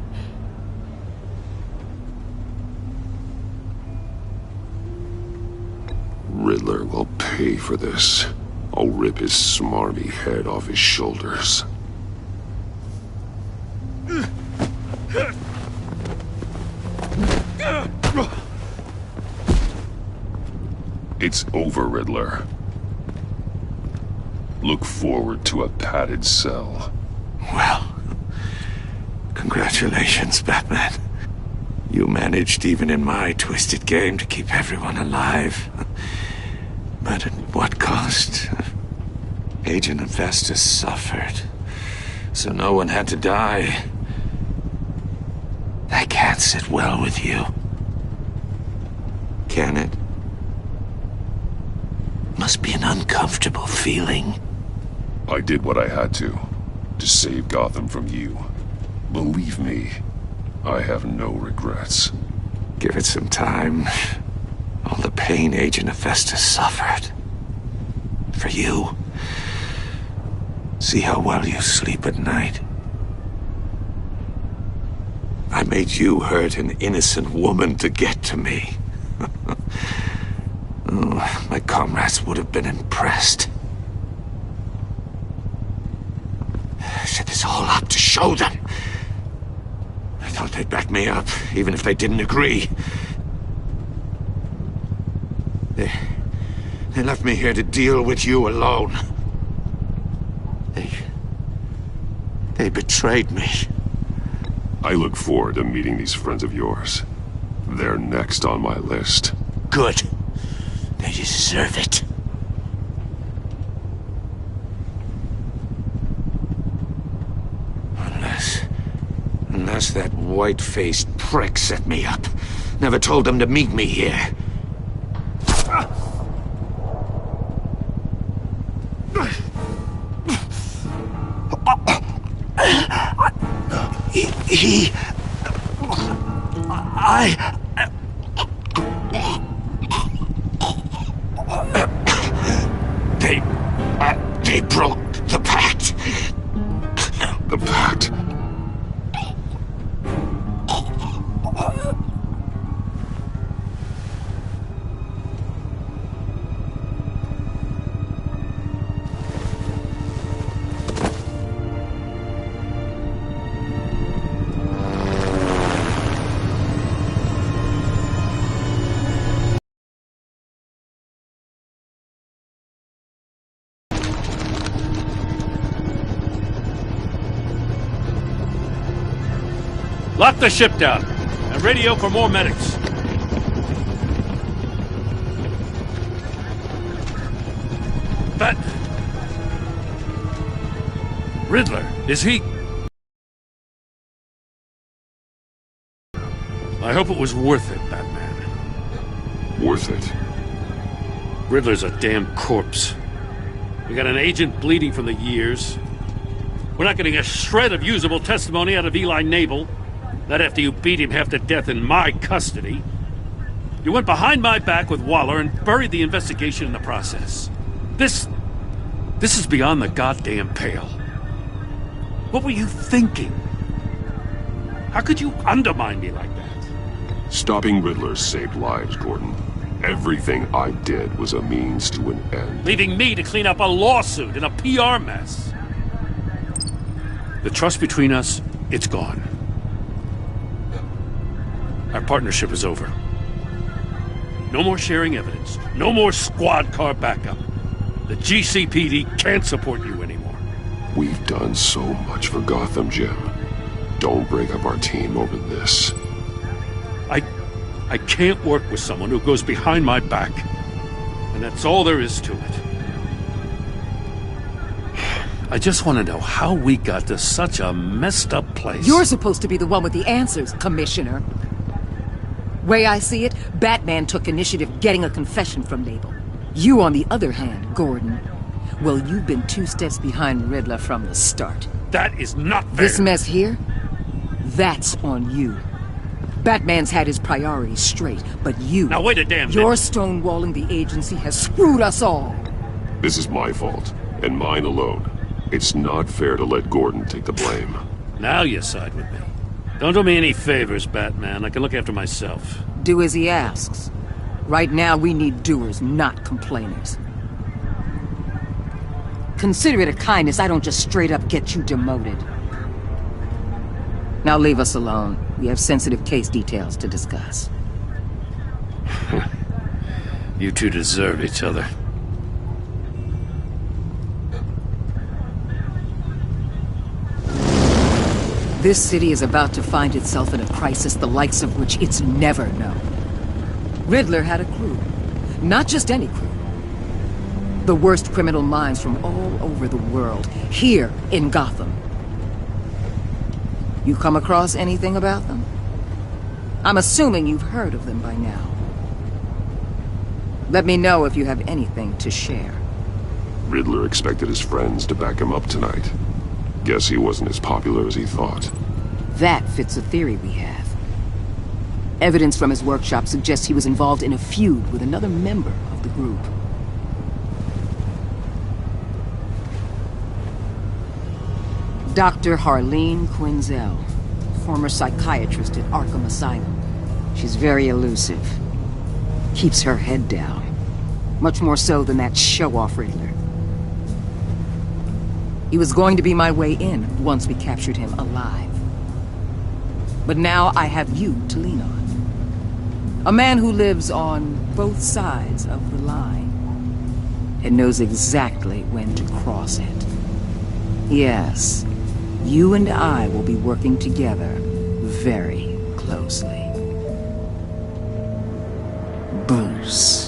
S1: Riddler will pay for this. I'll rip his smarmy head off his shoulders. It's over, Riddler. Look forward to a padded cell.
S6: Well, congratulations, Batman. You managed, even in my twisted game, to keep everyone alive. But at what cost? Agent Hephaestus suffered, so no one had to die. That can't sit well with you. Can it? Must be an uncomfortable feeling.
S1: I did what I had to save Gotham from you. Believe me, I have no regrets.
S6: Give it some time. All the pain Agent Hephaestus suffered. For you. See how well you sleep at night. I made you hurt an innocent woman to get to me. Oh, my comrades would have been impressed. I set this all up to show them. I thought they'd back me up, even if they didn't agree. They left me here to deal with you alone. They betrayed me.
S1: I look forward to meeting these friends of yours. They're next on my list.
S6: Good. They deserve it. Unless that white-faced prick set me up. Never told them to meet me here. They broke the pact.
S1: The pact?
S7: Lock the ship down, and radio for more medics. But... Riddler, is he... I hope it was worth it, Batman.
S1: Worth it?
S7: Riddler's a damn corpse. We got an agent bleeding from the years. We're not getting a shred of usable testimony out of Eli Nabel. Not after you beat him half to death in my custody. You went behind my back with Waller and buried the investigation in the process. This is beyond the goddamn pale. What were you thinking? How could you undermine me like that?
S1: Stopping Riddler saved lives, Gordon. Everything I did was a means to an end.
S7: Leaving me to clean up a lawsuit and a PR mess. The trust between us, it's gone. Our partnership is over. No more sharing evidence. No more squad car backup. The GCPD can't support you anymore.
S1: We've done so much for Gotham, Jim. Don't break up our team over this.
S7: I can't work with someone who goes behind my back. And that's all there is to it. I just want to know how we got to such a messed up place.
S9: You're supposed to be the one with the answers, Commissioner. Way I see it, Batman took initiative getting a confession from Nabel. You, on the other hand, Gordon, well, you've been 2 steps behind Riddler from the start.
S7: That is not fair.
S9: This mess here, that's on you. Batman's had his priorities straight, but you...
S7: Now wait a damn minute.
S9: Your stonewalling the agency has screwed us all.
S1: This is my fault, and mine alone. It's not fair to let Gordon take the blame.
S7: Now you side with me. Don't do me any favors, Batman. I can look after myself.
S9: Do as he asks. Right now, we need doers, not complainers. Consider it a kindness I don't just straight up get you demoted. Now leave us alone. We have sensitive case details to discuss.
S7: You two deserve each other.
S9: This city is about to find itself in a crisis the likes of which it's never known. Riddler had a crew. Not just any crew. The worst criminal minds from all over the world, here in Gotham. You come across anything about them? I'm assuming you've heard of them by now. Let me know if you have anything to share.
S1: Riddler expected his friends to back him up tonight. Guess he wasn't as popular as he thought.
S9: That fits a theory we have. Evidence from his workshop suggests he was involved in a feud with another member of the group. Dr. Harleen Quinzel, former psychiatrist at Arkham Asylum. She's very elusive. Keeps her head down. Much more so than that show-off Riddler. He was going to be my way in once we captured him alive. But now I have you to lean on. A man who lives on both sides of the line and knows exactly when to cross it. Yes, you and I will be working together very closely. Bruce.